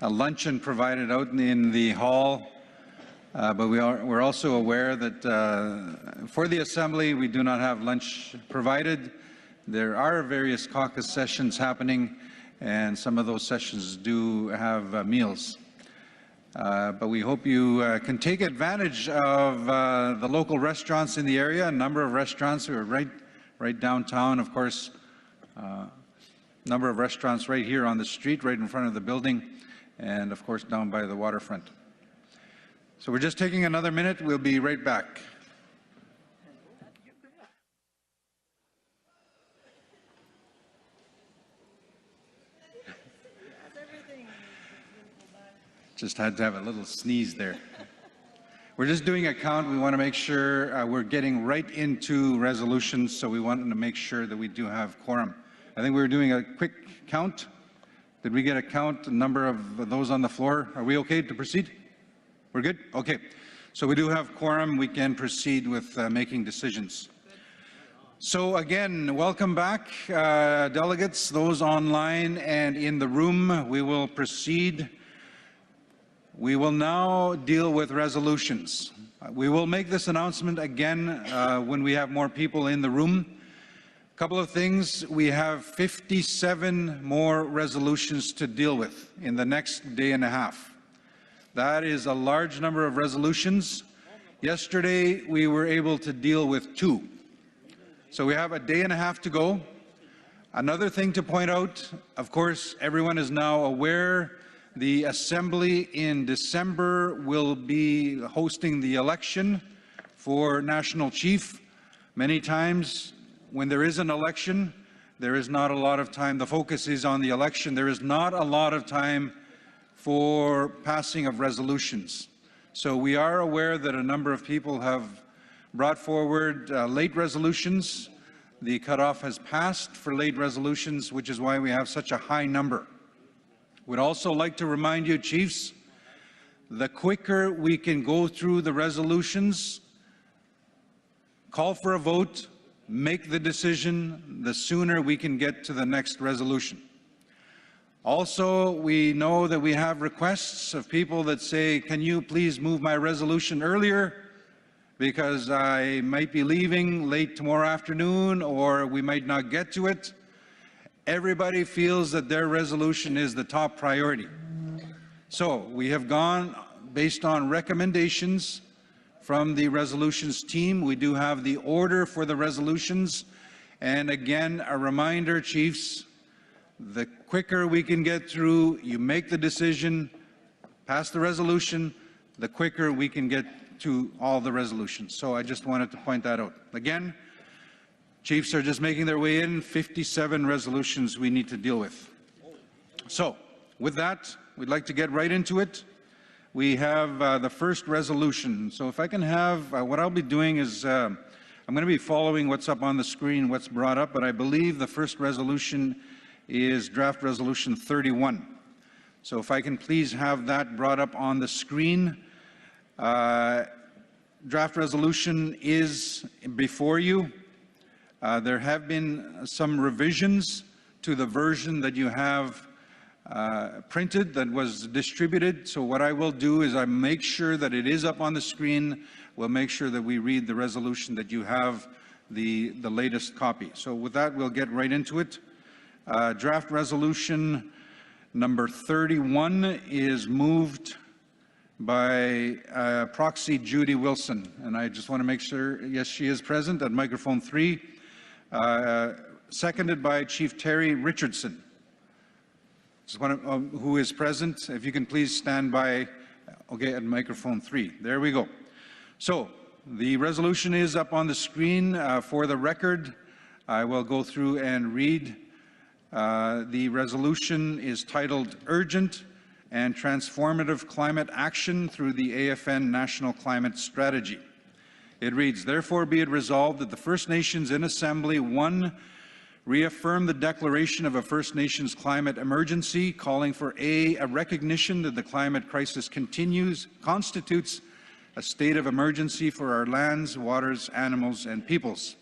a luncheon provided out in the hall, but we're also aware that for the Assembly we do not have lunch provided. There are various caucus sessions happening, and some of those sessions do have meals. But we hope you can take advantage of the local restaurants in the area. A number of restaurants are right downtown, of course. Number of restaurants right here on the street, right in front of the building, and of course down by the waterfront. So we're just taking another minute. We'll be right back. Just had to have a little sneeze there. We're just doing a count. We want to make sure we're getting right into resolutions, so we wanted to make sure that we do have quorum. I think we were doing a quick count. Did we get a count, a number of those on the floor? Are we okay to proceed? We're good? Okay. So we do have quorum. We can proceed with making decisions. So again, welcome back, delegates, those online and in the room. We will proceed. We will now deal with resolutions. We will make this announcement again when we have more people in the room. A couple of things. We have 57 more resolutions to deal with in the next day and a half. That is a large number of resolutions. Yesterday, we were able to deal with 2. So we have a day and a half to go. Another thing to point out, of course, everyone is now aware the Assembly in December will be hosting the election for National Chief. Many times when there is an election, there is not a lot of time. The focus is on the election. There is not a lot of time for passing of resolutions. So we are aware that a number of people have brought forward late resolutions. The cutoff has passed for late resolutions, which is why we have such a high number. Would also like to remind you, Chiefs, the quicker we can go through the resolutions, call for a vote, make the decision, the sooner we can get to the next resolution. Also, we know that we have requests of people that say, can you please move my resolution earlier because I might be leaving late tomorrow afternoon or we might not get to it. Everybody feels that their resolution is the top priority. So we have gone based on recommendations from the resolutions team. We do have the order for the resolutions. And again, a reminder, Chiefs, the quicker we can get through, you make the decision, pass the resolution, the quicker we can get to all the resolutions. So I just wanted to point that out. Again, Chiefs are just making their way in. 57 resolutions we need to deal with. So with that, we'd like to get right into it. We have the first resolution. So if I can have, what I'll be doing is I'm going to be following what's up on the screen, what's brought up, but I believe the first resolution is draft resolution 31. So if I can please have that brought up on the screen. Draft resolution is before you. There have been some revisions to the version that you have printed that was distributed. So what I will do is I make sure that it is up on the screen. We'll make sure that we read the resolution that you have the latest copy. So with that, we'll get right into it. Draft resolution number 31 is moved by proxy Judy Wilson. And I just want to make sure, yes, she is present at microphone 3. Seconded by Chief Terry Richardson. Just want to, who is present, if you can please stand by, okay, at microphone 3. There we go. So the resolution is up on the screen. For the record, I will go through and read. The resolution is titled Urgent and Transformative Climate Action through the APTN National Climate Strategy. It reads, therefore be it resolved that the First Nations in Assembly 1 reaffirm the declaration of a First Nations climate emergency, calling for a recognition that the climate crisis constitutes a state of emergency for our lands, waters, animals, and peoples.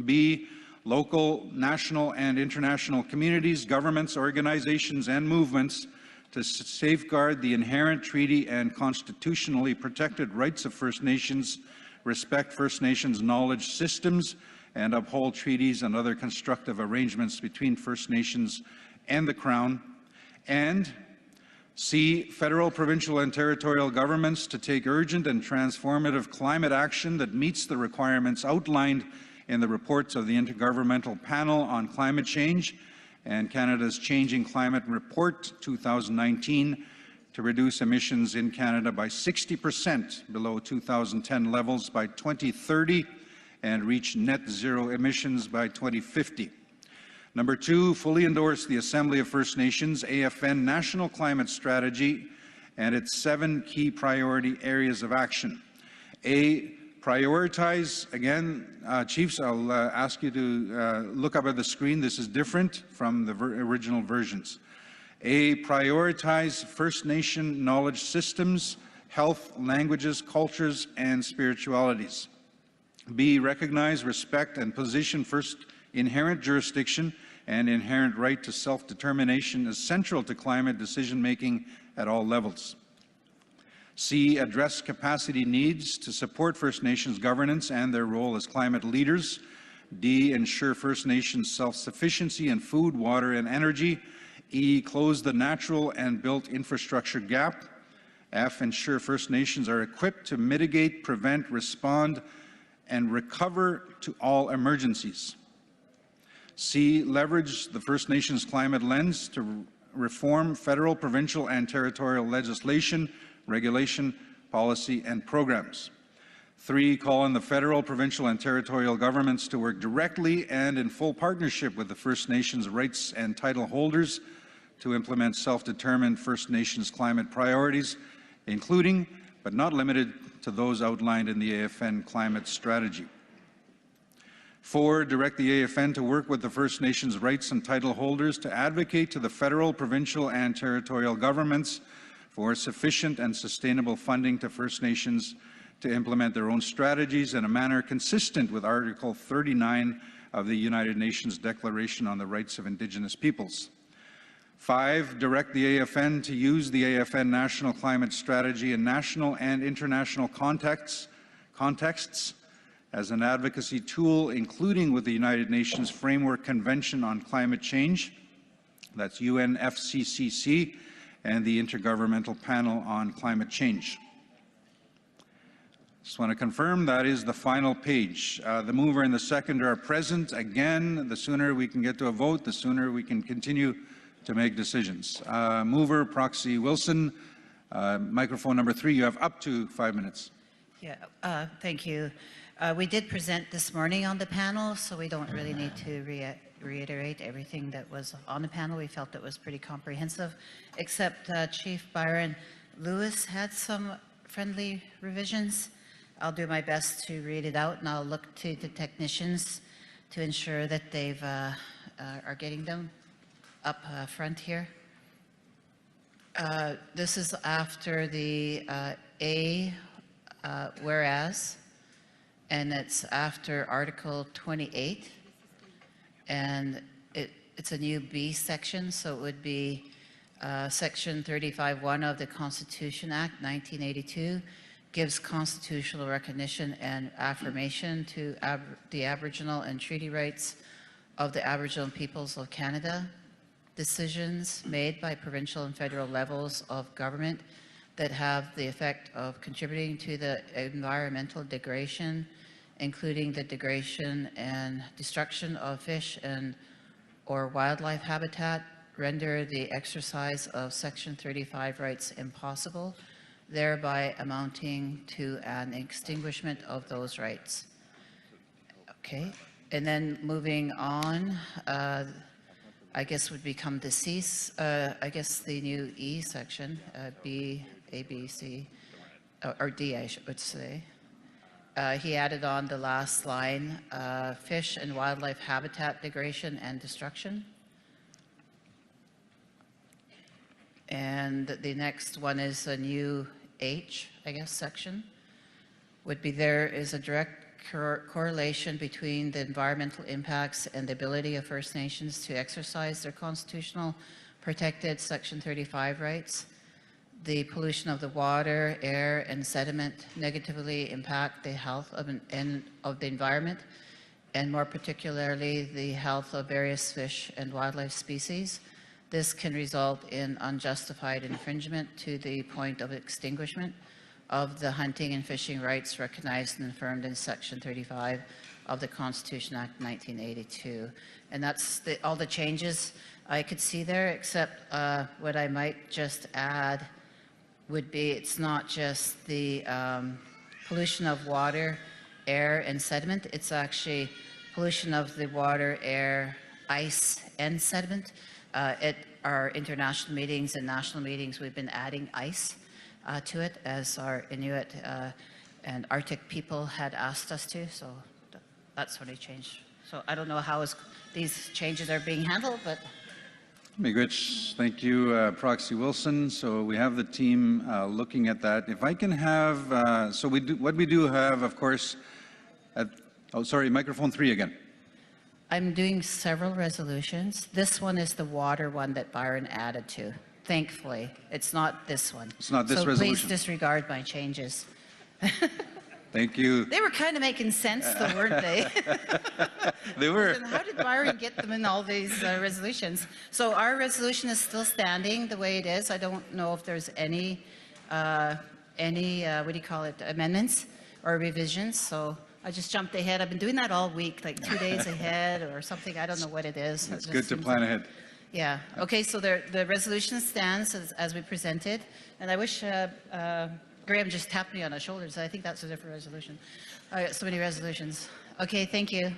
B, local, national, and international communities, governments, organizations, and movements to safeguard the inherent treaty and constitutionally protected rights of First Nations, respect First Nations knowledge systems, and uphold treaties and other constructive arrangements between First Nations and the Crown. And C, federal, provincial, and territorial governments to take urgent and transformative climate action that meets the requirements outlined in the reports of the Intergovernmental Panel on Climate Change and Canada's Changing Climate Report 2019 to reduce emissions in Canada by 60% below 2010 levels by 2030 and reach net zero emissions by 2050. Number 2, fully endorse the Assembly of First Nations AFN National Climate Strategy and its 7 key priority areas of action. A, prioritize, again, Chiefs, I'll ask you to look up at the screen. This is different from the original versions. A, prioritize First Nation knowledge systems, health, languages, cultures, and spiritualities. B, recognize, respect, and position First inherent jurisdiction and inherent right to self-determination as central to climate decision-making at all levels. C, address capacity needs to support First Nations governance and their role as climate leaders. D, ensure First Nations self-sufficiency in food, water, and energy. E, close the natural and built infrastructure gap. F, ensure First Nations are equipped to mitigate, prevent, respond, and recover to all emergencies. C, leverage the First Nations climate lens to reform federal, provincial, and territorial legislation, regulation, policy, and programs. 3, call on the federal, provincial, and territorial governments to work directly and in full partnership with the First Nations rights and title holders to implement self-determined First Nations climate priorities, including, but not limited to those outlined in the AFN Climate Strategy. 4, direct the AFN to work with the First Nations rights and title holders to advocate to the federal, provincial, and territorial governments for sufficient and sustainable funding to First Nations to implement their own strategies in a manner consistent with Article 39 of the United Nations Declaration on the Rights of Indigenous Peoples. 5, direct the AFN to use the AFN National Climate Strategy in national and international contexts as an advocacy tool, including with the United Nations Framework Convention on Climate Change, that's UNFCCC, and the Intergovernmental Panel on Climate Change. Just want to confirm that is the final page. The mover and the seconder are present. Again, the sooner we can get to a vote, the sooner we can continue to make decisions. Mover, Proxy Wilson, microphone number 3, you have up to 5 minutes. Yeah, thank you. We did present this morning on the panel, so we don't really need to reiterate everything that was on the panel. We felt it was pretty comprehensive, except Chief Byron Lewis had some friendly revisions. I'll do my best to read it out, and I'll look to the technicians to ensure that they've are getting them up front here. This is after the whereas, and it's after Article 28, and it's a new B section, so it would be Section 35(1) of the Constitution Act 1982 gives constitutional recognition and affirmation to the Aboriginal and treaty rights of the Aboriginal peoples of Canada. Decisions made by provincial and federal levels of government that have the effect of contributing to the environmental degradation, including the degradation and destruction of fish and or wildlife habitat, render the exercise of Section 35 rights impossible, thereby amounting to an extinguishment of those rights. Okay, and then moving on, I guess would become the C, I guess the new E section, B, A, B, C, or D, I would say. He added on the last line, fish and wildlife habitat degradation and destruction. And the next one is a new H, I guess, section. Would be there is a direct correlation between the environmental impacts and the ability of First Nations to exercise their constitutional protected Section 35 rights. The pollution of the water, air, and sediment negatively impact the health of the environment, and more particularly the health of various fish and wildlife species. This can result in unjustified infringement to the point of extinguishment of the hunting and fishing rights recognized and affirmed in Section 35 of the Constitution Act 1982. And that's all the changes I could see there, except what I might just add would be it's not just the pollution of water, air, and sediment. It's actually pollution of the water, air, ice, and sediment. At our international meetings and national meetings, we've been adding ice to it, as our Inuit and Arctic people had asked us to, so that's what I changed. So I don't know how these changes are being handled, but... Miigwech, thank you, Proxy Wilson. So we have the team looking at that. If I can have, so what we do have, of course, oh, sorry, microphone 3 again. I'm doing several resolutions. This one is the water one that Byron added to. Thankfully, it's not this one. It's not this so resolution. Please disregard my changes. Thank you. They were kind of making sense, though, weren't they? They were. How did Byron get them in all these resolutions? So our resolution is still standing the way it is. I don't know if there's any what do you call it, amendments or revisions. So I just jumped ahead. I've been doing that all week, like 2 days ahead or something. I don't know what it is. It's good to plan ahead. Yeah. Okay. So the resolution stands as we presented, and I wish Graham just tapped me on the shoulders. I think that's a different resolution. I got so many resolutions. Okay. Thank you.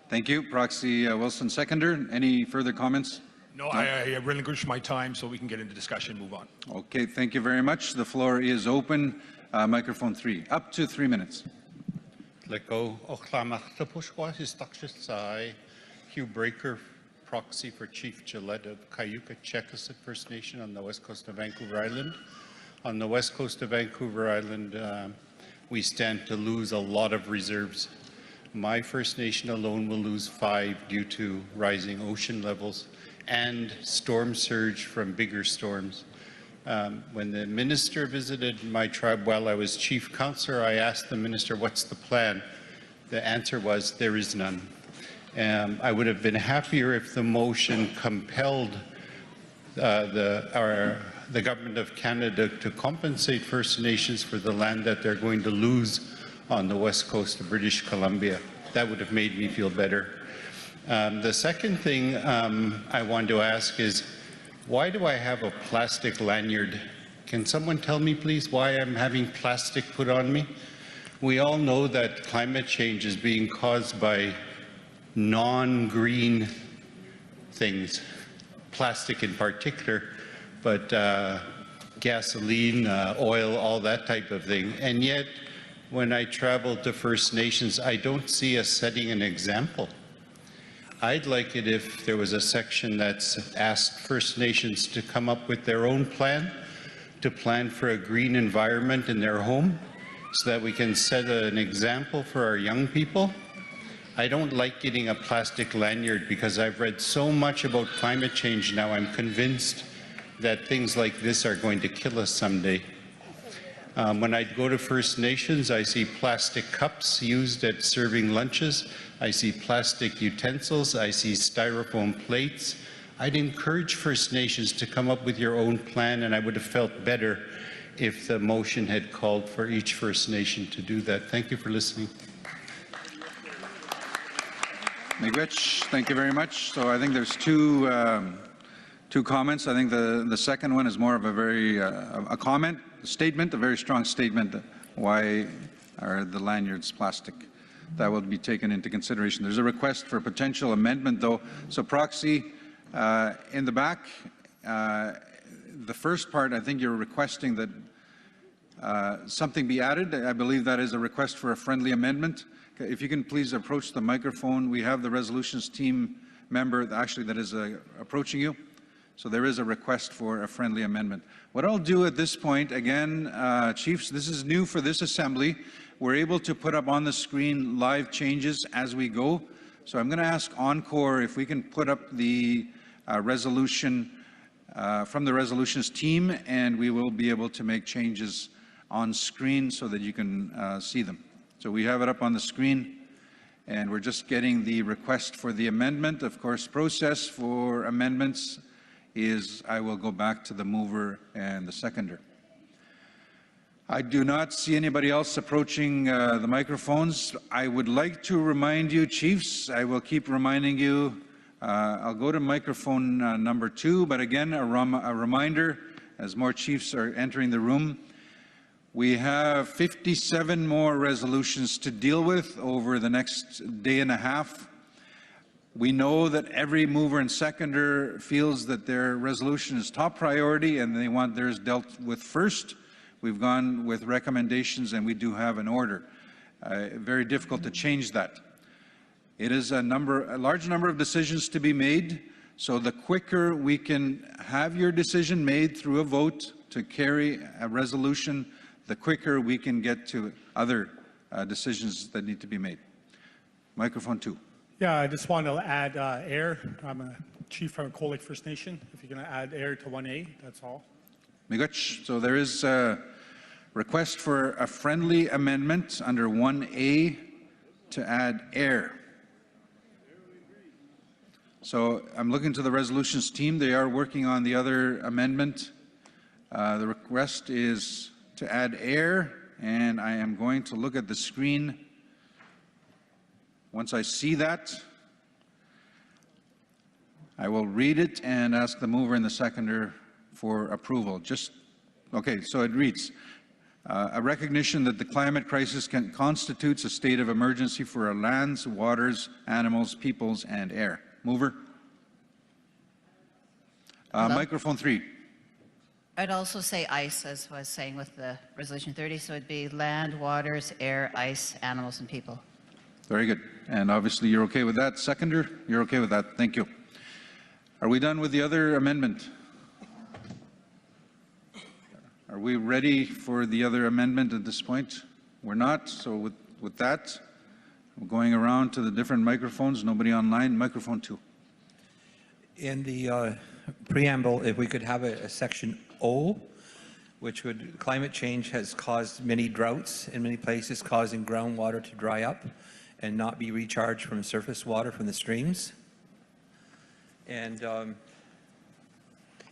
Thank you, Proxy Wilson, seconder. Any further comments? No, I relinquish my time so we can get into discussion and move on. Okay. Thank you very much. The floor is open. Microphone 3, up to 3 minutes. Leko Ochlamachta Pushwa is Sai, Hugh Breaker, proxy for Chief Gillette of Cayuga Checkasset First Nation on the west coast of Vancouver Island. On the west coast of Vancouver Island, we stand to lose a lot of reserves. My First Nation alone will lose 5 due to rising ocean levels and storm surge from bigger storms. When the minister visited my tribe while I was chief counselor, I asked the minister, what's the plan? The answer was, there is none. I would have been happier if the motion compelled the government of Canada to compensate First Nations for the land that they're going to lose on the west coast of British Columbia. That would have made me feel better. The second thing I want to ask is, why do I have a plastic lanyard? Can someone tell me, please, why I'm having plastic put on me? We all know that climate change is being caused by non-green things, plastic in particular, but gasoline, oil, all that type of thing. And yet, when I travel to First Nations, I don't see us setting an example. I'd like it if there was a section that's asked First Nations to come up with their own plan, to plan for a green environment in their home, so that we can set an example for our young people. I don't like getting a plastic lanyard because I've read so much about climate change now. I'm convinced that things like this are going to kill us someday. When I go to First Nations, I see plastic cups used at serving lunches. I see plastic utensils. I see styrofoam plates. I'd encourage First Nations to come up with your own plan, and I would have felt better if the motion had called for each First Nation to do that. Thank you for listening. Miigwech, thank you very much. So I think there's two comments. I think the second one is more of a very a comment, a statement, a very strong statement. Why are the lanyards plastic? That will be taken into consideration. There's a request for potential amendment, though. So proxy in the back, the first part, I think you're requesting that something be added. I believe that is a request for a friendly amendment. If you can please approach the microphone. We have the resolutions team member actually that is approaching you. So there is a request for a friendly amendment. What I'll do at this point, again, Chiefs, this is new for this assembly. We're able to put up on the screen live changes as we go. So I'm going to ask Encore if we can put up the resolution from the resolutions team, and we will be able to make changes on screen so that you can see them. So we have it up on the screen, and we're just getting the request for the amendment. Of course, process for amendments is I will go back to the mover and the seconder. I do not see anybody else approaching the microphones. I would like to remind you, chiefs, I will keep reminding you, I'll go to microphone number 2, but again, a reminder, as more chiefs are entering the room, we have 57 more resolutions to deal with over the next day and a half. We know that every mover and seconder feels that their resolution is top priority and they want theirs dealt with first. We've gone with recommendations and we do have an order. Very difficult to change that. It is a large number of decisions to be made, so the quicker we can have your decision made through a vote to carry a resolution, the quicker we can get to other decisions that need to be made. Microphone 2. Yeah, I just want to add air. I'm a chief from Cold Lake First Nation. If you're going to add air to 1A, that's all. Miguch. So there is a request for a friendly amendment under 1A to add air. So I'm looking to the resolutions team. They are working on the other amendment. The request is to add air, and I am going to look at the screen. Once I see that, I will read it and ask the mover and the seconder for approval. Okay, so it reads, a recognition that the climate crisis constitutes a state of emergency for our lands, waters, animals, peoples, and air. Mover. Microphone 3. I'd also say ice, as I was saying with the resolution 30, so it'd be land, waters, air, ice, animals, and people. Very good. And obviously you're okay with that. Seconder, you're okay with that. Thank you. Are we done with the other amendment? Are we ready for the other amendment at this point? We're not. So with that, we're going around to the different microphones. Nobody online. Microphone 2. In the preamble, if we could have a section O, which would, climate change has caused many droughts in many places, causing groundwater to dry up and not be recharged from surface water from the streams. And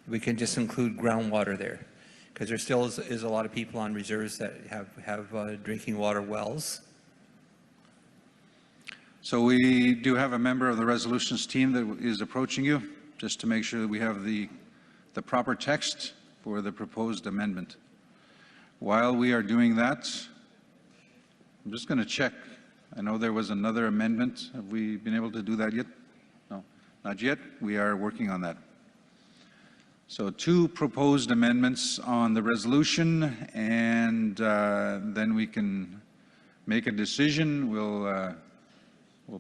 we can just include groundwater there, because there still is a lot of people on reserves that have drinking water wells. So we do have a member of the resolutions team that is approaching you, just to make sure that we have the proper text for the proposed amendment. While we are doing that, I'm just going to check. I know there was another amendment. Have we been able to do that yet? No, not yet. We are working on that. So 2 proposed amendments on the resolution, and then we can make a decision. We'll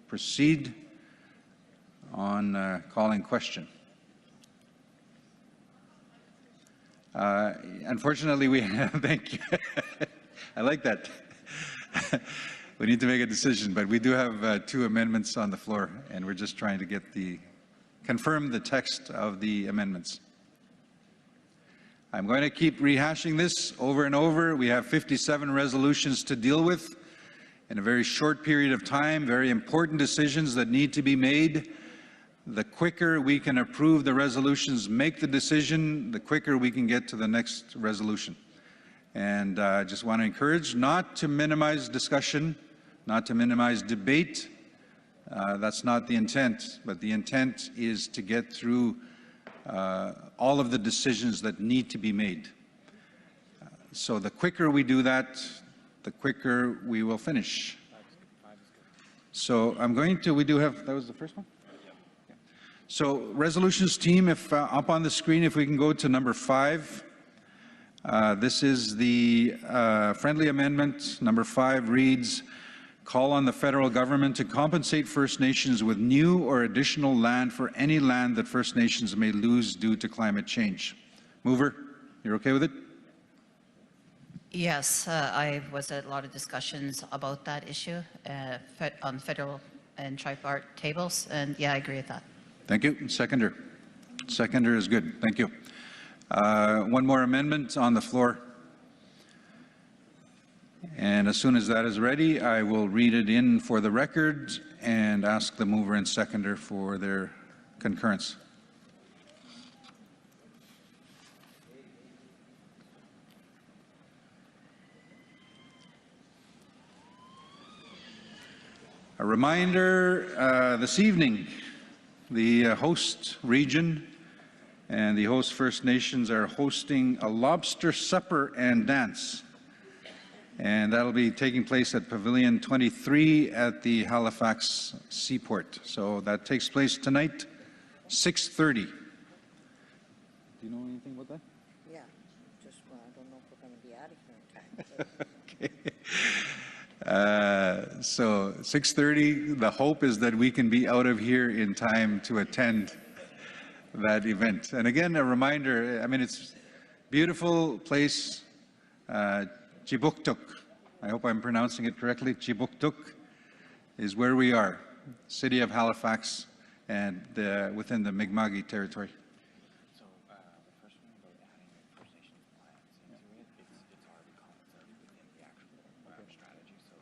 proceed on calling question. Unfortunately, we have, thank you. I like that. We need to make a decision, but we do have 2 amendments on the floor, and we're just trying to get confirm the text of the amendments. I'm going to keep rehashing this over and over. We have 57 resolutions to deal with in a very short period of time, very important decisions that need to be made. The quicker we can approve the resolutions, make the decision, the quicker we can get to the next resolution. And I just want to encourage not to minimize discussion, not to minimize debate. That's not the intent, but the intent is to get through all of the decisions that need to be made. So the quicker we do that, the quicker we will finish. So I'm going to, we do have, that was the first one? So resolutions team, if up on the screen, if we can go to number 5. This is the friendly amendment. Number 5 reads, call on the federal government to compensate First Nations with new or additional land for any land that First Nations may lose due to climate change. Mover, you're okay with it? Yes, I was at a lot of discussions about that issue on federal and tripart tables, and yeah, I agree with that. Thank you. Seconder. Seconder is good. Thank you. One more amendment on the floor. And as soon as that is ready, I will read it in for the record and ask the mover and seconder for their concurrence. A reminder, this evening, the host region and the host First Nations are hosting a lobster supper and dance. And that'll be taking place at Pavilion 23 at the Halifax Seaport. So that takes place tonight, 6:30. Do you know anything about that? Yeah, just, well, I don't know if we're going to be out of here in time. Okay. So 6:30, the hope is that we can be out of here in time to attend that event. And again, a reminder, I mean, it's beautiful place, Chibuktuk. I hope I'm pronouncing it correctly. Chibuktuk is where we are, city of Halifax and within the Mi'kma'ki territory. So the first one about adding First Nations plans into it, it's already contemplated within the actual strategy. So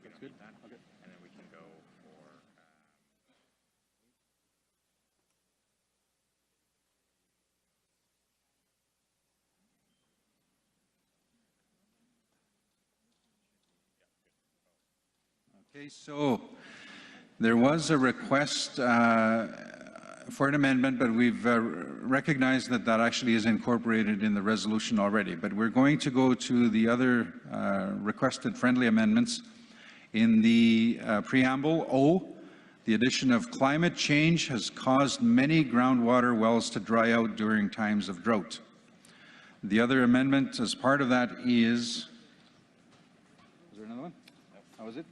that's good. That. Okay. And then we can go for. Okay, so there was a request for an amendment, but we've recognized that that actually is incorporated in the resolution already. But we're going to go to the other requested friendly amendments. In the preamble, O, the addition of climate change has caused many groundwater wells to dry out during times of drought. The other amendment as part of that is there another one? How was it?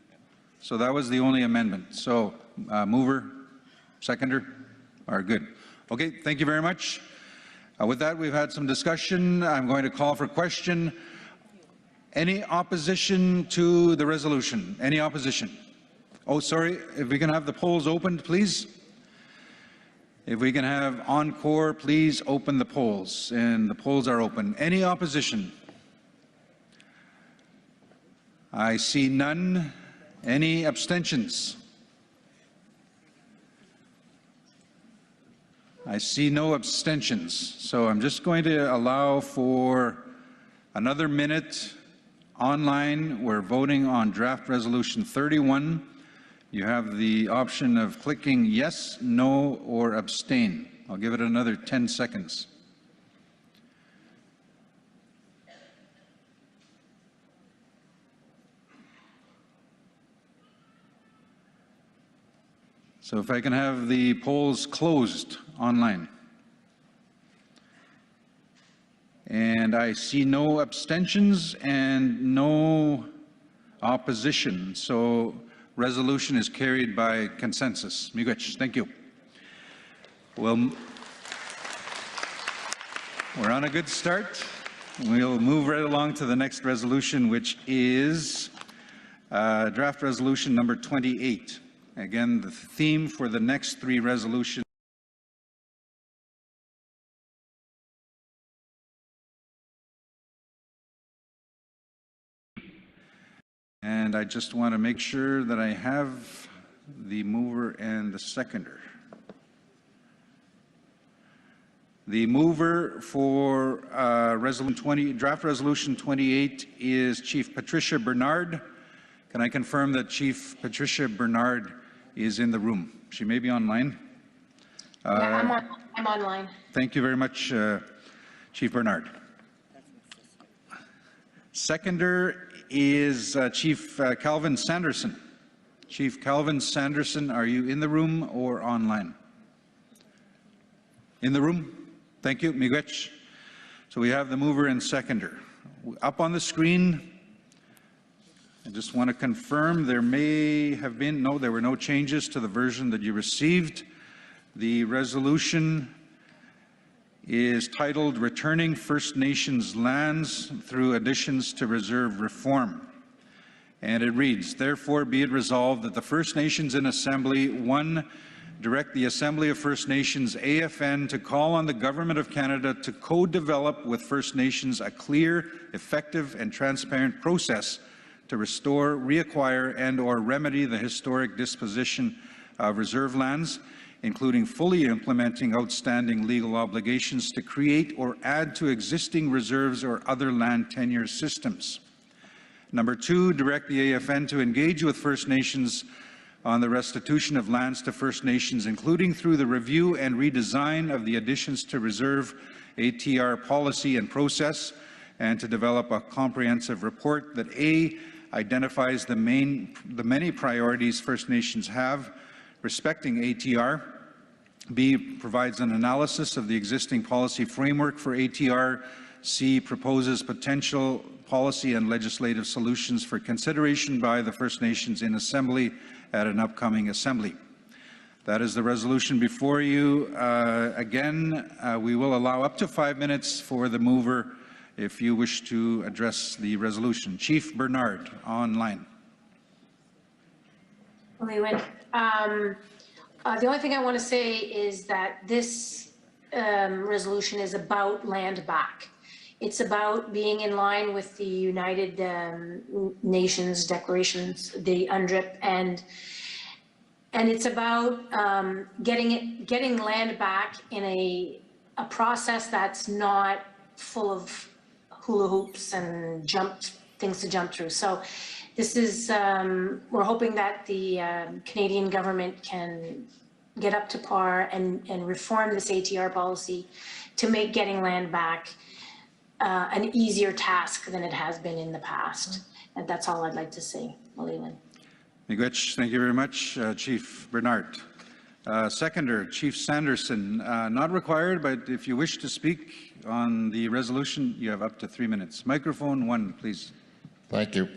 So that was the only amendment. So mover, seconder are good. Okay, thank you very much. With that, we've had some discussion. I'm going to call for question. Any opposition to the resolution? Any opposition? Oh, sorry, if we can have the polls opened, please. If we can have Encore, please open the polls. And the polls are open. Any opposition? I see none. Any abstentions? I see no abstentions. So I'm just going to allow for another minute. Online, we're voting on draft resolution 31. You have the option of clicking yes, no, or abstain. I'll give it another 10 seconds. So if I can have the polls closed online. And I see no abstentions and no opposition. So resolution is carried by consensus. Miigwech, thank you. Well, we're on a good start. We'll move right along to the next resolution, which is draft resolution number 28. Again, the theme for the next three resolutions and I just want to make sure that I have the mover and the seconder. The mover for draft resolution 28 is Chief Patricia Bernard. Can I confirm that Chief Patricia Bernard is in the room? She may be online. Yeah, I'm online. Thank you very much, Chief Bernard. Seconder is Chief Calvin Sanderson. Chief Calvin Sanderson, are you in the room or online? In the room? Thank you, Miigwech. So we have the mover and seconder. Up on the screen, I just want to confirm there may have been, no, there were no changes to the version that you received. The resolution is titled Returning First Nations Lands Through Additions to Reserve Reform. And it reads, therefore be it resolved that the First Nations in Assembly, 1, direct the Assembly of First Nations AFN to call on the Government of Canada to co-develop with First Nations a clear, effective and transparent process to restore, reacquire and/or remedy the historic disposition of reserve lands, including fully implementing outstanding legal obligations to create or add to existing reserves or other land tenure systems. Number 2, direct the AFN to engage with First Nations on the restitution of lands to First Nations, including through the review and redesign of the additions to reserve ATR policy and process, and to develop a comprehensive report that A, identifies the many priorities First Nations have respecting ATR, B, provides an analysis of the existing policy framework for ATR, C, proposes potential policy and legislative solutions for consideration by the First Nations in Assembly at an upcoming Assembly. That is the resolution before you. We will allow up to 5 minutes for the mover if you wish to address the resolution. Chief Bernard, online. Leland. The only thing I want to say is that this resolution is about land back. It's about being in line with the United Nations declarations, the UNDRIP, and it's about getting land back in a process that's not full of hula hoops and things to jump through. So this is, we're hoping that the Canadian government can get up to par and reform this ATR policy to make getting land back an easier task than it has been in the past. And that's all I'd like to say, Leland. Thank you very much, Chief Bernard. Seconder, Chief Sanderson, not required, but if you wish to speak on the resolution, you have up to 3 minutes. Microphone 1, please. Thank you.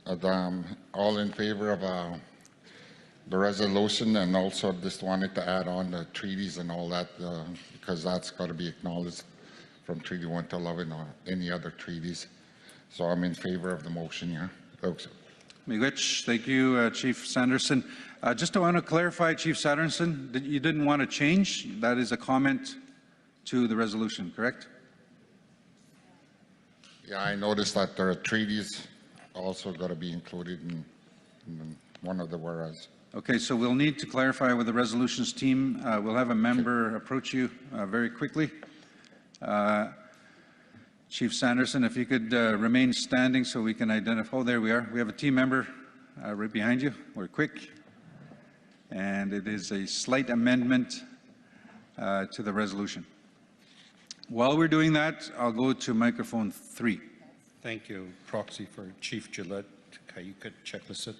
All in favor of the resolution, and also just wanted to add on the treaties and all that, because that's got to be acknowledged from Treaty 1 to 11 or any other treaties. So I'm in favor of the motion here. Thanks. Thank you, Chief Sanderson. Just want to clarify, Chief Sanderson, that you didn't want to change. That is a comment to the resolution, correct? Yeah, I noticed that there are treaties also got to be included in one of the whereas. Okay, so we'll need to clarify with the resolutions team. We'll have a member approach you very quickly. Chief Sanderson, if you could remain standing so we can identify. Oh, there we are. We have a team member right behind you. We're quick. And it is a slight amendment to the resolution. While we're doing that, I'll go to microphone 3. Thank you, proxy for Chief Gillette. You could checklist it.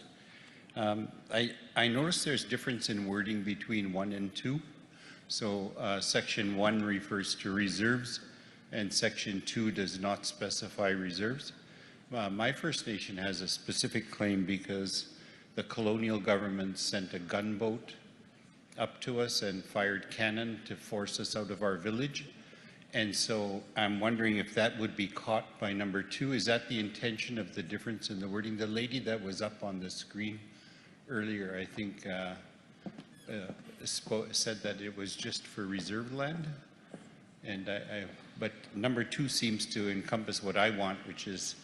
I noticed there's difference in wording between 1 and 2. So section 1 refers to reserves and section 2 does not specify reserves. My First Nation has a specific claim because the colonial government sent a gunboat up to us and fired cannon to force us out of our village. And so I'm wondering if that would be caught by number 2. Is that the intention of the difference in the wording? The lady that was up on the screen earlier, I think, said that it was just for reserve land. And but number 2 seems to encompass what I want, which is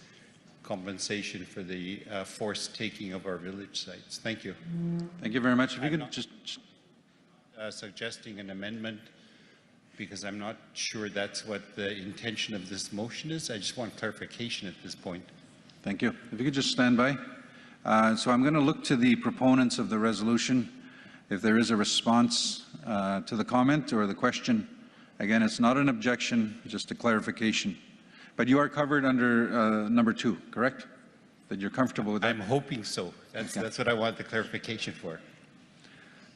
compensation for the forced taking of our village sites. Thank you. Thank you very much. If you could just suggesting an amendment, because I'm not sure that's what the intention of this motion is. I just want clarification at this point. Thank you. If you could just stand by. So I'm going to look to the proponents of the resolution. If there is a response to the comment or the question, again, it's not an objection, just a clarification. But you are covered under number 2, correct? That you're comfortable with that? I'm hoping so. That's what I want the clarification for.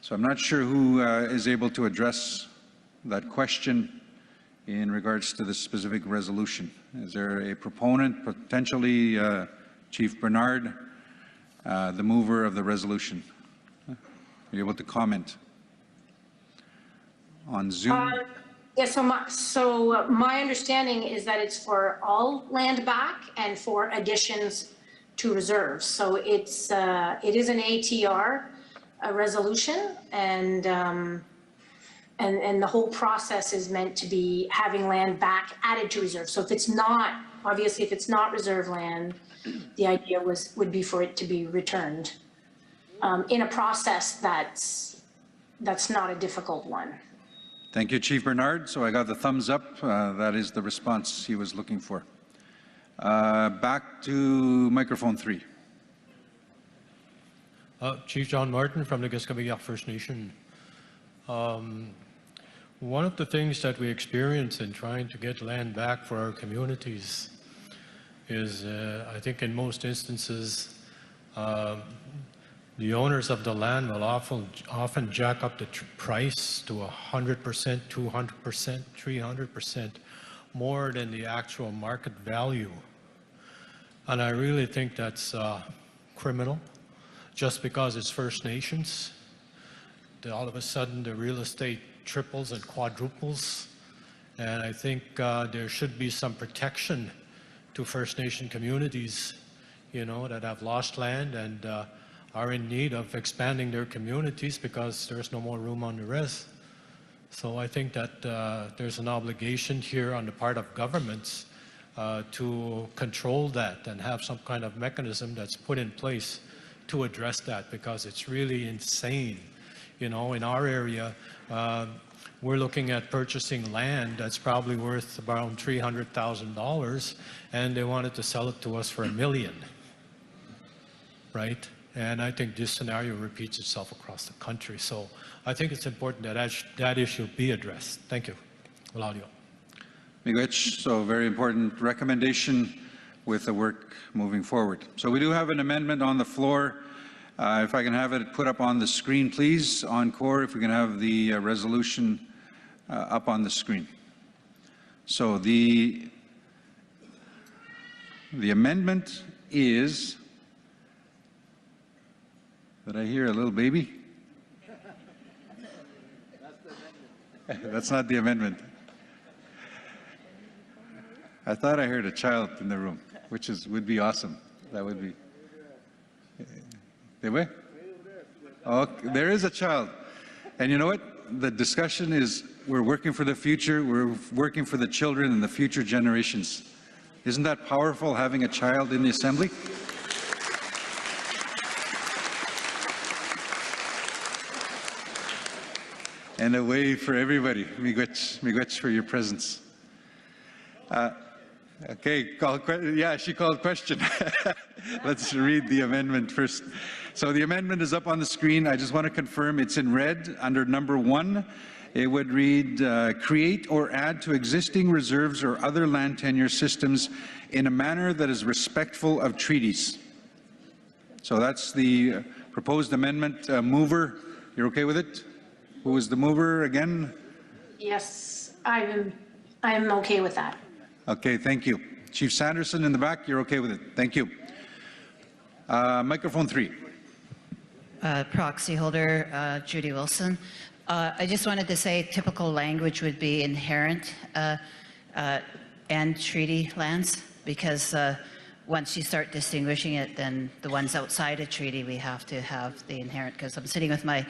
So I'm not sure who is able to address that question in regards to this specific resolution. Is there a proponent, potentially Chief Bernard, the mover of the resolution? Are you able to comment on Zoom? Yeah, so my understanding is that it's for all land back and for additions to reserves. So it is an ATR a resolution, and the whole process is meant to be having land back added to reserve. So if it's not, obviously, if it's not reserve land, the idea would be for it to be returned in a process that's not a difficult one. Thank you, Chief Bernard. So I got the thumbs up. That is the response he was looking for. Back to microphone 3. Chief John Martin from the Gaskabiyak First Nation. One of the things that we experience in trying to get land back for our communities is, I think in most instances, the owners of the land will often jack up the price to 100%, 200%, 300% more than the actual market value. And I really think that's criminal. Just because it's First Nations, all of a sudden the real estate triples and quadruples. And I think there should be some protection to First Nation communities, you know, that have lost land and are in need of expanding their communities because there's no more room on the res. So I think that there's an obligation here on the part of governments to control that and have some kind of mechanism that's put in place to address that, because it's really insane. You know, in our area, we're looking at purchasing land that's probably worth around $300,000, and they wanted to sell it to us for $1 million, right? And I think this scenario repeats itself across the country. So I think it's important that that issue be addressed. Thank you. Claudio. Miigwech, so very important recommendation with the work moving forward. So we do have an amendment on the floor. If I can have it put up on the screen, please. Encore, if we can have the resolution up on the screen. So the amendment is, did I hear a little baby? That's not the amendment. I thought I heard a child in the room, which would be awesome. That would be. Oh, there is a child. And you know what? The discussion is, we're working for the future, we're working for the children and the future generations. Isn't that powerful, having a child in the assembly? And a way for everybody. Miigwech for your presence. Okay, yeah, she called question. Let's read the amendment first. So the amendment is up on the screen. I just want to confirm it's in red under number 1. It would read, create or add to existing reserves or other land tenure systems in a manner that is respectful of treaties. So that's the proposed amendment. Mover, you're okay with it? Who was the mover again? Yes, I'm okay with that. Okay, thank you. Chief Sanderson in the back, you're okay with it. Thank you. Microphone 3. Proxy holder, Judy Wilson. I just wanted to say typical language would be inherent and treaty lands, because once you start distinguishing it, then the ones outside a treaty, we have to have the inherent, because I'm sitting with my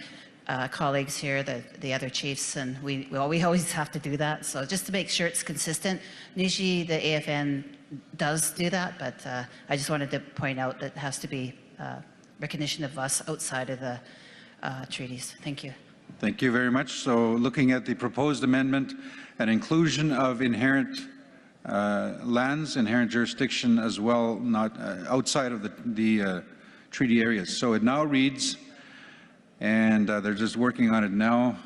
colleagues here, the other chiefs, and we always have to do that. So just to make sure it's consistent, usually the AFN does do that, but I just wanted to point out that it has to be recognition of us outside of the treaties. Thank you. Thank you very much. So looking at the proposed amendment, an inclusion of inherent lands, inherent jurisdiction as well, not outside of the treaty areas. So it now reads, and they're just working on it now.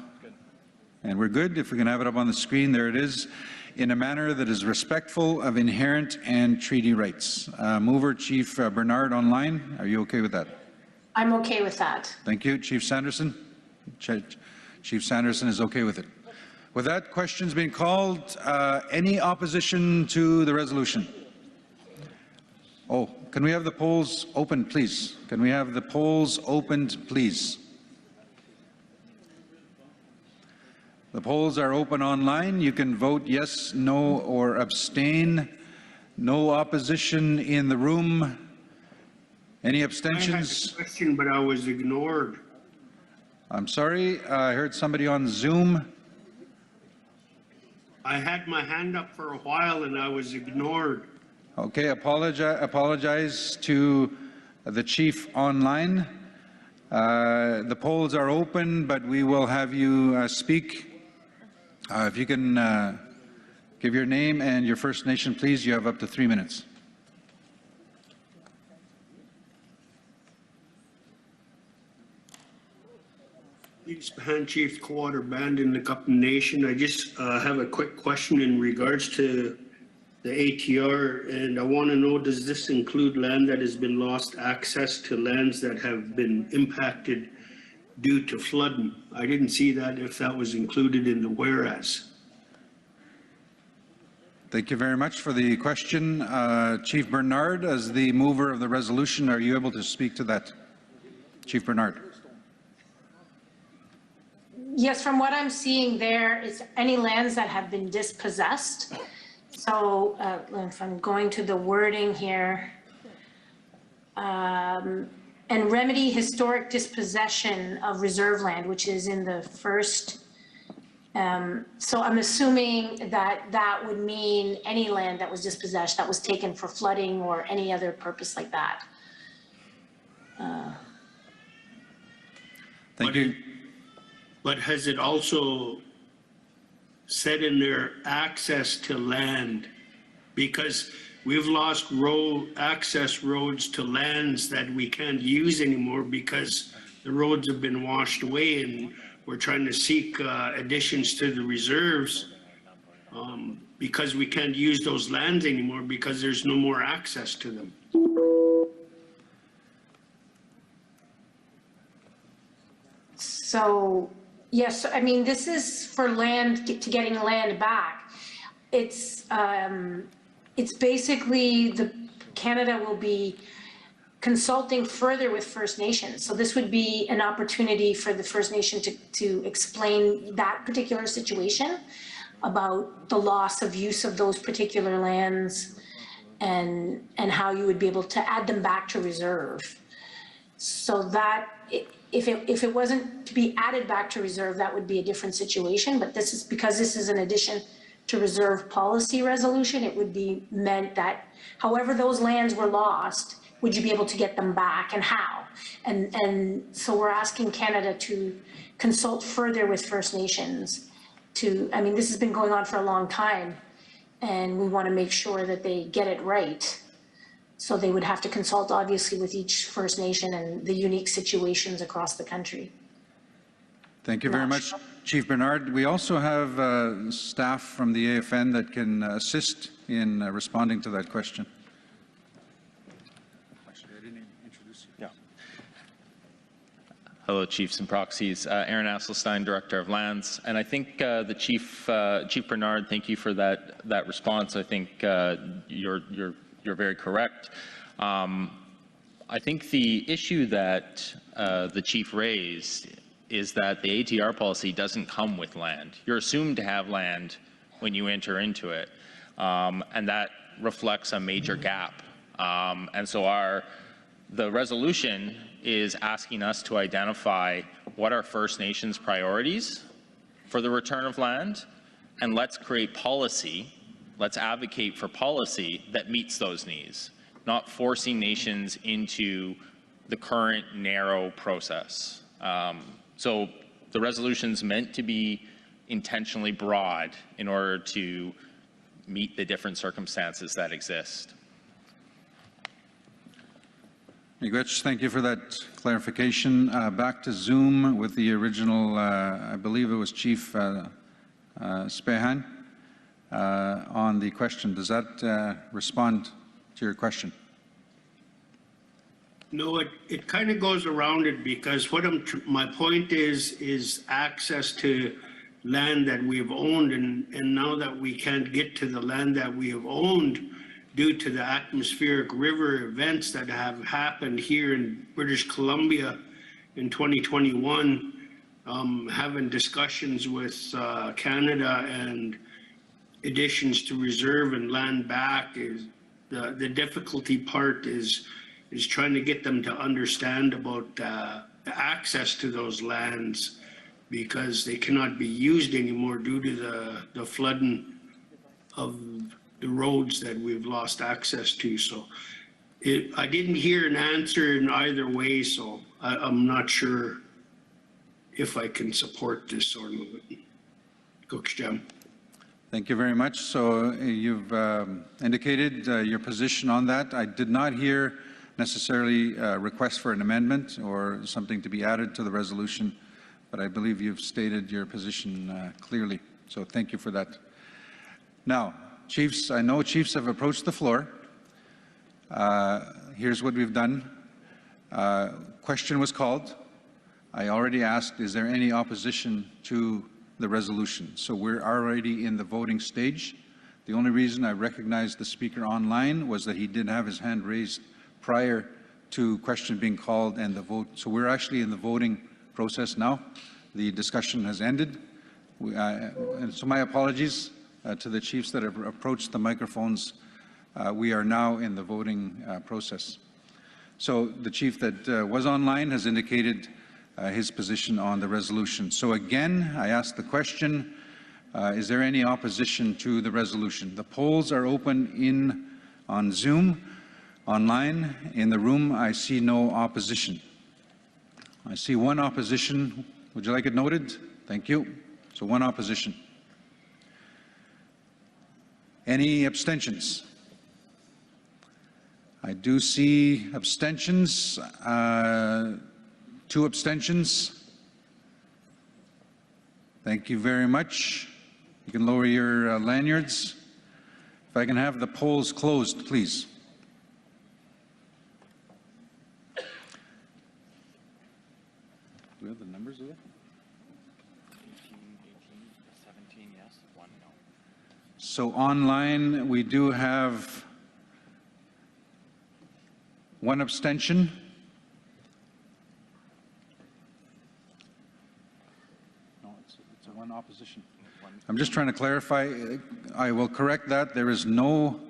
And we're good. If we can have it up on the screen, there it is. In a manner that is respectful of inherent and treaty rights. Mover, Chief Bernard online, are you okay with that? I'm okay with that. Thank you. Chief Sanderson? Chief Sanderson is okay with it. With that, questions being called. Any opposition to the resolution? Oh, can we have the polls open, please? Can we have the polls opened, please? The polls are open online. You can vote yes, no, or abstain. No opposition in the room. Any abstentions? I had a question, but I was ignored. I'm sorry, I heard somebody on Zoom. I had my hand up for a while and I was ignored. Okay, apologize to the chief online. The polls are open, but we will have you speak. If you can give your name and your First Nation, please. You have up to 3 minutes. Hand Chief Quarter Band in the Cup Nation. I just have a quick question in regards to the ATR, and I want to know, does this include land that has been lost access to lands that have been impacted due to flooding? I didn't see that if that was included in the whereas. Thank you very much for the question. Chief Bernard, as the mover of the resolution, are you able to speak to that? Chief Bernard. Yes, from what I'm seeing there, it's any lands that have been dispossessed. So if I'm going to the wording here, and remedy historic dispossession of reserve land, which is in the first. So I'm assuming that that would mean any land that was dispossessed, that was taken for flooding or any other purpose like that. Thank you. But has it also said in there access to land? Because we've lost access roads to lands that we can't use anymore because the roads have been washed away, and we're trying to seek additions to the reserves because we can't use those lands anymore because there's no more access to them. So, yes, I mean, this is for land, to getting land back. It's basically Canada will be consulting further with First Nations. So this would be an opportunity for the First Nation to explain that particular situation about the loss of use of those particular lands and how you would be able to add them back to reserve. So that if it wasn't to be added back to reserve, that would be a different situation. But this is because this is an addition to reserve policy resolution. It would be meant that however those lands were lost, would you be able to get them back and how? And so we're asking Canada to consult further with First Nations I mean, this has been going on for a long time and we want to make sure that they get it right. So they would have to consult obviously with each First Nation and the unique situations across the country. Thank you very much, Chief Bernard. We also have staff from the AFN that can assist in responding to that question. Hello, Chiefs and Proxies. Aaron Asselstein, Director of Lands. And I think the Chief Bernard, thank you for that response. I think you're very correct. I think the issue that the Chief raised is that the ATR policy doesn't come with land. You're assumed to have land when you enter into it, and that reflects a major gap. And so the resolution is asking us to identify what are First Nations priorities for the return of land, and let's create policy, let's advocate for policy that meets those needs, not forcing nations into the current narrow process. So the resolution's meant to be intentionally broad in order to meet the different circumstances that exist. Thank you for that clarification. Back to Zoom with the original, I believe it was Chief Spehan on the question. Does that respond to your question? No, it kind of goes around it because my point is access to land that we've owned, and now that we can't get to the land that we have owned due to the atmospheric river events that have happened here in British Columbia in 2021, having discussions with Canada and additions to reserve and land back is the difficulty part is trying to get them to understand about access to those lands because they cannot be used anymore due to the flooding of the roads that we've lost access to. So I didn't hear an answer in either way, so I'm not sure if I can support this or not. Cookjam. Thank you very much. So you've indicated your position on that. I did not hear necessarily a request for an amendment or something to be added to the resolution, but I believe you've stated your position clearly. So thank you for that. Now, Chiefs, I know Chiefs have approached the floor. Here's what we've done. Question was called. I already asked, is there any opposition to the resolution? So we're already in the voting stage. The only reason I recognized the speaker online was that he did have his hand raised prior to question being called and the vote. So we're actually in the voting process now. The discussion has ended. And so my apologies to the chiefs that have approached the microphones. We are now in the voting process. So the chief that was online has indicated his position on the resolution. So again, I ask the question, is there any opposition to the resolution? The polls are open on Zoom, online. In the room, I see no opposition. I see one opposition. Would you like it noted? Thank you. So one opposition. Any abstentions? I do see abstentions. 2 abstentions. Thank you very much. You can lower your lanyards. If I can have the polls closed, please. Do we have the numbers of it? 17 yes, 1 no. So online, we do have 1 abstention. No, it's a 1 opposition. I'm just trying to clarify. I will correct that. There is no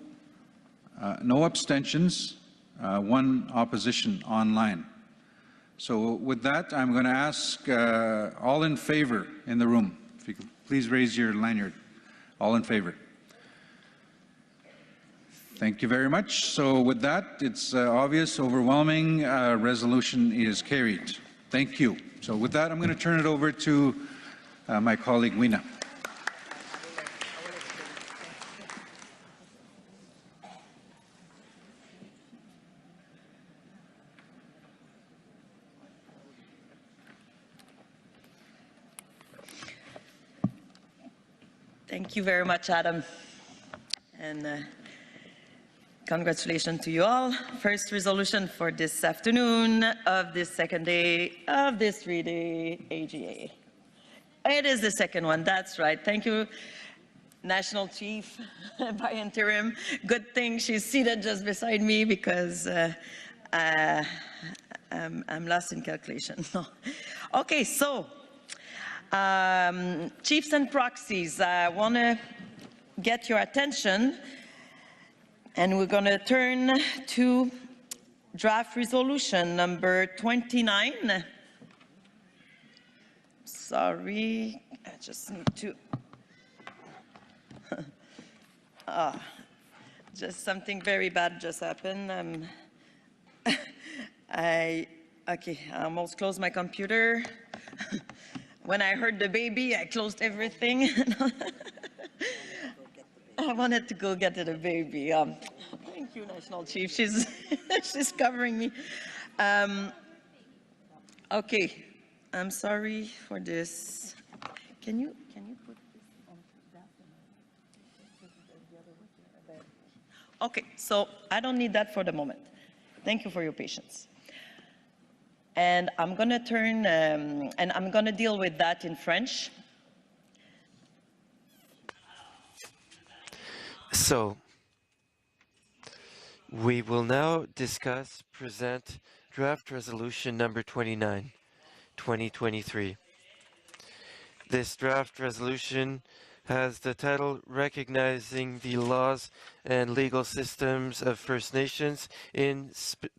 abstentions, 1 opposition online. So with that, I'm going to ask all in favor in the room. If you could please raise your lanyard. All in favor. Thank you very much. So with that, it's obvious, overwhelming, resolution is carried. Thank you. So with that, I'm going to turn it over to my colleague, Weena. Thank you very much, Adam. And congratulations to you all. First resolution for this afternoon of this second day of this 3-day AGA. It is the second one, that's right. Thank you, National Chief by interim. Good thing she's seated just beside me because I'm lost in calculation. Okay, so chiefs and proxies, I want to get your attention, and we're going to turn to draft resolution number 29. Sorry, I just need to. Just something very bad just happened. I almost closed my computer. When I heard the baby, I closed everything. I wanted to go get the baby. Thank you, National Chief. She's she's covering me. Okay, I'm sorry for this. Can you put this on that? Okay, so I don't need that for the moment. Thank you for your patience. And I'm going to turn, and I'm going to deal with that in French. So, we will now present draft resolution number 29, 2023. This draft resolution has the title Recognizing the Laws and Legal Systems of First Nations in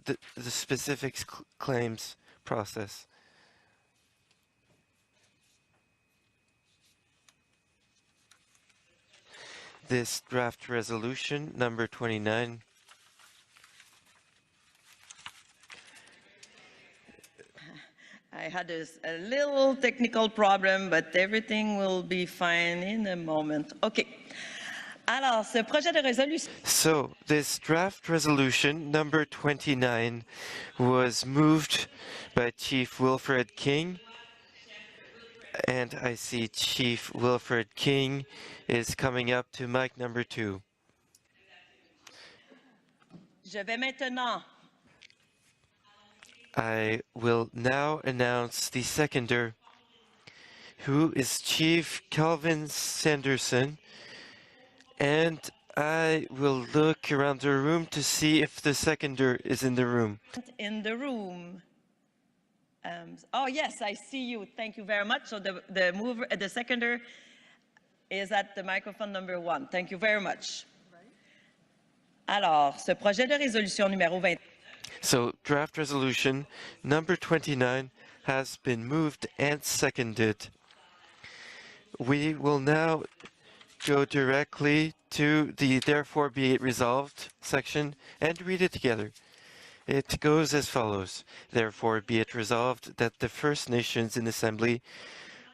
the Specific Claims Process. this draft resolution number 29 I had a little technical problem, but everything will be fine in a moment. OK. Alors, ce projet de résolution... So, this draft resolution number 29 was moved by Chief Wilfred King, and I see Chief Wilfred King is coming up to mic number 2. Je vais maintenant... I will now announce the seconder, who is Chief Calvin Sanderson, and I will look around the room to see if the seconder is in the room. In the room. Oh, yes, I see you. Thank you very much. So the seconder is at the microphone number 1. Thank you very much. Alors, ce projet de résolution numéro 20. So, draft resolution number 29 has been moved and seconded. We will now go directly to the therefore be it resolved section and read it together. It goes as follows. Therefore be it resolved that the First Nations in Assembly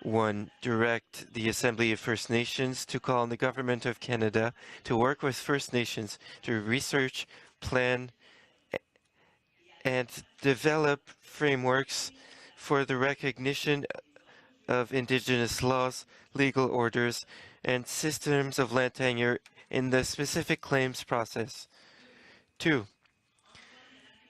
1. Direct the Assembly of First Nations to call on the Government of Canada to work with First Nations to research, plan, and develop frameworks for the recognition of Indigenous laws, legal orders, and systems of land tenure in the specific claims process. 2.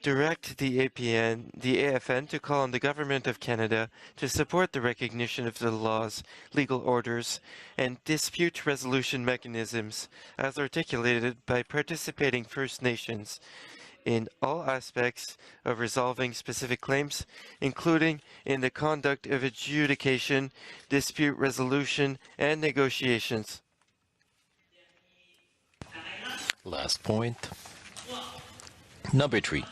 Direct the AFN to call on the Government of Canada to support the recognition of the laws, legal orders, and dispute resolution mechanisms as articulated by participating First Nations in all aspects of resolving specific claims, including in the conduct of adjudication, dispute resolution, and negotiations. Last point. Number 3.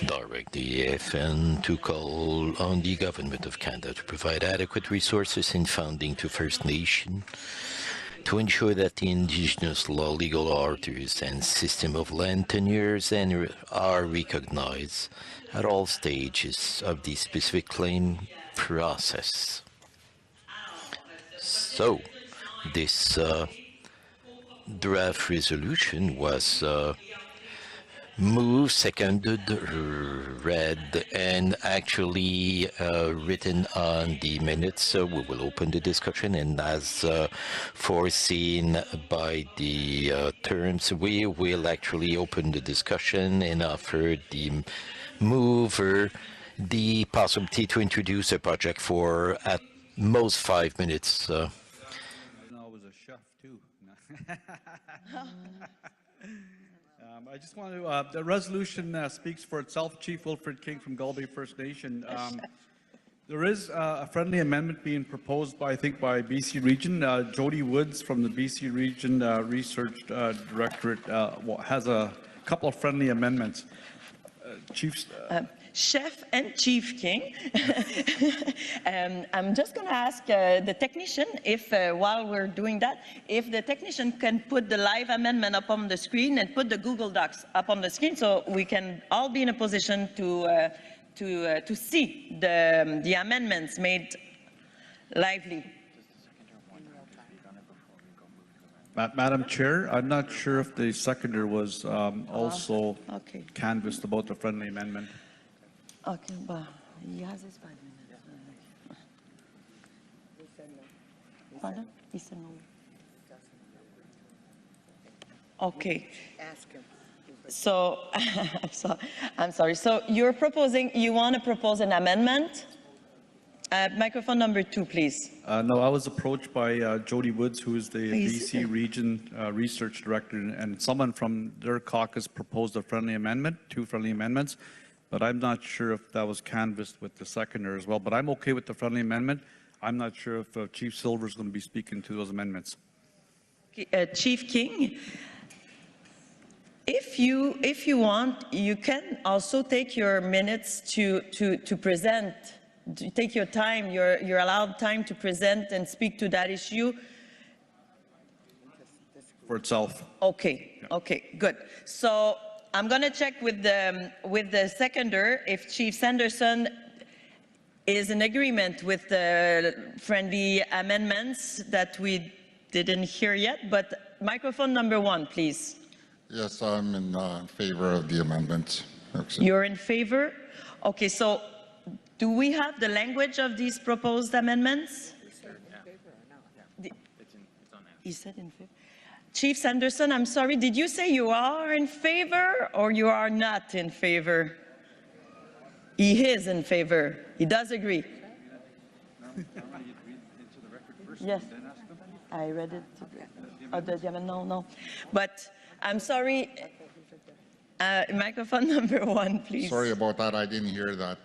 Direct the AFN to call on the Government of Canada to provide adequate resources and funding to First Nation to ensure that the Indigenous law, legal orders, and system of land tenures are recognized at all stages of the specific claim process. So, this draft resolution was moved, seconded, read, and actually written on the minutes. So we will open the discussion, and as foreseen by the terms, we will actually open the discussion and offer the mover the possibility to introduce a project for at most 5 minutes. I was a chef too. I just want to, the resolution speaks for itself. Chief Wilfred King from Gull Bay First Nation. There is a friendly amendment being proposed by, I think, by BC Region. Jody Woods from the BC Region Research Directorate has a couple of friendly amendments. Chief... Chef and Chief King. I'm just going to ask the technician if, while we're doing that, if the technician can put the live amendment up on the screen and put the Google Docs up on the screen so we can all be in a position to see the amendments made lively. Madam Chair, I'm not sure if the seconder was also canvassed about the friendly amendment. Okay, but he has his 5 minutes. Pardon? He said no. Okay. Ask him. So, I'm sorry. So you're proposing, you want to propose an amendment? Microphone number 2, please. No, I was approached by Jody Woods, who is the BC Region Research Director, and someone from their caucus proposed a friendly amendment, 2 friendly amendments. But I'm not sure if that was canvassed with the seconder as well. But I'm okay with the friendly amendment. I'm not sure if Chief Silver is going to be speaking to those amendments. Chief King, if you want, you can also take your minutes to present. Take your time. You're allowed time to present and speak to that issue. for itself. Okay, okay, good. So I'm going to check with the seconder if Chief Sanderson is in agreement with the friendly amendments that we didn't hear yet, but microphone number 1, please. Yes, I'm in favor of the amendments. You're in favor? Okay, so do we have the language of these proposed amendments? He said in favor. Chief Sanderson, I'm sorry, did you say you are in favor or you are not in favor? He is in favor. He does agree. Yes, I read it. No. But I'm sorry, microphone number 1, please. Sorry about that, I didn't hear that.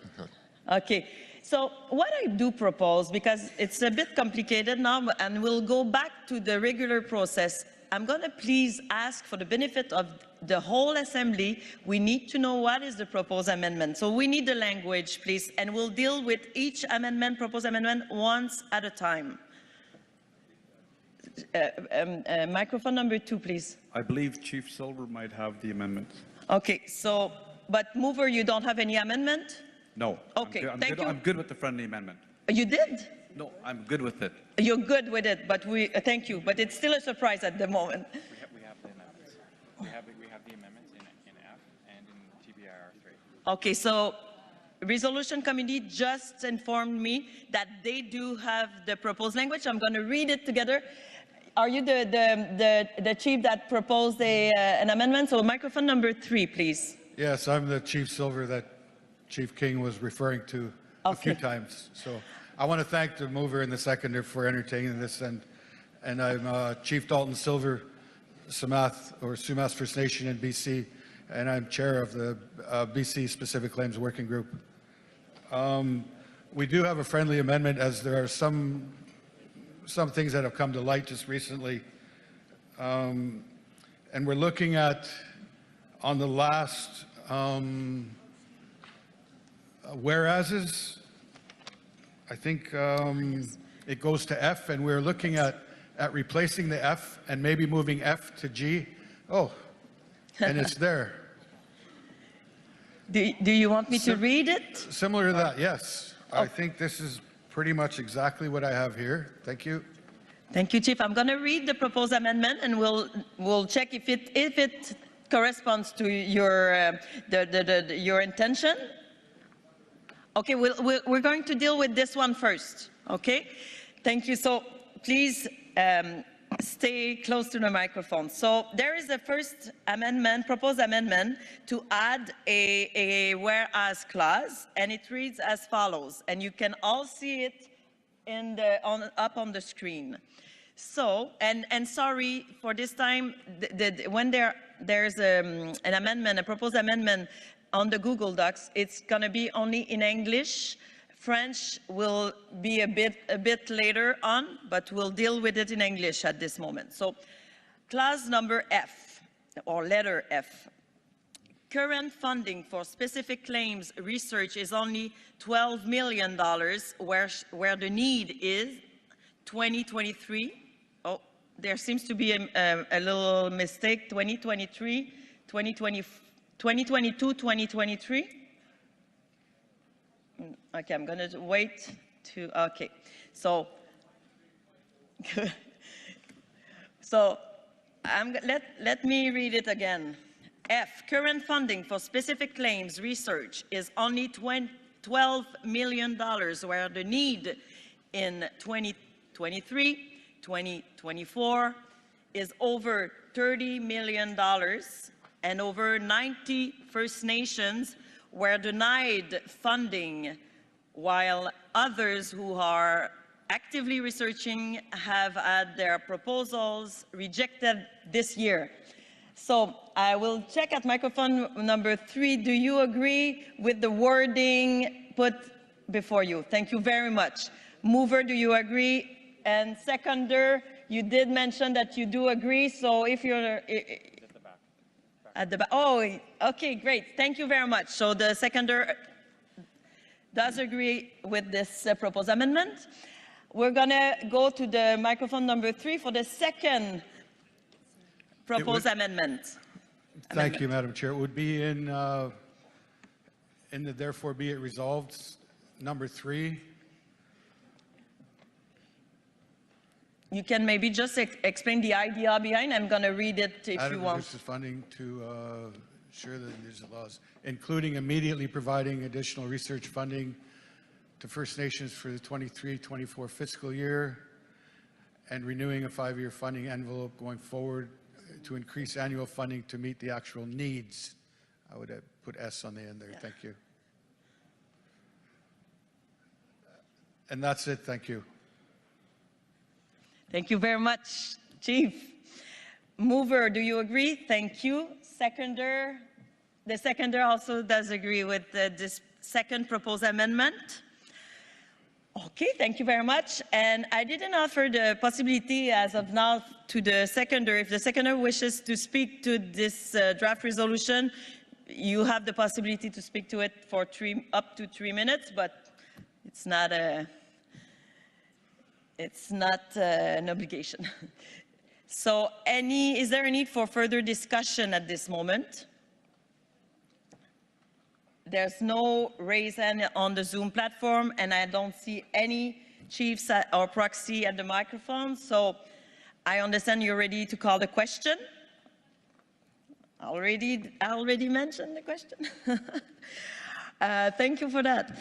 Okay, so what I do propose, because it's a bit complicated now, and we'll go back to the regular process, I'm going to please ask for the benefit of the whole assembly, we need to know what is the proposed amendment. So we need the language, please, and we'll deal with each amendment, proposed amendment, once at a time. Microphone number 2, please. I believe Chief Silver might have the amendment. Okay, so, but mover, you don't have any amendment? No. Okay, thank you. I'm good with the friendly amendment. You did? No, I'm good with it. You're good with it, but thank you, but it's still a surprise at the moment. We have the amendments. We have the amendments in F and in TBIR 3. Okay, so Resolution Committee just informed me that they do have the proposed language. I'm going to read it together. Are you the chief that proposed an amendment? So microphone number 3, please. Yes, I'm the Chief Silver that Chief King was referring to a few times. So I want to thank the mover and the seconder for entertaining this, and I'm Chief Dalton Silver, Sumas First Nation in BC, and I'm chair of the BC Specific Claims Working Group. We do have a friendly amendment, as there are some things that have come to light just recently, and we're looking at on the last whereases. I think it goes to F, and we're looking at replacing the F and maybe moving F to G. Oh, and it's there. Do you want me to read it? Similar to that, yes. I think this is pretty much exactly what I have here. Thank you. Thank you, Chief. I'm going to read the proposed amendment, and we'll check if it corresponds to your your intention. Okay, we're going to deal with this one first. Okay, thank you. So please stay close to the microphone. So there is a first amendment, proposed amendment, to add a whereas clause, and it reads as follows. And you can all see it up on the screen. So, and sorry for this time, when there's an amendment, a proposed amendment on the Google Docs, it's going to be only in English. French will be a bit later on, but we'll deal with it in English at this moment. So, clause number F, or letter F. Current funding for specific claims research is only $12 million, where the need is 2023. Oh, there seems to be a little mistake. 2023, 2022, 2023. Okay, I'm going to wait to, okay. So, let me read it again. F, current funding for specific claims research is only $12 million, where the need in 2023, 2024 is over $30 million, and over 90 First Nations were denied funding, while others who are actively researching have had their proposals rejected this year. So I will check at microphone number 3. Do you agree with the wording put before you? Thank you very much. Mover, do you agree? And seconder, you did mention that you do agree, so if you're at the back. Oh, okay, great. Thank you very much. So the seconder does agree with this proposed amendment. We're going to go to the microphone number 3 for the second proposed amendment. Thank you, Madam Chair. It would be in the therefore be it resolved, number 3. You can maybe just explain the idea behind. I'm going to read it if you Adequate want. resources funding to ensure that these laws, including immediately providing additional research funding to First Nations for the 23-24 fiscal year, and renewing a 5-year funding envelope going forward to increase annual funding to meet the actual needs. I would put S on the end there. Thank you. And that's it. Thank you. Thank you very much, Chief. Mover, do you agree? Thank you. Seconder, the seconder also does agree with this second proposed amendment. Okay, thank you very much. And I didn't offer the possibility as of now to the seconder. If the seconder wishes to speak to this draft resolution, you have the possibility to speak to it for up to 3 minutes, but it's not an obligation. So is there a need for further discussion at this moment? There's no raise hand on the Zoom platform, and I don't see any chiefs or proxy at the microphone. So I understand you're ready to call the question. I already mentioned the question. Thank you for that.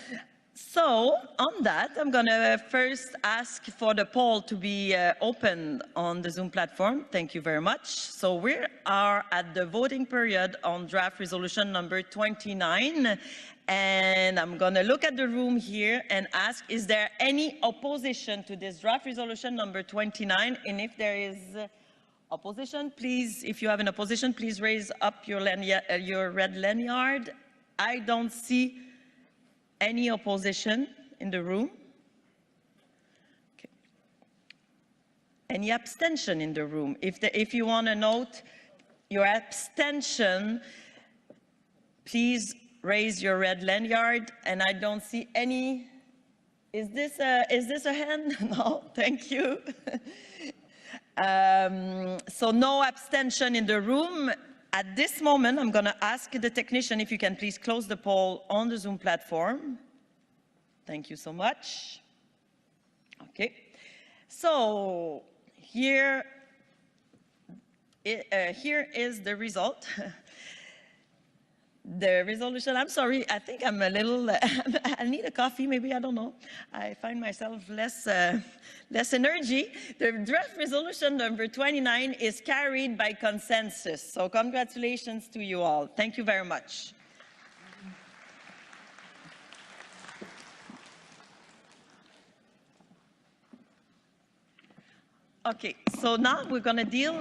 So on that, I'm going to first ask for the poll to be opened on the Zoom platform. Thank you very much. So we are at the voting period on draft resolution number 29. And I'm going to look at the room here and ask, is there any opposition to this draft resolution number 29? And if there is opposition, please, if you have an opposition, please raise up your red lanyard. I don't see any opposition in the room? Okay. Any abstention in the room? If you want to note your abstention, please raise your red lanyard. And I don't see any. Is this a hand? No, thank you. So no abstention in the room. At this moment, I'm going to ask the technician if you can please close the poll on the Zoom platform. Thank you so much. Okay. So here is the result. The resolution, I'm sorry, I think I'm a little, I need a coffee, maybe, I don't know. I find myself less energy. The draft resolution number 29 is carried by consensus. So congratulations to you all. Thank you very much. Okay, so now we're going to deal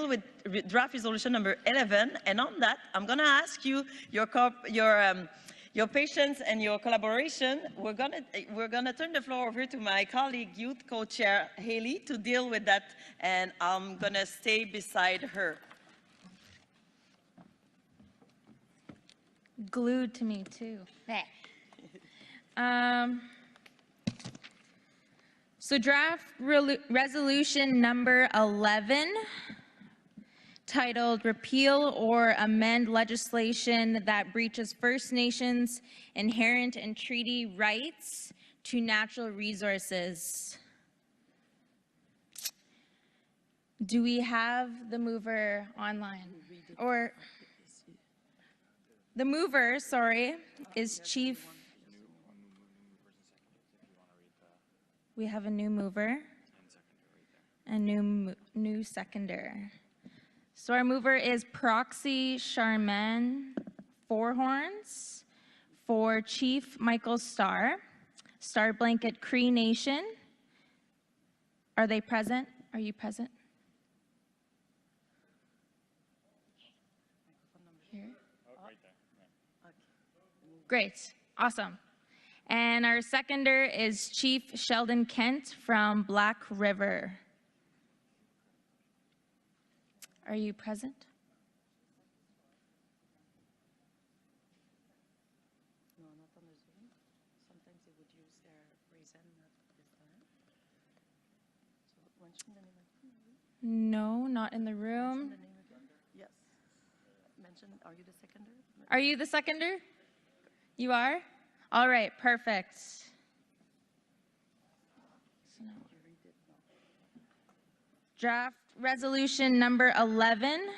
with draft resolution number 11, and on that, I'm going to ask you your patience and your collaboration. We're going to turn the floor over to my colleague, Youth Co-Chair Haley, to deal with that, and I'm going to stay beside her. Glued to me too. So draft resolution number 11, titled Repeal or Amend Legislation That Breaches First Nations Inherent and Treaty Rights to Natural Resources. Do we have the mover online? Or the mover, sorry, is Chief. We have a new mover and new seconder. So our mover is Proxy Charmaine Fourhorns for Chief Michael Starr, Star Blanket Cree Nation. Are they present? Are you present? Here. Great, awesome. And our seconder is Chief Sheldon Kent from Black River. Are you present? No, not on the Zoom. Sometimes they would use their raise hand at this time. So mention the name. No, not in the room. Yes. Mention, are you the seconder? Are you the seconder? You are? All right, perfect. Draft resolution number 11.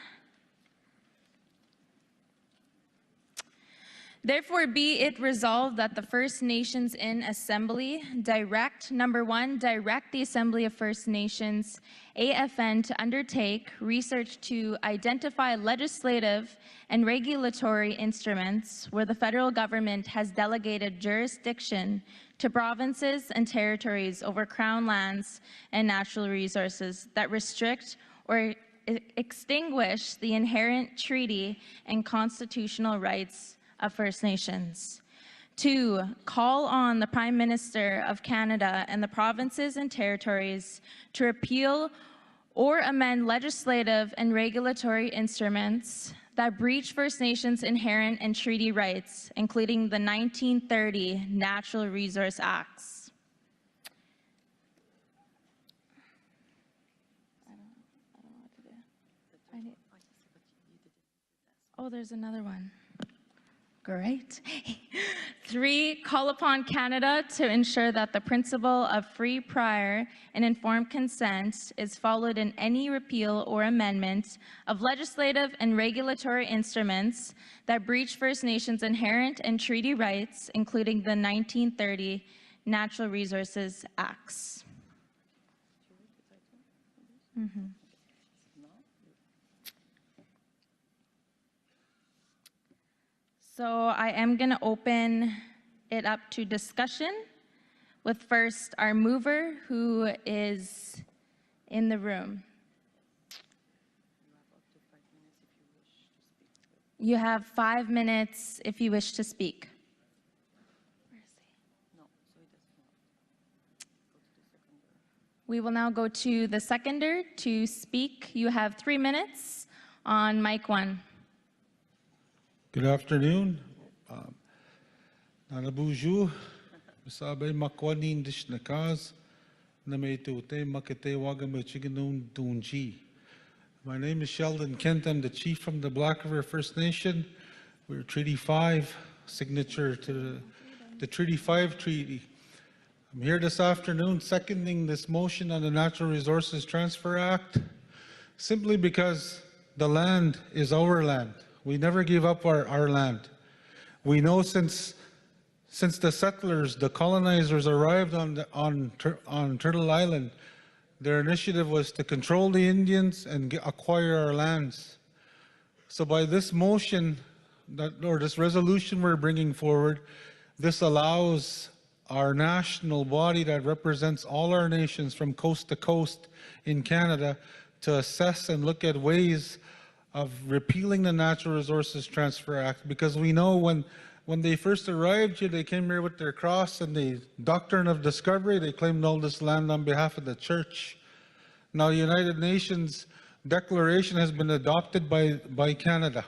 Therefore, be it resolved that the First Nations in Assembly direct, number 1, direct the Assembly of First Nations, AFN, to undertake research to identify legislative and regulatory instruments where the federal government has delegated jurisdiction to provinces and territories over crown lands and natural resources that restrict or extinguish the inherent treaty and constitutional rights of First Nations. 2, call on the Prime Minister of Canada and the provinces and territories to repeal or amend legislative and regulatory instruments that breach First Nations inherent and treaty rights, including the 1930 Natural Resource Acts. Oh, there's another one. Great. 3, call upon Canada to ensure that the principle of free, prior, and informed consent is followed in any repeal or amendment of legislative and regulatory instruments that breach First Nations inherent and treaty rights, including the 1930 Natural Resources Acts. So I am going to open it up to discussion with first our mover, who is in the room. You have 5 minutes if you wish to speak. We will now go to the seconder to speak. You have 3 minutes on mic 1. Good afternoon. Nanabuju, Misabe Makwanin Dishnakaz, Nametute Makete Wagamuchiganun Dunji. My name is Sheldon Kent. I'm the chief from the Black River First Nation. We're Treaty 5, signature to the Treaty 5 treaty. I'm here this afternoon seconding this motion on the Natural Resources Transfer Act, simply because the land is our land. We never gave up our land. We know since the settlers, the colonizers arrived on Turtle Island, their initiative was to control the Indians and acquire our lands. So by this motion, or this resolution we're bringing forward, this allows our national body that represents all our nations from coast to coast in Canada to assess and look at ways of repealing the Natural Resources Transfer Act, because we know when they first arrived here, they came here with their cross and the doctrine of discovery. They claimed all this land on behalf of the church. Now, the United Nations Declaration has been adopted by Canada.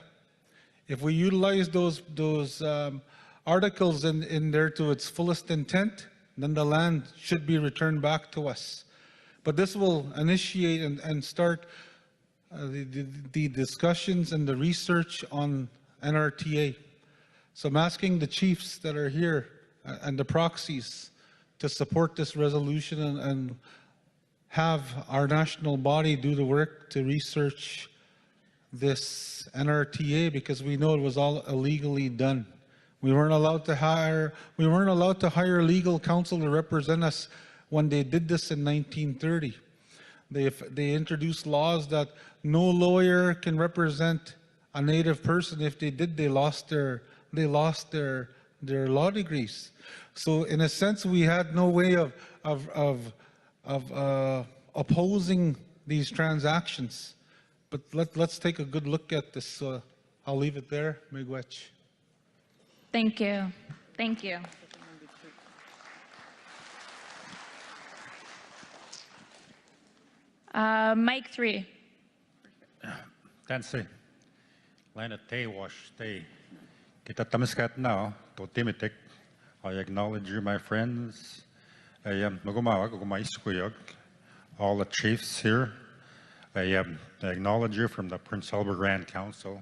If we utilize those articles in there to its fullest intent, then the land should be returned back to us. But this will initiate and start the discussions and the research on NRTA. So I'm asking the chiefs that are here and the proxies to support this resolution and have our national body do the work to research this NRTA, because we know it was all illegally done. We weren't allowed to hire legal counsel to represent us when they did this in 1930. They introduced laws that no lawyer can represent a Native person. If they did, they lost their law degrees. So in a sense, we had no way of opposing these transactions. But let's take a good look at this. So I'll leave it there. Miigwech. Thank you. Thank you. Mic 3. Tansi. Lana Tay Wash Tay. Kita Tamiskat now, to Timitik. I acknowledge you, my friends. I am Magumawag, Gumaiskuyog, all the chiefs here. I acknowledge you from the Prince Albert Grand Council.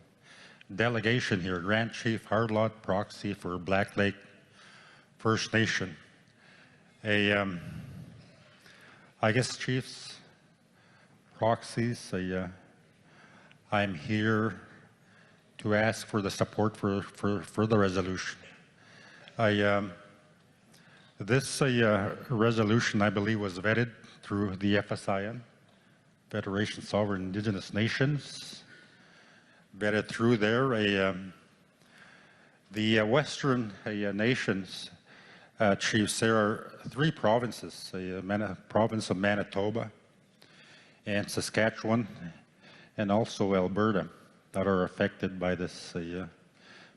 Delegation here, Grand Chief Hardlot, proxy for Black Lake First Nation. I guess chiefs, proxies, I'm here to ask for the support for the resolution. This resolution, I believe, was vetted through the FSIN, Federation of Sovereign Indigenous Nations, vetted through there. The Western nations chiefs, there are 3 provinces, the province of Manitoba and Saskatchewan and also Alberta, that are affected by this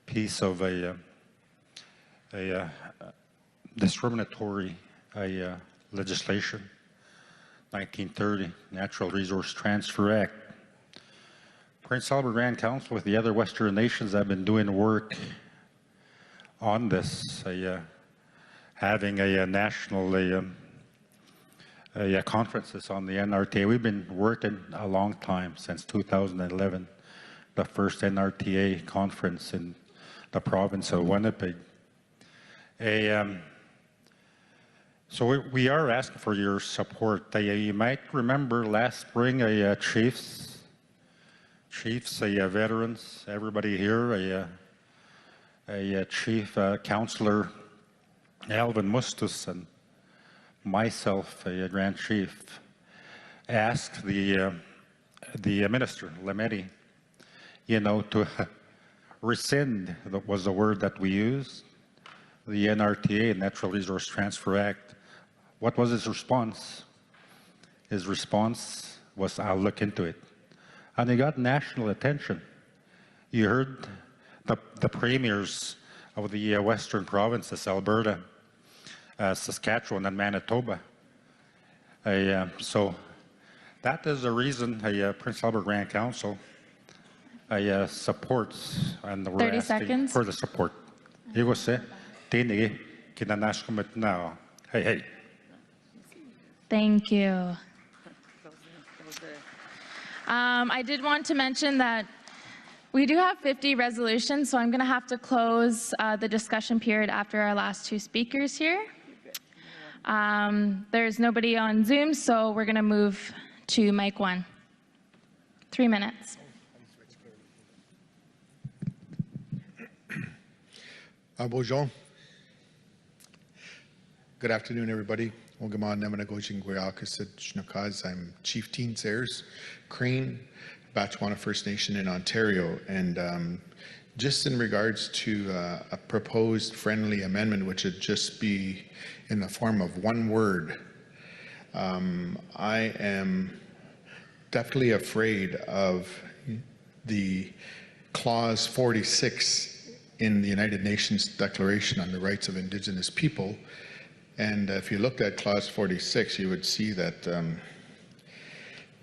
piece of a discriminatory legislation, 1930 Natural Resource Transfer Act. Prince Albert Grand Council with the other Western nations have been doing work on this, having a national conferences on the NRTA. We've been working a long time, since 2011, the first NRTA conference in the province of Winnipeg. So we are asking for your support. You might remember last spring, chiefs, veterans, everybody here, Chief Councillor Alvin Mustus and myself, a Grand Chief, asked the Minister, Metis, to rescind, that was the word that we used, the NRTA, Natural Resource Transfer Act. What was his response? His response was, I'll look into it. And he got national attention. You heard the premiers of the western provinces, Alberta, Saskatchewan, and Manitoba. So that is the reason Prince Albert Grand Council supports, and we're 30 asking seconds. for the support. Hey. Thank you. I did want to mention that we do have 50 resolutions, so I'm going to have to close the discussion period after our last 2 speakers here. There's nobody on Zoom, so we're going to move to mic 1. 3 minutes. Bonjour. Good afternoon, everybody. I'm Chief Teen Sayers, Crane, Batchewana First Nation in Ontario. And just in regards to a proposed friendly amendment, which would just be in the form of one word, I am definitely afraid of the clause 46 in the United Nations Declaration on the Rights of Indigenous People. And if you looked at clause 46, you would see that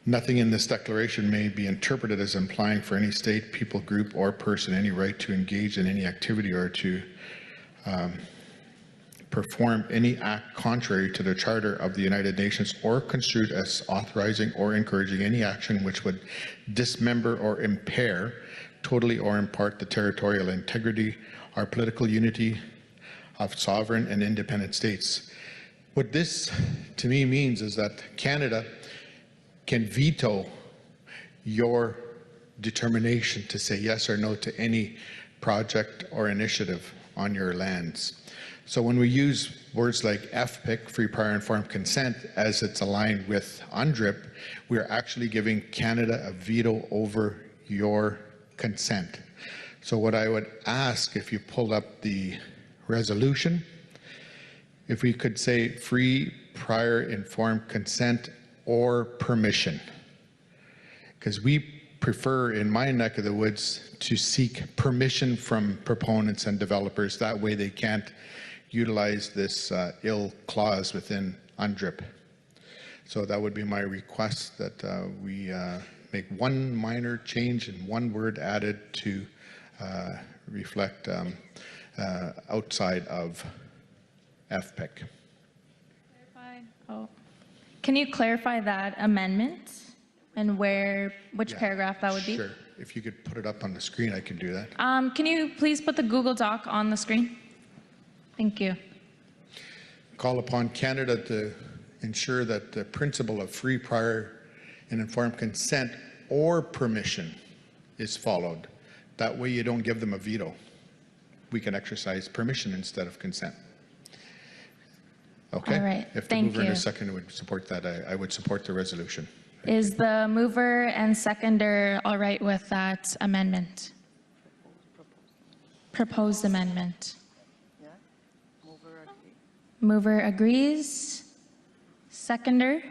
nothing in this declaration may be interpreted as implying for any state, people, group, or person any right to engage in any activity or to perform any act contrary to the Charter of the United Nations or construed as authorizing or encouraging any action which would dismember or impair totally or in part the territorial integrity or political unity of sovereign and independent states. What this to me means is that Canada can veto your determination to say yes or no to any project or initiative on your lands. So when we use words like FPIC, free prior informed consent, as it's aligned with UNDRIP, we're actually giving Canada a veto over your consent. So what I would ask, if you pull up the resolution, if we could say free prior informed consent or permission, because we prefer in my neck of the woods to seek permission from proponents and developers. That way they can't utilize this ill clause within UNDRIP. So that would be my request, that we make one minor change and one word added to reflect outside of FPIC. Can you clarify that amendment? and which Yeah, paragraph that would be? Sure. If you could put it up on the screen, I can do that. Can you please put the Google Doc on the screen? Thank you. Call upon Canada to ensure that the principle of free, prior, and informed consent or permission is followed. That way you don't give them a veto. We can exercise permission instead of consent. Okay? All right. If the Thank mover and you. a second would support that, I would support the resolution. Is the mover and seconder all right with that amendment? Proposed amendment. Mover agrees. Seconder?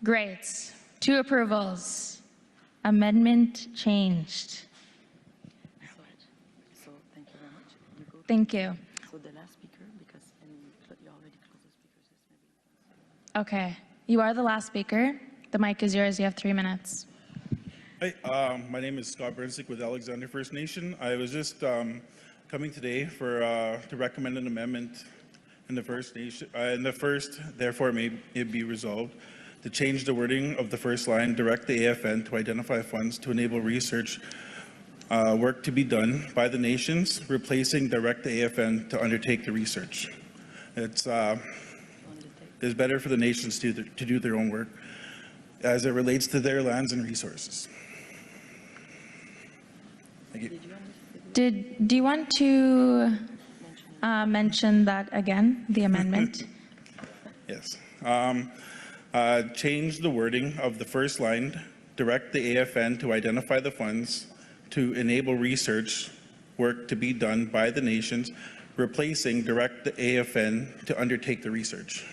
Great. 2 approvals. Amendment changed. So thank you very much. You go to- Thank you. So the last speaker, because you already closed the speakers. Okay. You are the last speaker. The mic is yours. You have 3 minutes. Hi, my name is Scott Burnsick with Alexander First Nation. I was just coming today to recommend an amendment in the First Nation, therefore may it be resolved, to change the wording of the first line, direct the AFN to identify funds to enable research work to be done by the nations, replacing direct the AFN to undertake the research. It's better for the nations to do their own work as it relates to their lands and resources. Thank you. Do you want to mention that again, the amendment? Yes. Change the wording of the first line, direct the AFN to identify the funds to enable research work to be done by the nations, replacing direct the AFN to undertake the research.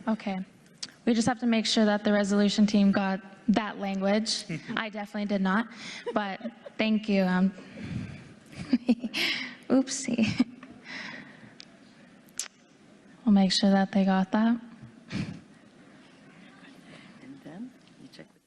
Okay. We just have to make sure that the resolution team got that language. I definitely did not, but thank you. Oopsie. We'll make sure that they got that. And then you check with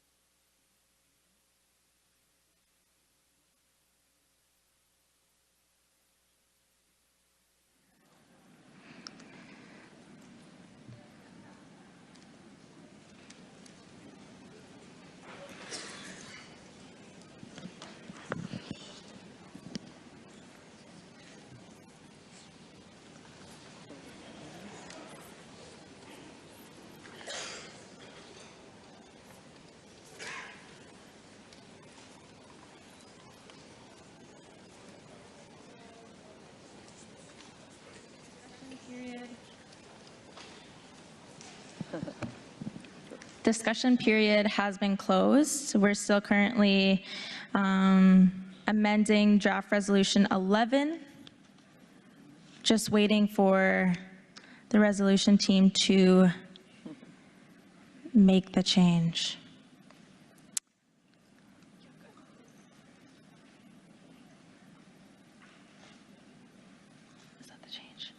Discussion period has been closed. We're still currently amending draft resolution 11. Just waiting for the resolution team to make the change. Is that the change?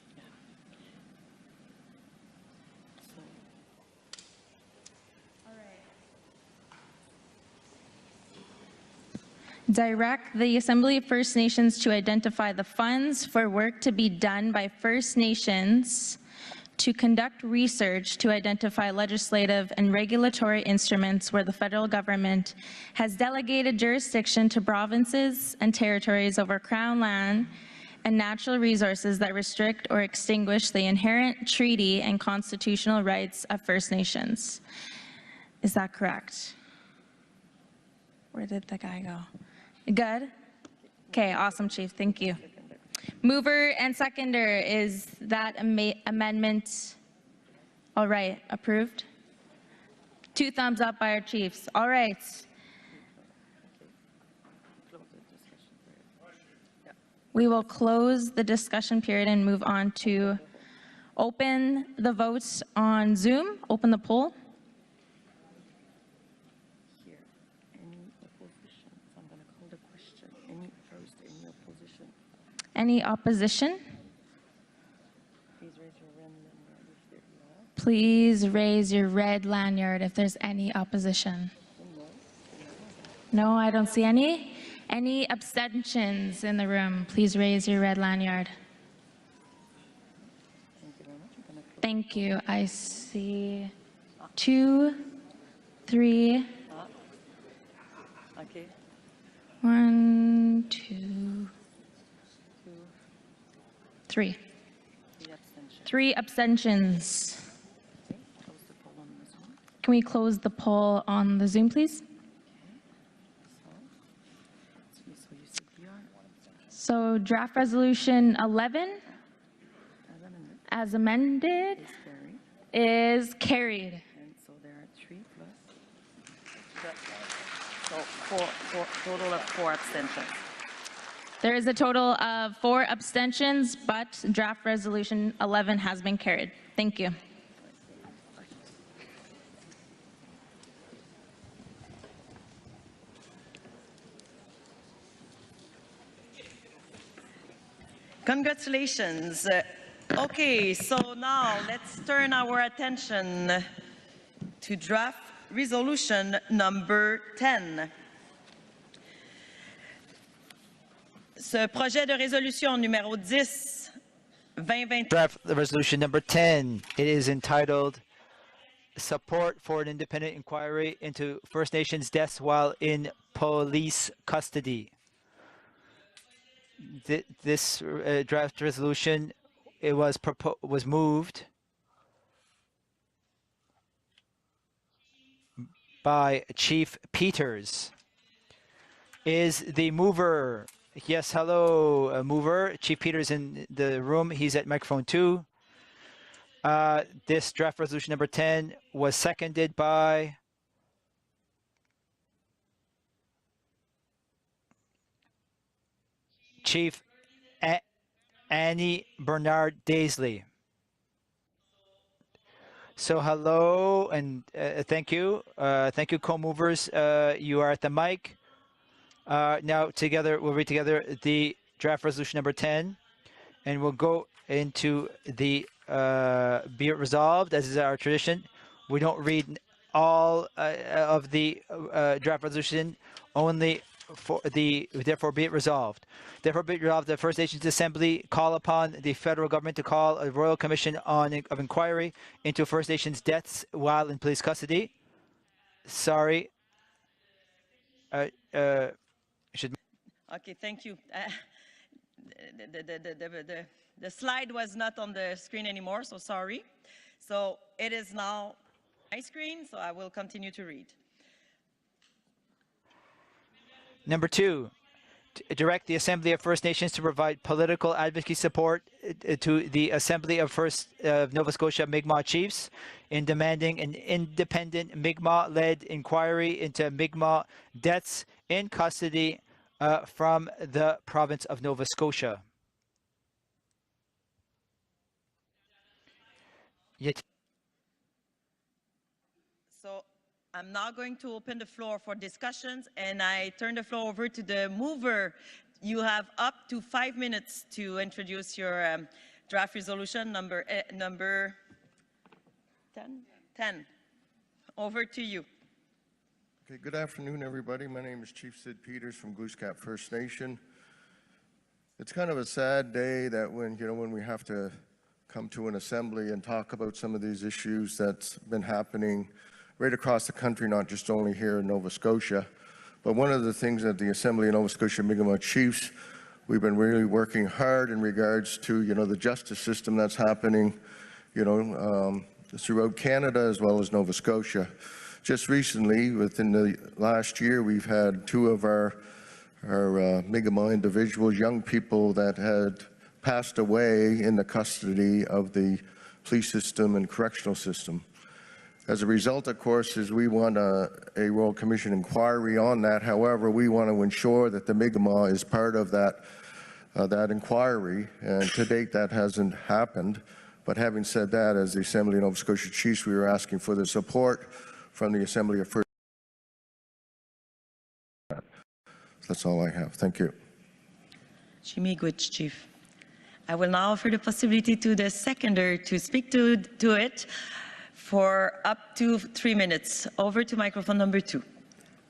Direct the Assembly of First Nations to identify the funds for work to be done by First Nations to conduct research to identify legislative and regulatory instruments where the federal government has delegated jurisdiction to provinces and territories over Crown land and natural resources that restrict or extinguish the inherent treaty and constitutional rights of First Nations. Is that correct? Where did the guy go? Good? Okay, awesome, Chief. Thank you. Mover and seconder, is that amendment all right? Approved? 2 thumbs up by our chiefs. All right. We will close the discussion period and move on to open the votes on Zoom. Open the poll. Any opposition? Please raise your red lanyard if there's any opposition. No, I don't see any. Any abstentions in the room? Please raise your red lanyard. Thank you. I see 2, 3, Okay. 1, 2, 3. 3 abstentions. Can we close the poll on the Zoom, please? So draft resolution 11, as amended, is carried. And so there are 3 plus. So total of 4 abstentions. There is a total of 4 abstentions, but draft resolution 11 has been carried. Thank you. Congratulations. Okay, so now let's turn our attention to draft resolution number 10. Ce projet de résolution numéro 10, 2020. Draft resolution number 10. It is entitled Support for an Independent Inquiry into First Nations Deaths While in Police Custody. This draft resolution, it was moved by Chief Peters. Is the mover? Yes, hello, mover. Chief Peters in the room. He's at microphone 2. This draft resolution number 10 was seconded by Chief Annie Bernard Daisley. So hello and thank you. Thank you, co-movers. You are at the mic. Now together, we'll read together the draft resolution number 10, and we'll go into the be it resolved, as is our tradition. We don't read all of the draft resolution, only for the therefore be it resolved. Therefore be it resolved, the First Nations Assembly call upon the federal government to call a Royal Commission of Inquiry into First Nations deaths while in police custody. Sorry. Okay, thank you. The slide was not on the screen anymore, so sorry. So it is now my screen, so I will continue to read. Number 2, direct the Assembly of First Nations to provide political advocacy support to the Assembly of Nova Scotia Mi'kmaq Chiefs in demanding an independent Mi'kmaq-led inquiry into Mi'kmaq deaths in custody from the province of Nova Scotia. So I'm now going to open the floor for discussions, and I turn the floor over to the mover. You have up to 5 minutes to introduce your draft resolution number 10. Over to you. Okay, good afternoon, everybody. My name is Chief Sid Peters from Glooskap First Nation. It's kind of a sad day that when we have to come to an assembly and talk about some of these issues that's been happening right across the country, not just only here in Nova Scotia. But one of the things that the Assembly of Nova Scotia Mi'kmaq Chiefs, we've been really working hard in regards to, the justice system that's happening, throughout Canada as well as Nova Scotia. Just recently, within the last year, we've had 2 of our Mi'kmaq individuals, young people that had passed away in the custody of the police system and correctional system. As a result, of course, is we want a Royal Commission inquiry on that. However, we want to ensure that the Mi'kmaq is part of that inquiry, and to date that hasn't happened. But having said that, as the Assembly of Nova Scotia Chiefs, we were asking for the support from the Assembly of First. That's all I have. Thank you. Chimigwich, Chief. I will now offer the possibility to the seconder to speak to it for up to 3 minutes. Over to microphone number 2.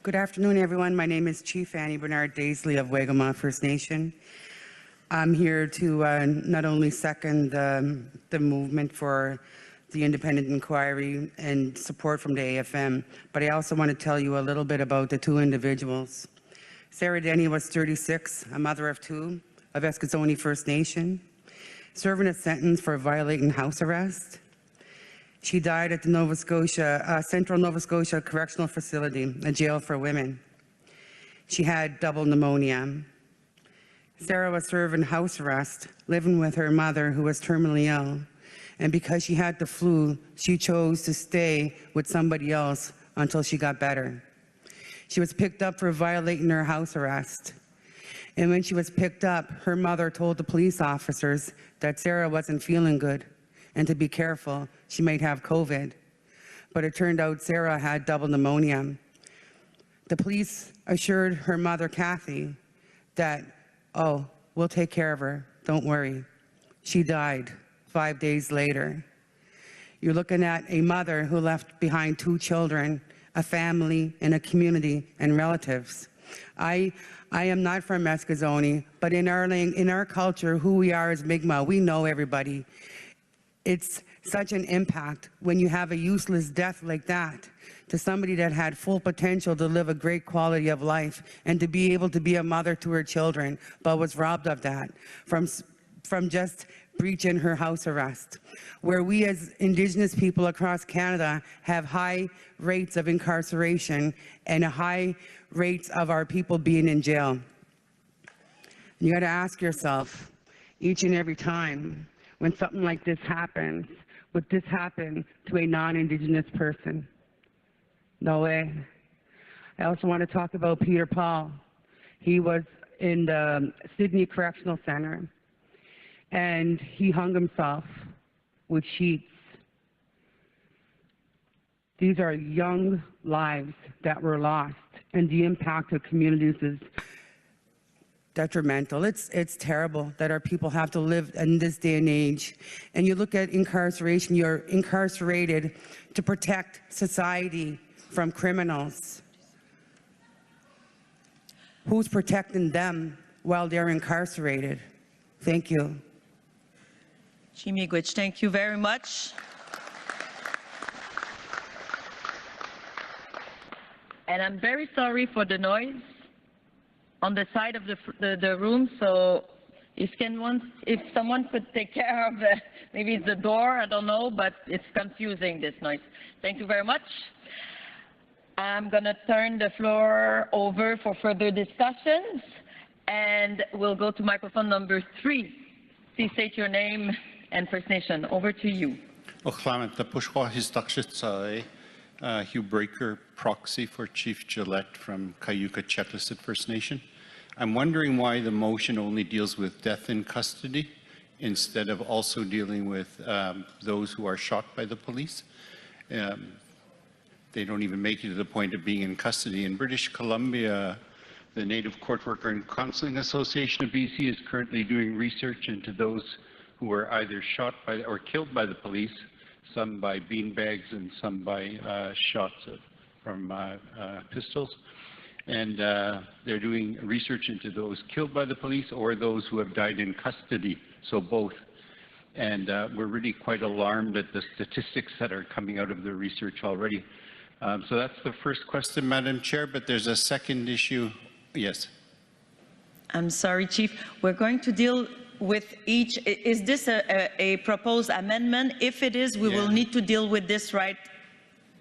Good afternoon, everyone. My name is Chief Annie Bernard Daisley of Wagamon First Nation. I'm here to not only second the movement for the independent inquiry and support from the AFM, but I also want to tell you a little bit about the two individuals. Sarah Denny was 36, a mother of two, of Eskizoni First Nation, serving a sentence for violating house arrest. She died at the Central Nova Scotia Correctional Facility, a jail for women. She had double pneumonia. Sarah was serving house arrest, living with her mother who was terminally ill. And because she had the flu, she chose to stay with somebody else until she got better. She was picked up for violating her house arrest. And when she was picked up, her mother told the police officers that Sarah wasn't feeling good and to be careful, she might have COVID. But it turned out Sarah had double pneumonia. The police assured her mother, Kathy, that, oh, we'll take care of her, don't worry. She died 5 days later. You're looking at a mother who left behind two children, a family, and a community, and relatives. I am not from Eskizoni, but in our culture, who we are as Mi'kmaq, we know everybody. It's such an impact when you have a useless death like that to somebody that had full potential to live a great quality of life and to be able to be a mother to her children, but was robbed of that from just breaching her house arrest. Where we as Indigenous people across Canada have high rates of incarceration and high rates of our people being in jail. You got to ask yourself each and every time when something like this happens, would this happen to a non-Indigenous person? No way. I also want to talk about Peter Paul. He was in the Sydney Correctional Center and he hung himself with sheets. These are young lives that were lost, and the impact of communities is detrimental. It's terrible that our people have to live in this day and age. And you look at incarceration, you're incarcerated to protect society from criminals. Who's protecting them while they're incarcerated? Thank you. Chimigwich, thank you very much. And I'm very sorry for the noise on the side of the room, so if someone could take care of maybe it's the door, I don't know, but it's confusing, this noise. Thank you very much. I'm going to turn the floor over for further discussions, and we'll go to microphone number 3. Please state your name and First Nation. Over to you. Hugh Breaker, proxy for Chief Gillette from Cayuga Chetlasset First Nation. I'm wondering why the motion only deals with death in custody instead of also dealing with those who are shot by the police. They don't even make it to the point of being in custody. In British Columbia, the Native Court Worker and Counselling Association of BC is currently doing research into those who were either shot by or killed by the police, some by beanbags and some by shots from pistols. And they're doing research into those killed by the police or those who have died in custody, so both. And we're really quite alarmed at the statistics that are coming out of the research already. So that's the first question, Madam Chair, but there's a second issue. Yes. I'm sorry, Chief. We're going to deal with each. Is this a proposed amendment? If it is, we will need to deal with this right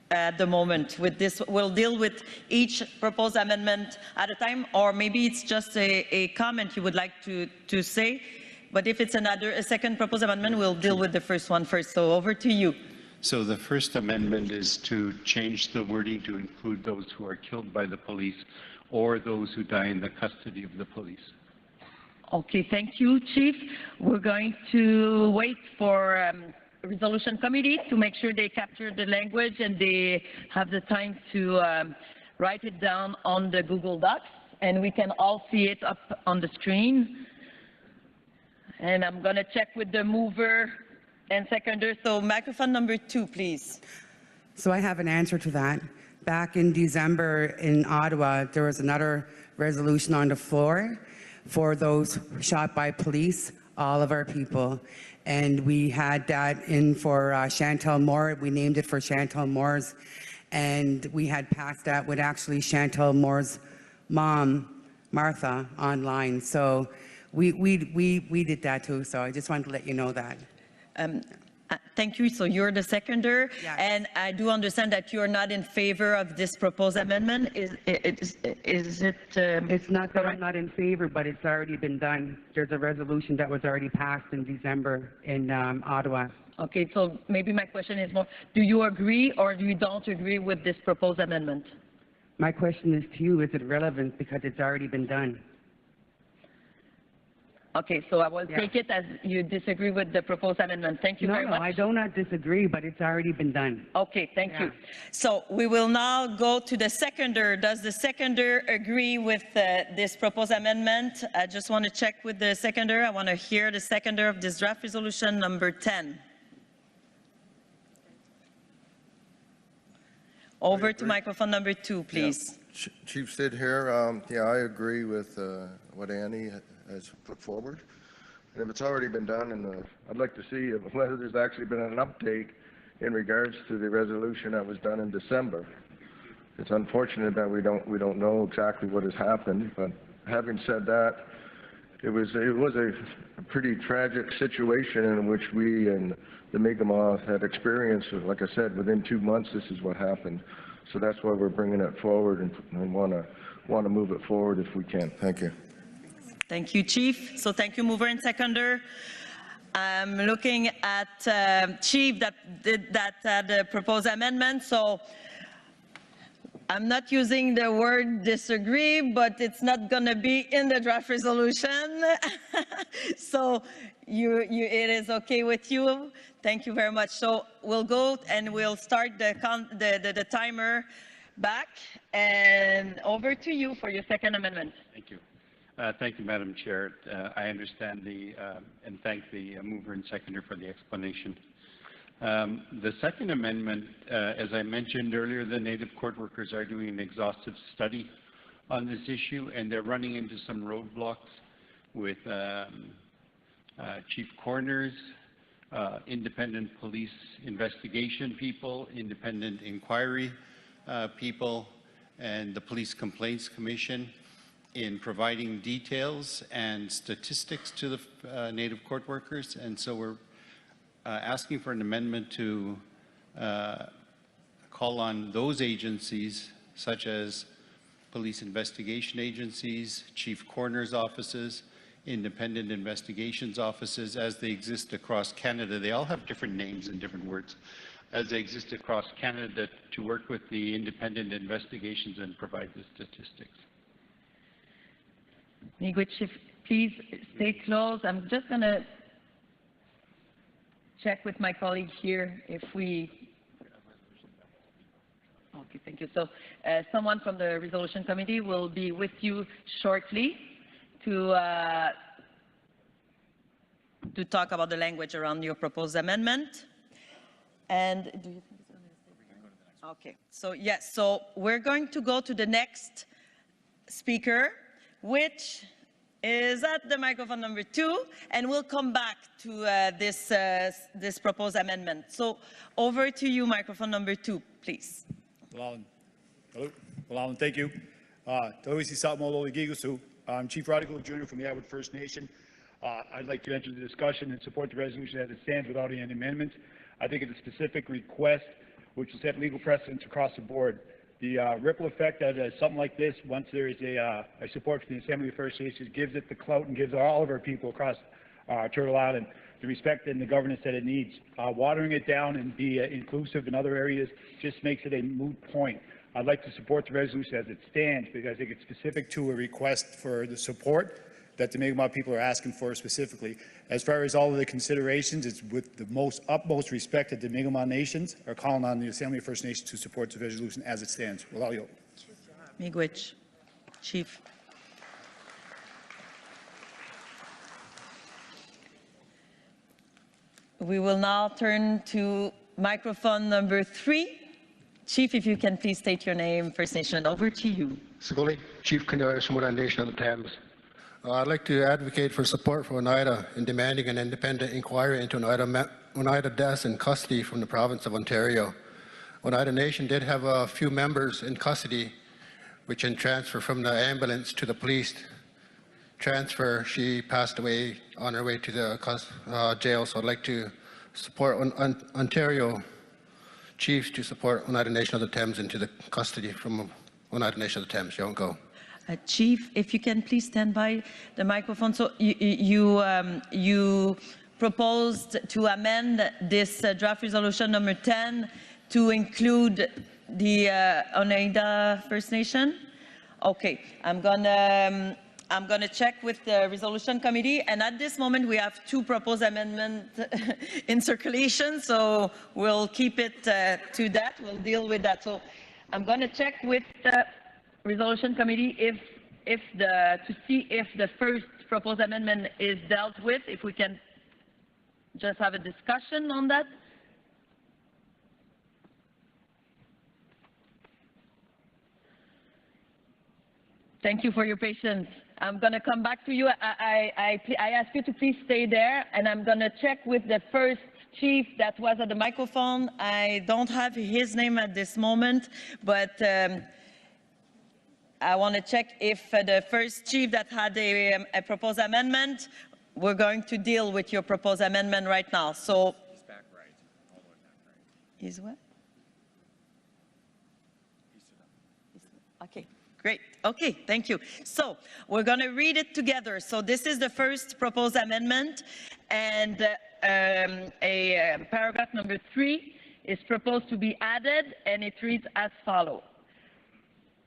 at the moment. With this, we'll deal with each proposed amendment at a time, or maybe it's just a comment you would like to say. But if it's a second proposed amendment, we'll deal with the first one first. So over to you. So the first amendment is to change the wording to include those who are killed by the police or those who die in the custody of the police. Okay, thank you, Chief. We're going to wait for Resolution Committee to make sure they capture the language and they have the time to write it down on the Google Docs, and we can all see it up on the screen. And I'm going to check with the mover and seconder. So microphone number 2, please. So I have an answer to that. Back in December in Ottawa, there was another resolution on the floor for those shot by police, all of our people. And we had that in for Chantal Moore. We named it for Chantal Moore's. And we had passed that with actually Chantal Moore's mom, Martha, online. So we did that too. So I just wanted to let you know that. Thank you. So you're the seconder, Yes. and I do understand that you're not in favor of this proposed amendment. Is it? It's not that I'm not in favor, but it's already been done. There's a resolution that was already passed in December in Ottawa. Okay, so maybe my question is more, do you agree or you don't agree with this proposed amendment? My question is to you, is it relevant because it's already been done? Okay, so I will take it as you disagree with the proposed amendment. Thank you very much. No, I do not disagree, but it's already been done. Okay, thank you. So we will now go to the seconder. Does the seconder agree with this proposed amendment? I just want to check with the seconder. I want to hear the seconder of this draft resolution number 10. Over to microphone number 2, please. Yeah. Chief Sid here. Yeah, I agree with what Annie has put forward. And if it's already been done, and I'd like to see whether there's actually been an update in regards to the resolution that was done in December. It's unfortunate that we don't know exactly what has happened, but having said that, it was a pretty tragic situation in which we and the Mi'kmaq had experienced. Like I said, within 2 months, this is what happened. So that's why we're bringing it forward and want to move it forward if we can. Thank you. Thank you, Chief. So thank you, mover and seconder. I'm looking at Chief that did the proposed amendment. So I'm not using the word disagree, but it's not going to be in the draft resolution. So it is okay with you. Thank you very much. So we'll go and we'll start the timer back. And over to you for your second amendment. Thank you. Thank you, Madam Chair. I understand and thank the mover and seconder for the explanation. The second amendment, as I mentioned earlier, the Native court workers are doing an exhaustive study on this issue, and they're running into some roadblocks with chief coroners, independent police investigation people, independent inquiry people, and the Police Complaints Commission in providing details and statistics to the Native court workers. And so we're asking for an amendment to call on those agencies, such as police investigation agencies, chief coroner's offices, independent investigations offices, as they exist across Canada. They all have different names and different words. As they exist across Canada, to work with the independent investigations and provide the statistics. Chief, please stay close. I'm just going to check with my colleague here if we... Okay, thank you. So someone from the resolution committee will be with you shortly to talk about the language around your proposed amendment. And do you think it's going to stay? Okay, so yes, so we're going to go to the next speaker, which is at the microphone number 2, and we'll come back to this proposed amendment. So over to you, microphone number 2, please. Hello. Hello, thank you. I'm Chief Radical Jr. from the Atwood First Nation. I'd like to enter the discussion and support the resolution as it stands without any amendments. I think it's a specific request which will set legal precedents across the board. The ripple effect that something like this, once there is a support for the Assembly of First Nations, gives it the clout and gives all of our people across Turtle Island the respect and the governance that it needs. Watering it down and be inclusive in other areas just makes it a moot point. I'd like to support the resolution as it stands because I think it's specific to a request for the support that the Mi'kmaq people are asking for specifically. As far as all of the considerations, it's with the utmost respect that the Mi'kmaq nations are calling on the Assembly of First Nations to support the resolution as it stands. Miigwech, Chief. We will now turn to microphone number 3. Chief, if you can please state your name, First Nation. Over to you. Sigoli, Chief Canary Sumura Nation of the Thames. I'd like to advocate for support for Oneida in demanding an independent inquiry into Oneida deaths in custody from the province of Ontario. Oneida Nation did have a few members in custody, which in transfer from the ambulance to the police transfer, she passed away on her way to the jail. So I'd like to support Ontario chiefs to support Oneida Nation of the Thames into the custody from Oneida Nation of the Thames. Don't go. Chief, if you can please stand by the microphone. So you proposed to amend this draft resolution number 10 to include the Oneida First Nation. Okay, I'm gonna check with the resolution committee, and at this moment we have 2 proposed amendments in circulation, so we'll keep it to that. We'll deal with that. So I'm gonna check with the resolution committee to see if the first proposed amendment is dealt with, if we can just have a discussion on that. Thank you for your patience. I'm going to come back to you. I ask you to please stay there, and I'm going to check with the first chief that was at the microphone. I don't have his name at this moment, but I want to check if the first chief that had a proposed amendment, we're going to deal with your proposed amendment right now. So, he's back right. All the way back right. He's what? Okay. Great. Okay, thank you. So we're going to read it together. So this is the first proposed amendment, and paragraph number 3 is proposed to be added, and it reads as follows.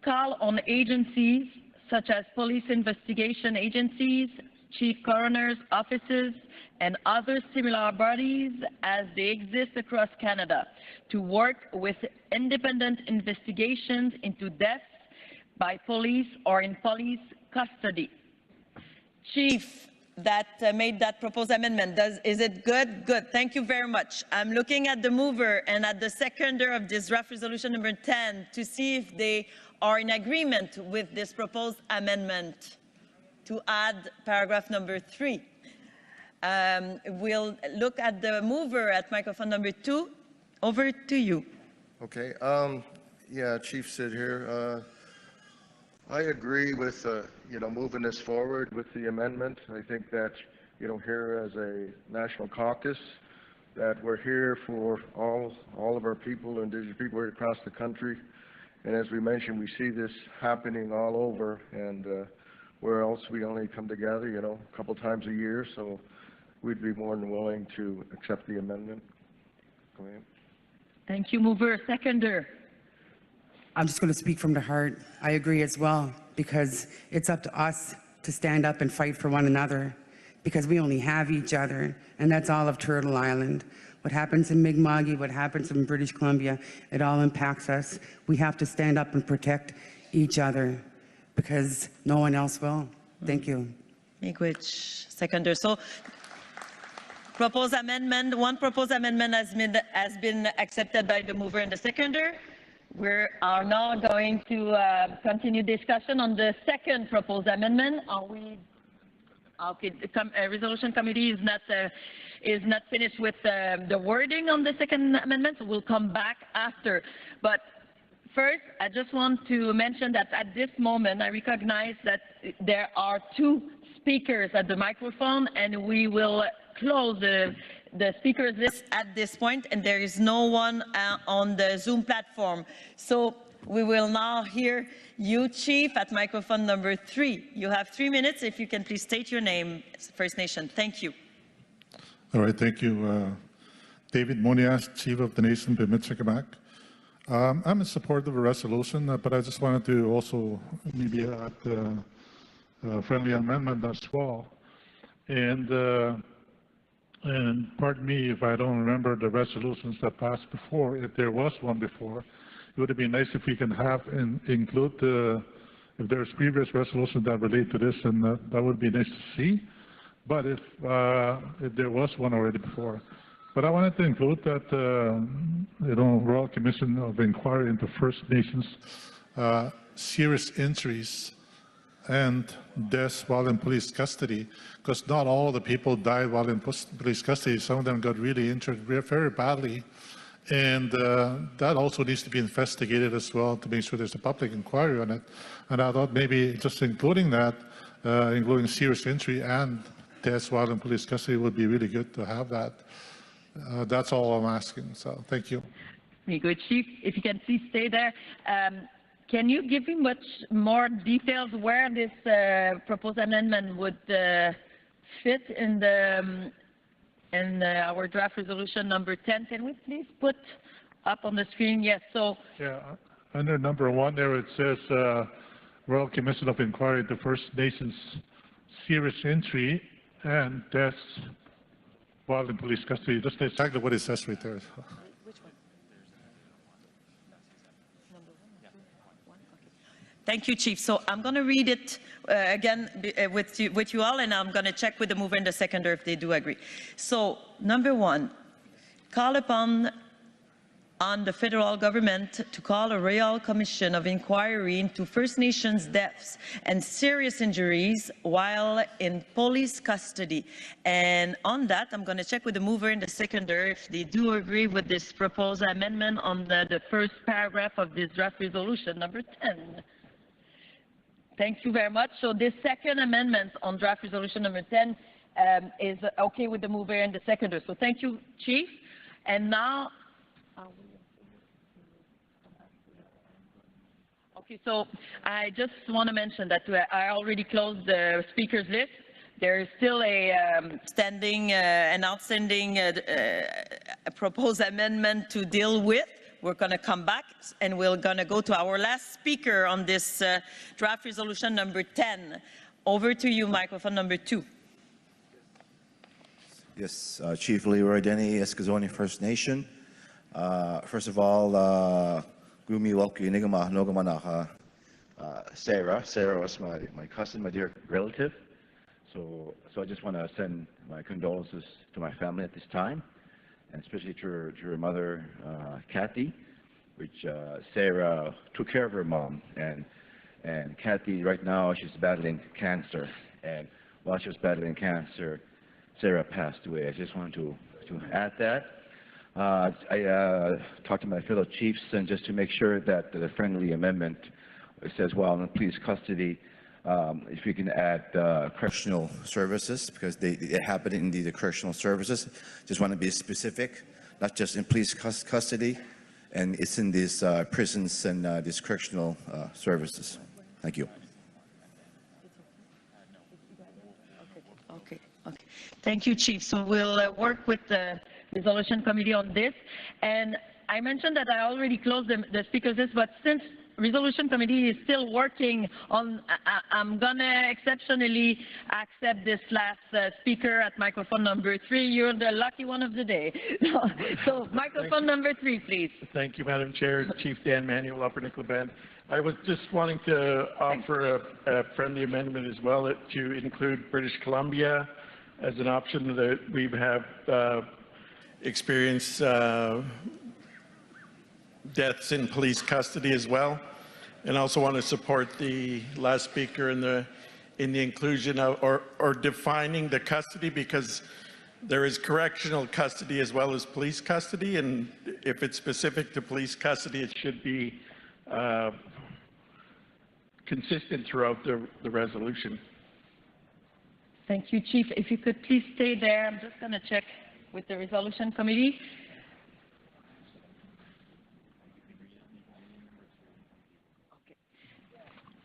Call on agencies such as police investigation agencies, chief coroners' offices, and other similar bodies as they exist across Canada to work with independent investigations into deaths by police or in police custody. Chief that made that proposed amendment, is it good? Good, thank you very much. I'm looking at the mover and at the seconder of this draft resolution number 10 to see if they are in agreement with this proposed amendment to add paragraph number 3. We'll look at the mover at microphone number 2. Over to you. Okay, yeah, Chief Sid here. I agree with, moving this forward with the amendment. I think that, here as a national caucus, that we're here for all of our people, Indigenous people across the country. And as we mentioned, we see this happening all over, and where else we only come together, a couple times a year. So we'd be more than willing to accept the amendment. Go ahead. Thank you, mover. Seconder. I'm just going to speak from the heart. I agree as well, because it's up to us to stand up and fight for one another, because we only have each other, and that's all of Turtle Island. What happens in Mi'kmaq, what happens in British Columbia, it all impacts us. We have to stand up and protect each other, because no one else will. Thank you. Miigwech, seconder. So, proposed amendment, one proposed amendment has been accepted by the mover and the seconder. We are now going to continue discussion on the second proposed amendment. Are we? Okay, the resolution committee is not finished with the wording on the second amendment, so we'll come back after. But first, I just want to mention that at this moment, I recognize that there are 2 speakers at the microphone, and we will close the speakers list at this point, and there is no one on the Zoom platform. So we will now hear you, Chief, at microphone number 3. You have 3 minutes. If you can please state your name, First Nation. Thank you. All right, thank you. David Monias, Chief of the Nation, Bemidjigamak. I'm in support of the resolution, but I just wanted to also maybe add a friendly amendment as well. And pardon me if I don't remember the resolutions that passed before. If there was one before, it would be nice if we can have and include if there's previous resolutions that relate to this, and that would be nice to see. But if there was one already before, but I wanted to include that Royal Commission of Inquiry into First Nations serious injuries and deaths while in police custody, because not all the people died while in police custody. Some of them got really injured very badly. And that also needs to be investigated as well to make sure there's a public inquiry on it. And I thought maybe just including that, including serious injury and deaths while in police custody would be really good to have that. That's all I'm asking, so thank you. Very good, Chief. If you can please stay there. Can you give me much more details where this proposed amendment would fit in our draft resolution number 10? Can we please put up on the screen? Yes. So. Yeah, under number 1 there it says Royal Commission of Inquiry into First Nations serious injury and deaths while in police custody. That's exactly what it says right there. Thank you, Chief. So I'm going to read it again with you all, and I'm going to check with the mover and the seconder if they do agree. So, number 1, call upon the federal government to call a Royal Commission of Inquiry into First Nations deaths and serious injuries while in police custody. And on that, I'm going to check with the mover and the seconder if they do agree with this proposed amendment on the first paragraph of this draft resolution, number 10. Thank you very much. So this second amendment on draft resolution number 10 is okay with the mover and the seconder. So thank you, Chief. And now, okay, so I just want to mention that I already closed the speakers list. There is still a standing, an outstanding proposed amendment to deal with. We're going to come back and we're going to go to our last speaker on this draft resolution number 10. Over to you, microphone number 2. Yes, Chief Leroy Denny, Eskazoni First Nation. First of all, Gumi Walki Nigama Nogamanaha Sarah. Sarah was my cousin, my dear relative. So I just want to send my condolences to my family at this time, and especially to her mother, Kathy, which Sarah took care of her mom, and Kathy right now she's battling cancer, and while she was battling cancer, Sarah passed away. I just wanted to add that. I talked to my fellow chiefs, and just to make sure that the friendly amendment says, while in police custody, if you can add correctional services, because they happen in the correctional services. Just want to be specific, not just in police custody, and it's in these prisons and these correctional services. Thank you. Okay. Thank you, Chief. So we'll work with the resolution committee on this. And I mentioned that I already closed the speakers list, but since resolution committee is still working on, I'm gonna exceptionally accept this last speaker at microphone number 3. You're the lucky one of the day. So microphone number 3, please. Thank you, Madam Chair. Chief Dan Manuel, Upper Nickel Bend. I was just wanting to offer a friendly amendment as well to include British Columbia as an option. That we have experienced deaths in police custody as well. And I also want to support the last speaker in the inclusion of or defining the custody, because there is correctional custody as well as police custody, and if it's specific to police custody, it should be consistent throughout the resolution. Thank you, Chief. If you could please stay there, I'm just going to check with the resolution committee.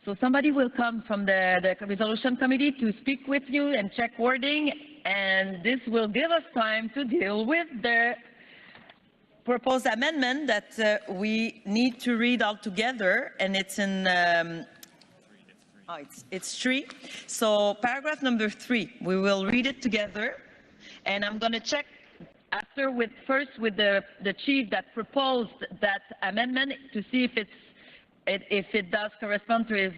So somebody will come from the resolution committee to speak with you and check wording, and this will give us time to deal with the proposed amendment that we need to read all together, and it's in, it's 3. So paragraph number 3, we will read it together, and I'm going to check after first with the chief that proposed that amendment to see if it does correspond to his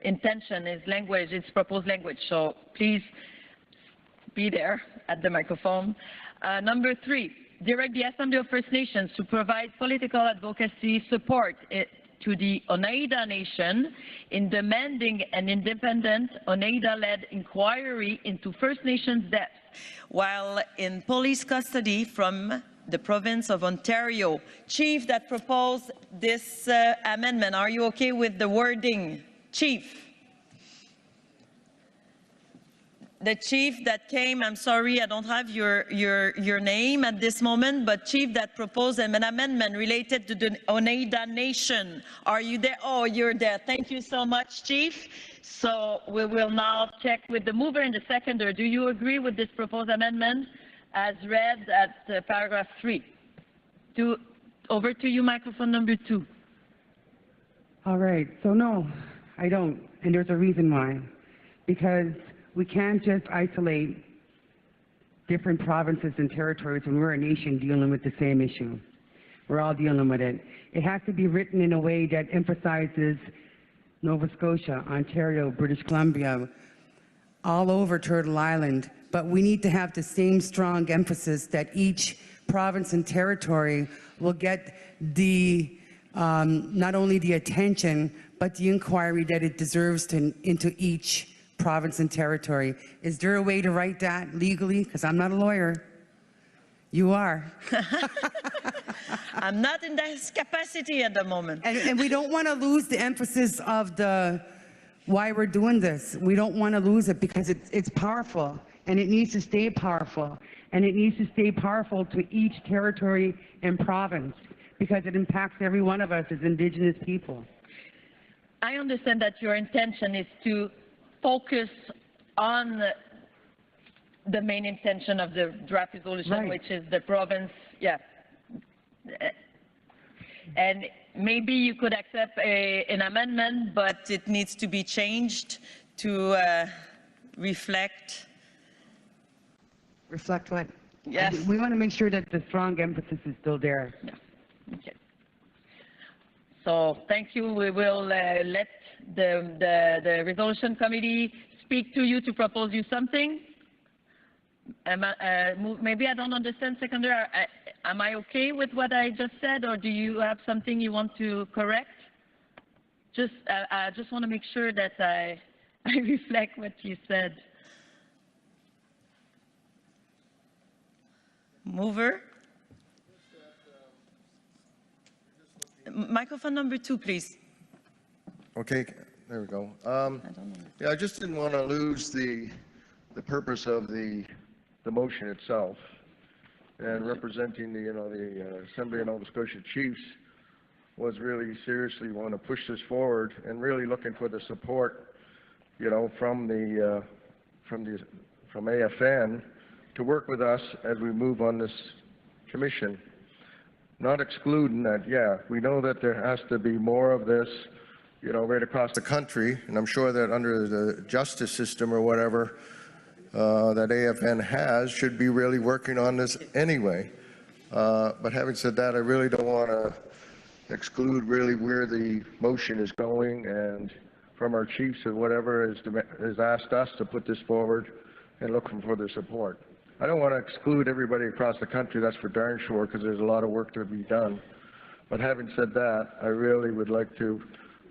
intention, his language, his proposed language. So please be there at the microphone. Number 3, direct the Assembly of First Nations to provide political advocacy support to the Oneida Nation in demanding an independent Oneida-led inquiry into First Nations deaths while in police custody from the province of Ontario. Chief that proposed this amendment, are you okay with the wording? Chief? The chief that came, I'm sorry, I don't have your name at this moment, but chief that proposed an amendment related to the Oneida Nation. Are you there? Oh, you're there. Thank you so much, chief. So we will now check with the mover and the seconder. Do you agree with this proposed amendment as read at paragraph 3? Over to you, microphone number 2. All right, so no, I don't, and there's a reason why. Because we can't just isolate different provinces and territories when we're a nation dealing with the same issue. We're all dealing with it. It has to be written in a way that emphasizes Nova Scotia, Ontario, British Columbia, all over Turtle Island, but we need to have the same strong emphasis that each province and territory will get the not only the attention, but the inquiry that it deserves into each province and territory. Is there a way to write that legally? Because I'm not a lawyer. You are. I'm not in that capacity at the moment. And we don't want to lose the emphasis of why we're doing this. We don't want to lose it because it's powerful and it needs to stay powerful. And it needs to stay powerful to each territory and province because it impacts every one of us as Indigenous people. I understand that your intention is to focus on the main intention of the draft resolution, right, which is the province, yeah. And maybe you could accept an amendment, but it needs to be changed to reflect. Reflect what? Yes. We want to make sure that the strong emphasis is still there. Yeah. Okay. So thank you. We will let the resolution committee speak to you to propose you something. Maybe I don't understand, Seconder. Am I okay with what I just said, or do you have something you want to correct? I just want to make sure that I reflect what you said. Mover? Microphone number 2, please. Okay, there we go. Yeah, I just didn't want to lose the purpose of the motion itself. And representing the Assembly of Nova Scotia Chiefs was really seriously want to push this forward and really looking for the support, from AFN to work with us as we move on this commission. Not excluding that, yeah, we know that there has to be more of this, right across the country, and I'm sure that under the justice system or whatever that AFN has should be really working on this anyway. But having said that, I really don't want to exclude really where the motion is going, and from our chiefs or whatever has asked us to put this forward and looking for their support. I don't want to exclude everybody across the country, that's for darn sure, because there's a lot of work to be done. But having said that, I really would like to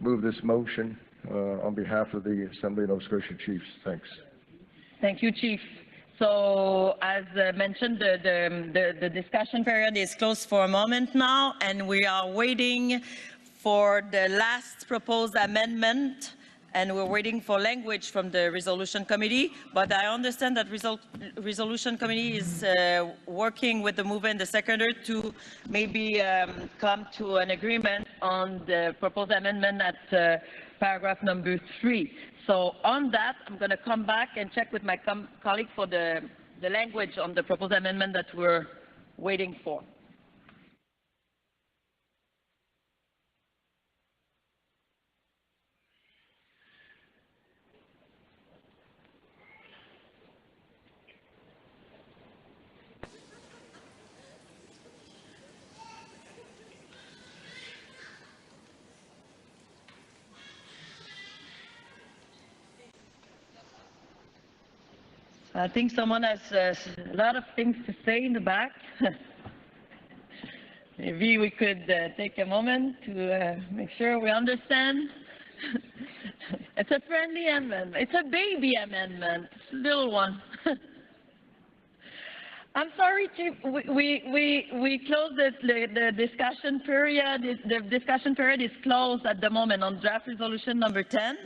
move this motion on behalf of the Assembly of Nova Scotia Chiefs. Thanks. Thank you, Chief. So, as mentioned, the discussion period is closed for a moment now, and we are waiting for the last proposed amendment, and we're waiting for language from the resolution committee. But I understand that resolution committee is working with the mover and the seconder to maybe come to an agreement on the proposed amendment at paragraph number 3. So on that, I'm going to come back and check with my colleague for the language on the proposed amendment that we're waiting for. I think someone has a lot of things to say in the back. Maybe we could take a moment to make sure we understand. It's a friendly amendment. It's a baby amendment. It's a little one. I'm sorry, Chief. We closed the discussion period. The discussion period is closed at the moment on draft resolution number 10.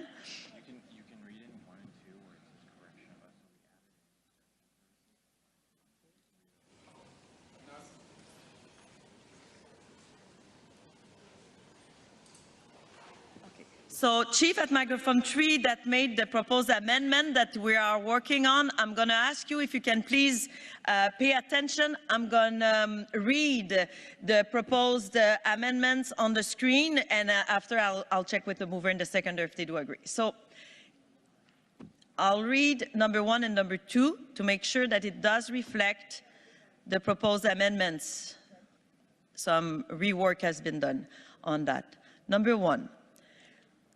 So, Chief, at microphone 3 that made the proposed amendment that we are working on, I'm going to ask you if you can please pay attention. I'm going to read the proposed amendments on the screen, and after I'll check with the mover and the seconder if they do agree. So, I'll read number 1 and number 2 to make sure that it does reflect the proposed amendments. Some rework has been done on that. Number 1.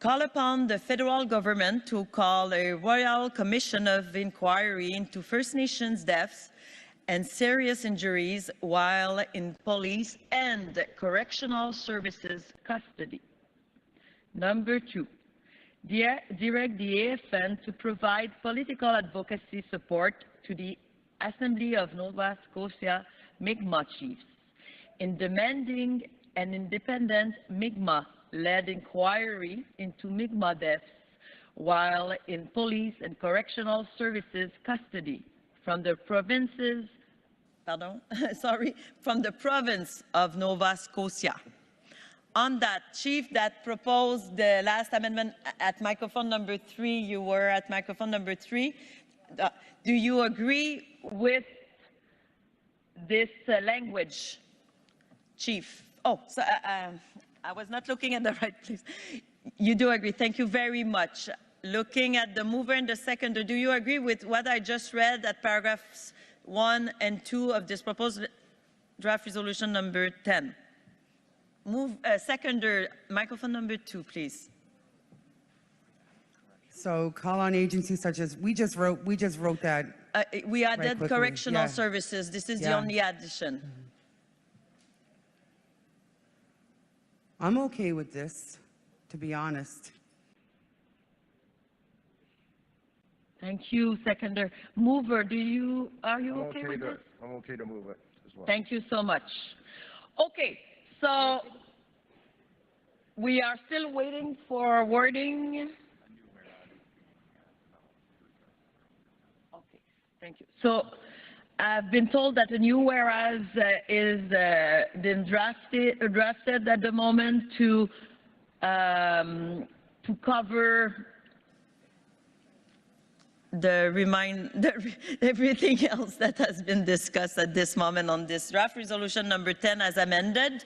Call upon the federal government to call a Royal Commission of Inquiry into First Nations deaths and serious injuries while in police and correctional services custody. Number 2, direct the AFN to provide political advocacy support to the Assembly of Nova Scotia Mi'kmaq chiefs in demanding an independent Mi'kmaq-led inquiry into Mi'kmaq deaths while in police and correctional services custody from the provinces, from the province of Nova Scotia. On that, Chief, that proposed the last amendment at microphone number 3, you were at microphone number 3. Do you agree with this language, Chief? Oh, so I was not looking at the right place. You do agree. Thank you very much. Looking at the mover and the seconder, do you agree with what I just read at paragraphs 1 and 2 of this proposed draft resolution number 10? Seconder, microphone number 2, please. So call on agencies such as, we just wrote that. We added right correctional services. This is the only addition. I'm okay with this, to be honest. Thank you, seconder. Mover, are you okay with this? I'm okay to move it as well. Thank you so much. Okay, so we are still waiting for wording. Okay, thank you. So I've been told that a new whereas is been drafted at the moment to cover everything else that has been discussed at this moment on this draft resolution number 10 as amended.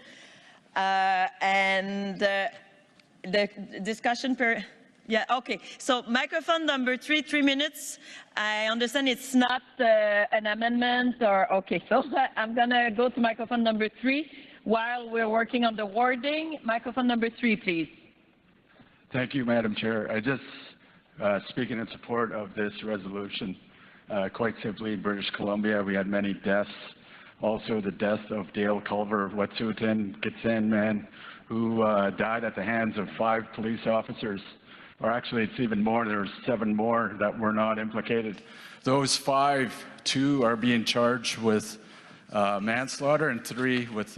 The discussion per... Yeah, okay. So microphone number 3, 3 minutes. I understand it's not an amendment or... Okay, so I'm going to go to microphone number 3 while we're working on the wording. Microphone number 3, please. Thank you, Madam Chair. I just speaking in support of this resolution. Quite simply, in British Columbia, we had many deaths. Also, the death of Dale Culver Wet'suwet'en Gitsen man, who died at the hands of 5 police officers. Or actually, it's even more. There's 7 more that were not implicated. Those 5, 2 are being charged with manslaughter and 3 with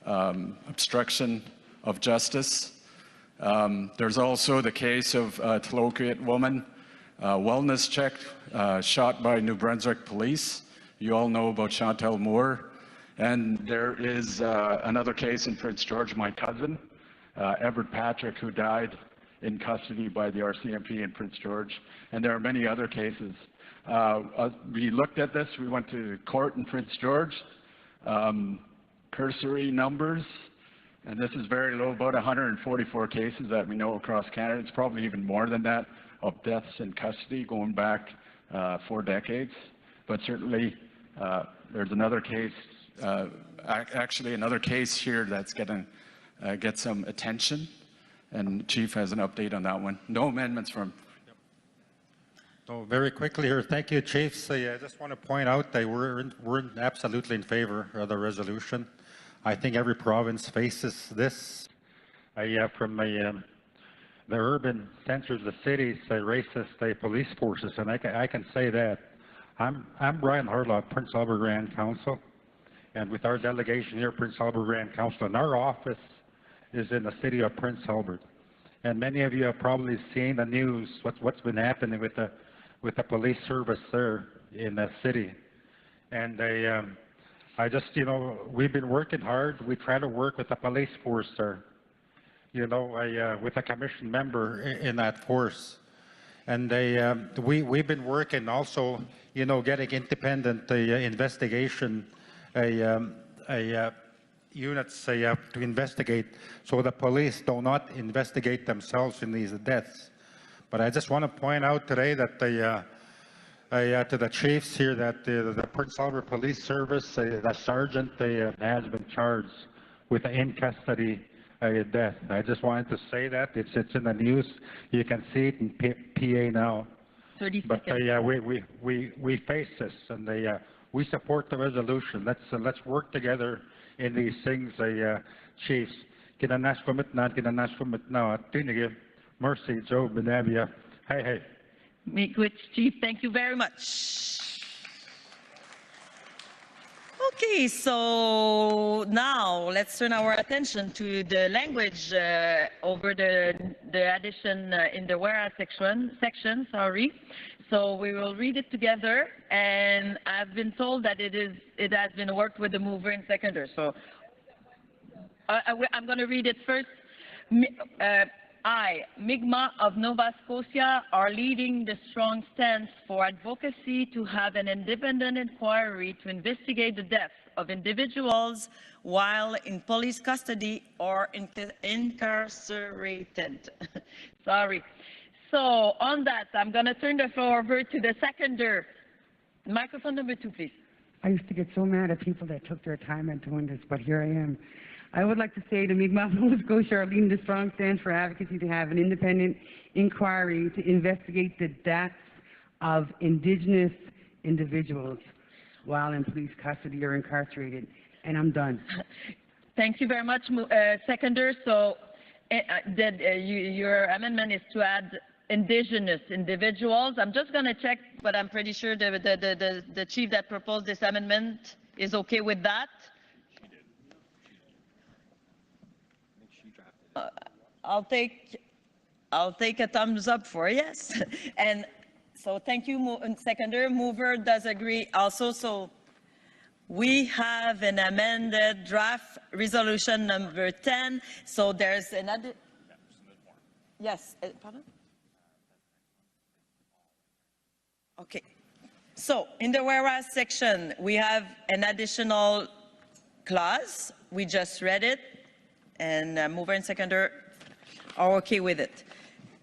obstruction of justice. There's also the case of a Tlaloquiet woman, wellness check, shot by New Brunswick police. You all know about Chantel Moore. And there is another case in Prince George, my cousin, Everett Patrick, who died in custody by the RCMP in Prince George. And there are many other cases. We looked at this. We went to court in Prince George. Cursory numbers. And this is very low, about 144 cases that we know across Canada. It's probably even more than that of deaths in custody going back 4 decades. But certainly there's another case, actually another case here that's going to get some attention. And the Chief has an update on that one. No amendments from... So very quickly here, thank you, Chiefs. I just want to point out that we're absolutely in favor of the resolution. I think every province faces this. From the urban centers, the cities, racist police forces, and I can say that. I'm Brian Harlaw, Prince Albert Grand Council, and with our delegation here, Prince Albert Grand Council, and our office is in the city of Prince Albert. And many of you have probably seen the news, what's been happening with the police service there in the city. And I just, we've been working hard. We try to work with the police force there, with a commission member in that force. And we've been working also, getting independent investigation units to investigate, so the police do not investigate themselves in these deaths. But I just want to point out today that to the chiefs here that the Prince Albert Police Service, the sergeant has been charged with an in-custody death. I just wanted to say that. It's in the news. You can see it in PA now. 30 seconds. But we face this, and we support the resolution. Let's work together in these things, chiefs. Kinanas na tinige. Mercy, Joe Benavia. Hey. Miigwech, Chief, thank you very much. Okay, so now let's turn our attention to the language over the addition in the whereas section. So we will read it together, and I've been told that it has been worked with the mover and seconder. So I'm going to read it first. I, Mi'kmaq of Nova Scotia, are leading the strong stance for advocacy to have an independent inquiry to investigate the deaths of individuals while in police custody or incarcerated. Sorry. So on that, I'm going to turn the floor over to the seconder. Microphone number 2, please. I used to get so mad at people that took their time at doing this, but here I am. I would like to say to Mi'kmaq Nova Scotia are leading the strong stance for advocacy to have an independent inquiry to investigate the deaths of Indigenous individuals while in police custody or incarcerated. And I'm done. Thank you very much, seconder. So your amendment is to add Indigenous individuals. I'm just going to check, but I'm pretty sure the chief that proposed this amendment is okay with that. I'll take a thumbs up for yes. And so thank you, seconder. Mover does agree also. So we have an amended draft resolution number 10. So there's another. Yes. Pardon? Okay. So in the whereas section, we have an additional clause. We just read it. And mover and seconder are okay with it.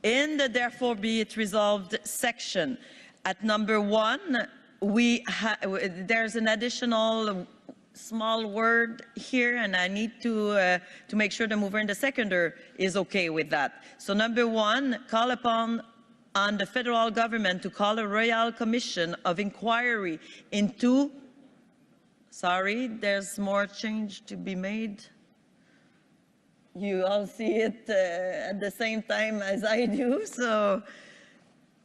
In the therefore be it resolved section, at number 1, there's an additional small word here, and I need to make sure the mover and the seconder is okay with that. So number 1, call upon the federal government to call a royal commission of inquiry into. Sorry, there's more change to be made. You all see it at the same time as I do, so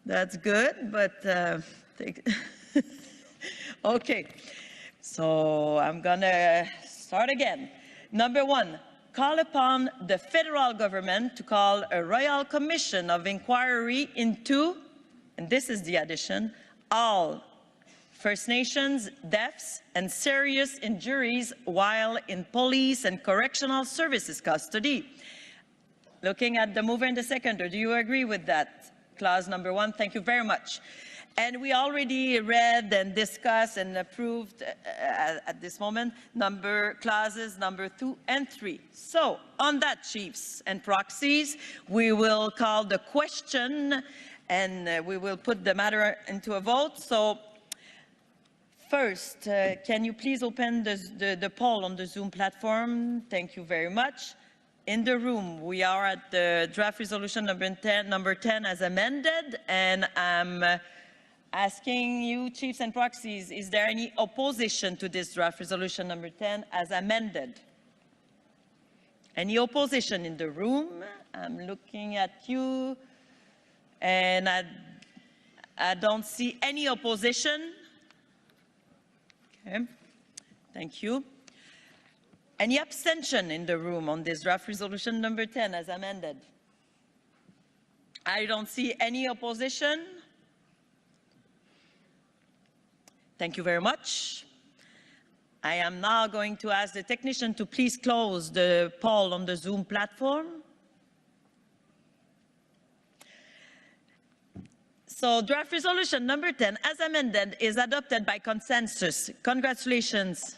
that's good, but okay. So I'm gonna start again. Number 1, call upon the federal government to call a royal commission of inquiry into, and this is the addition, all First Nations deaths and serious injuries while in police and correctional services custody. Looking at the mover and the seconder, do you agree with that? Clause number 1, thank you very much. And we already read and discussed and approved at this moment clauses number 2 and 3. So on that, chiefs and proxies, we will call the question and we will put the matter into a vote. So first, can you please open the poll on the Zoom platform? Thank you very much. In the room, we are at the draft resolution number 10 as amended, and I'm asking you, chiefs and proxies, is there any opposition to this draft resolution number 10 as amended? Any opposition in the room? I'm looking at you, and I don't see any opposition. Okay, thank you. Any abstention in the room on this draft resolution number 10 as amended? I don't see any opposition. Thank you very much. I am now going to ask the technician to please close the poll on the Zoom platform. So draft resolution number 10 as amended is adopted by consensus. Congratulations.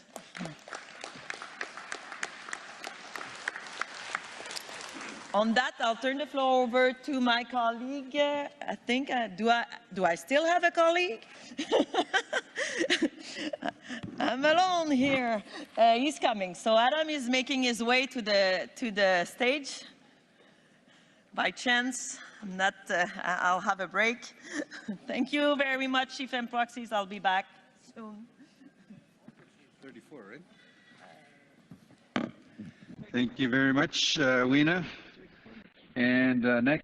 On that, I'll turn the floor over to my colleague. I think, do I still have a colleague? I'm alone here. He's coming. So Adam is making his way to the stage. By chance, I'm not, I'll have a break. Thank you very much, Chief and Proxies. I'll be back soon. 34, right? Thank you very much, Weena. And next.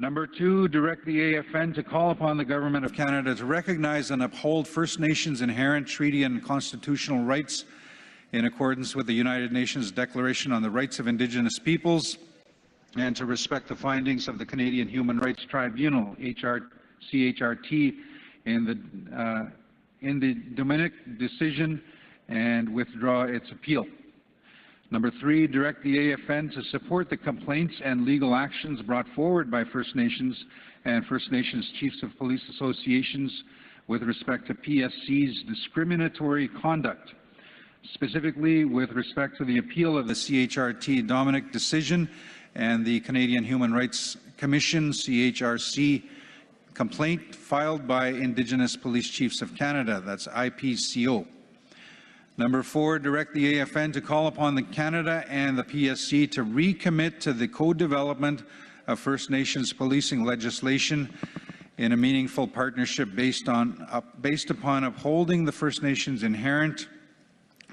Number 2, direct the AFN to call upon the Government of Canada to recognize and uphold First Nations inherent treaty and constitutional rights in accordance with the United Nations Declaration on the Rights of Indigenous Peoples, and to respect the findings of the Canadian Human Rights Tribunal, CHRT, in the Dominic decision and withdraw its appeal. Number 3, direct the AFN to support the complaints and legal actions brought forward by First Nations and First Nations Chiefs of Police Associations with respect to PSC's discriminatory conduct, specifically with respect to the appeal of the CHRT Dominic decision and the Canadian Human Rights Commission, CHRC, complaint filed by Indigenous Police Chiefs of Canada, that's IPCO. Number 4, direct the AFN to call upon the Canada and the PSC to recommit to the co-development of First Nations policing legislation in a meaningful partnership based upon upholding the First Nations inherent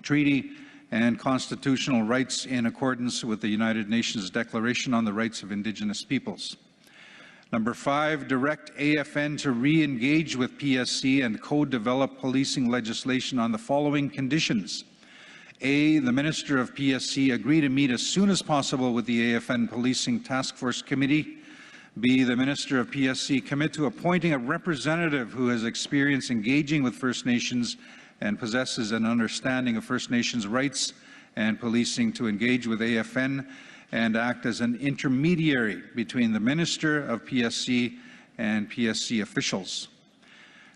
treaty and constitutional rights in accordance with the United Nations Declaration on the Rights of Indigenous Peoples. Number 5, direct AFN to re-engage with PSC and co-develop policing legislation on the following conditions. A, the Minister of PSC agree to meet as soon as possible with the AFN Policing Task Force Committee. B, the Minister of PSC commit to appointing a representative who has experience engaging with First Nations and possesses an understanding of First Nations rights and policing to engage with AFN and act as an intermediary between the Minister of PSC and PSC officials.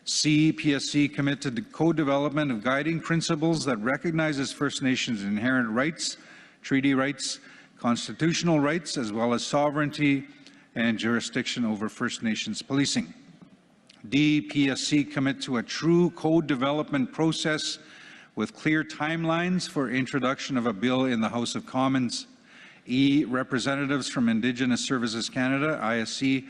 C, PSC commit to the co-development of guiding principles that recognizes First Nations inherent rights, treaty rights, constitutional rights, as well as sovereignty and jurisdiction over First Nations policing. D, PSC commit to a true co-development process with clear timelines for introduction of a bill in the House of Commons. E, representatives from Indigenous Services Canada, ISC,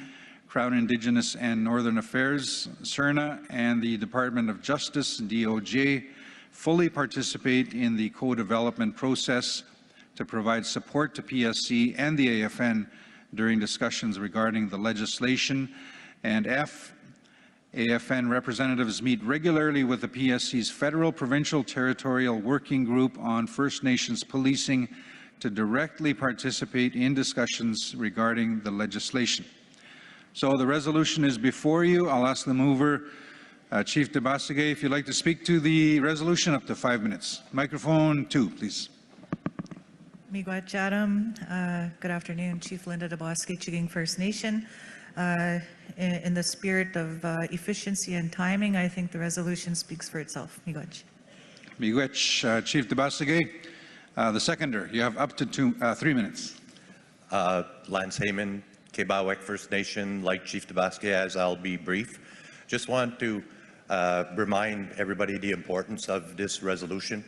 Crown Indigenous and Northern Affairs, CERNA, and the Department of Justice, DOJ, fully participate in the co-development process to provide support to PSC and the AFN during discussions regarding the legislation. And F, AFN representatives meet regularly with the PSC's Federal, Provincial, Territorial Working Group on First Nations policing to directly participate in discussions regarding the legislation. So the resolution is before you. I'll ask the mover, Chief Debasige, if you'd like to speak to the resolution, up to 5 minutes. Microphone 2, please. Miigwech Chatham. Good afternoon, Chief Linda Debasige, Chigang First Nation. In the spirit of efficiency and timing, I think the resolution speaks for itself. Miigwech. Miigwech, Chief Debasige. The seconder, you have up to 3 minutes. Lance Heyman, Kebawek First Nation, like Chief Debasige, as I'll be brief. Just want to remind everybody the importance of this resolution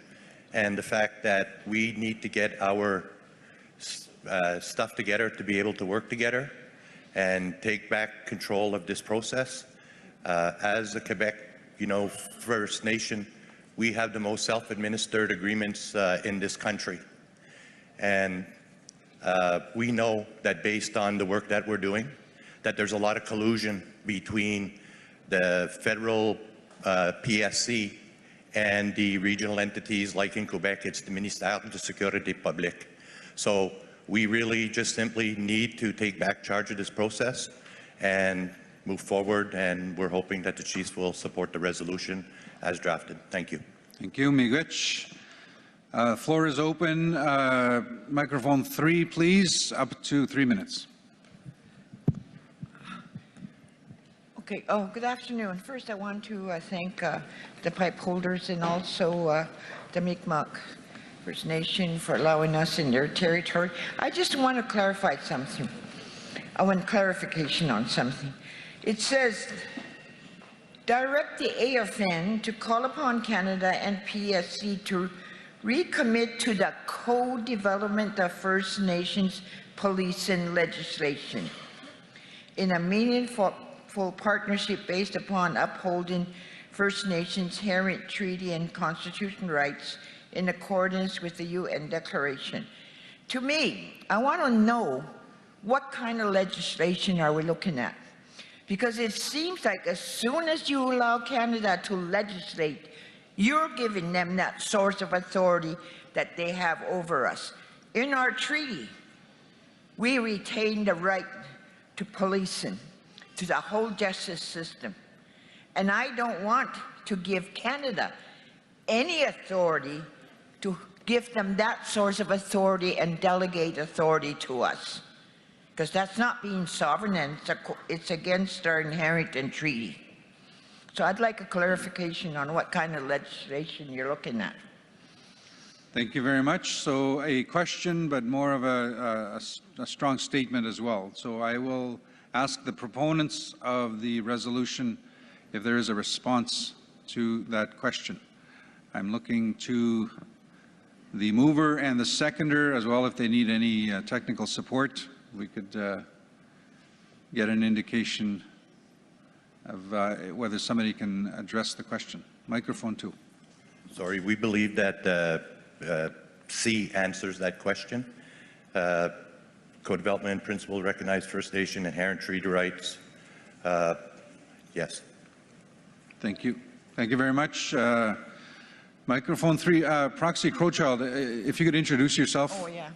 and the fact that we need to get our stuff together to be able to work together and take back control of this process. As a Quebec, First Nation, we have the most self-administered agreements in this country. And we know that based on the work that we're doing, that there's a lot of collusion between the federal PSC and the regional entities, like in Quebec, it's the Ministère de Sécurité Publique. So we really just simply need to take back charge of this process and move forward, and we're hoping that the chiefs will support the resolution as drafted. Thank you. Thank you, Miigwech. Floor is open. Microphone 3, please. Up to 3 minutes. Okay. Oh, good afternoon. First, I want to thank the pipe holders and also the Mi'kmaq First Nation for allowing us in their territory. I just want to clarify something. I want clarification on something. It says, direct the AFN to call upon Canada and PSC to recommit to the co-development of First Nations policing legislation in a meaningful partnership based upon upholding First Nations inherent treaty and constitutional rights in accordance with the UN Declaration. To me, I want to know what kind of legislation are we looking at? Because it seems like as soon as you allow Canada to legislate, you're giving them that source of authority that they have over us. In our treaty, we retain the right to policing, to the whole justice system. And I don't want to give Canada any authority to give them that source of authority and delegate authority to us. Because that's not being sovereign, and it's against our inherent treaty. So I'd like a clarification on what kind of legislation you're looking at. Thank you very much. So a question, but more of a strong statement as well. So I will ask the proponents of the resolution if there is a response to that question. I'm looking to the mover and the seconder as well if they need any technical support. We could get an indication of whether somebody can address the question. Microphone 2. Sorry, we believe that C answers that question. Co-development principle, recognized First Nation, inherent treaty rights. Yes. Thank you. Thank you very much. Microphone 3, Proxy Crowchild, if you could introduce yourself. Oh, yeah.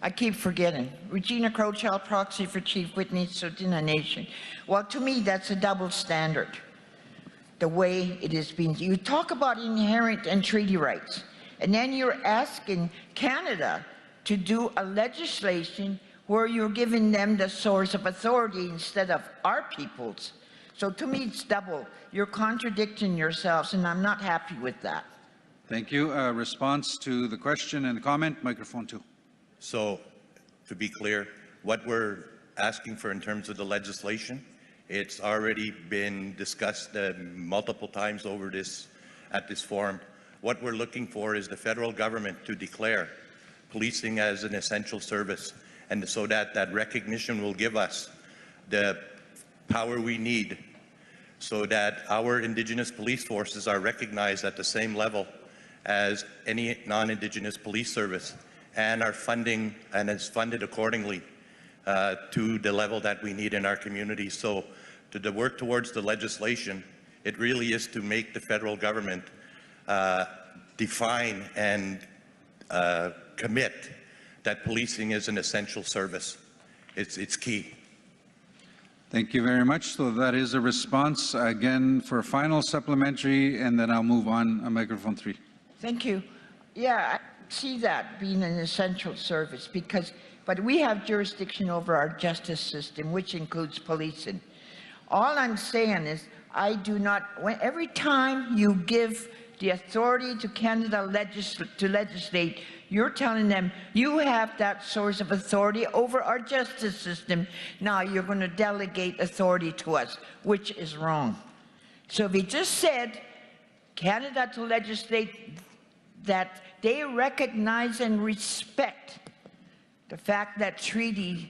I keep forgetting. Regina Crowchild, proxy for Chief Whitney, Tsuut'ina Nation. Well, to me, that's a double standard, the way it is being. You talk about inherent and treaty rights, and then you're asking Canada to do a legislation where you're giving them the source of authority instead of our people's. So to me, it's double. You're contradicting yourselves, and I'm not happy with that. Thank you. Response to the question and the comment, microphone 2. So, to be clear, what we're asking for in terms of the legislation, it's already been discussed multiple times over at this forum. What we're looking for is the federal government to declare policing as an essential service, and so that recognition will give us the power we need so that our Indigenous police forces are recognized at the same level as any non-Indigenous police service, and are funding and is funded accordingly to the level that we need in our communities. So to work towards the legislation, it really is to make the federal government define and commit that policing is an essential service. It's key. Thank you very much. So that is a response. Again, for a final supplementary, and then I'll move on microphone 3. Thank you. Yeah, I see that being an essential service but we have jurisdiction over our justice system, which includes policing. All I'm saying is every time you give the authority to Canada to legislate, you're telling them you have that source of authority over our justice system. Now you're going to delegate authority to us, which is wrong. So if he just said Canada to legislate that they recognize and respect the fact that the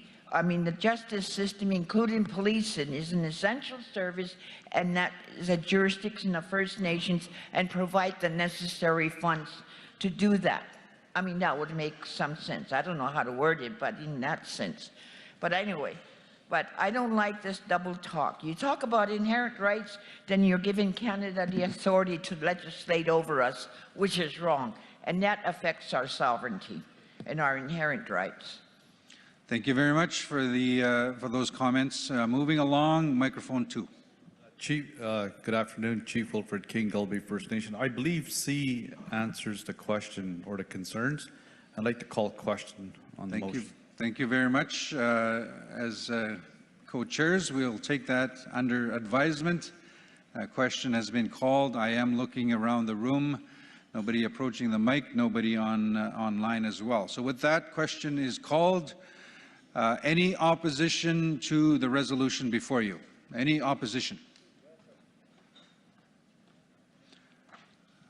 justice system, including policing, is an essential service, and that is a jurisdiction of First Nations, and provide the necessary funds to do that. That would make some sense. I don't know how to word it, but in that sense. But anyway, I don't like this double talk. You talk about inherent rights, then you're giving Canada the authority to legislate over us, which is wrong. And that affects our sovereignty and our inherent rights. Thank you very much for those comments. Moving along, microphone 2. Chief, good afternoon, Chief Wilfred King, Gulby First Nation. I believe C answers the question or the concerns. I'd like to call a question on the motion. Thank you very much. As co-chairs, we'll take that under advisement. A question has been called. I am looking around the room. Nobody approaching the mic, nobody online as well. So with that, question is called. Any opposition to the resolution before you? Any opposition?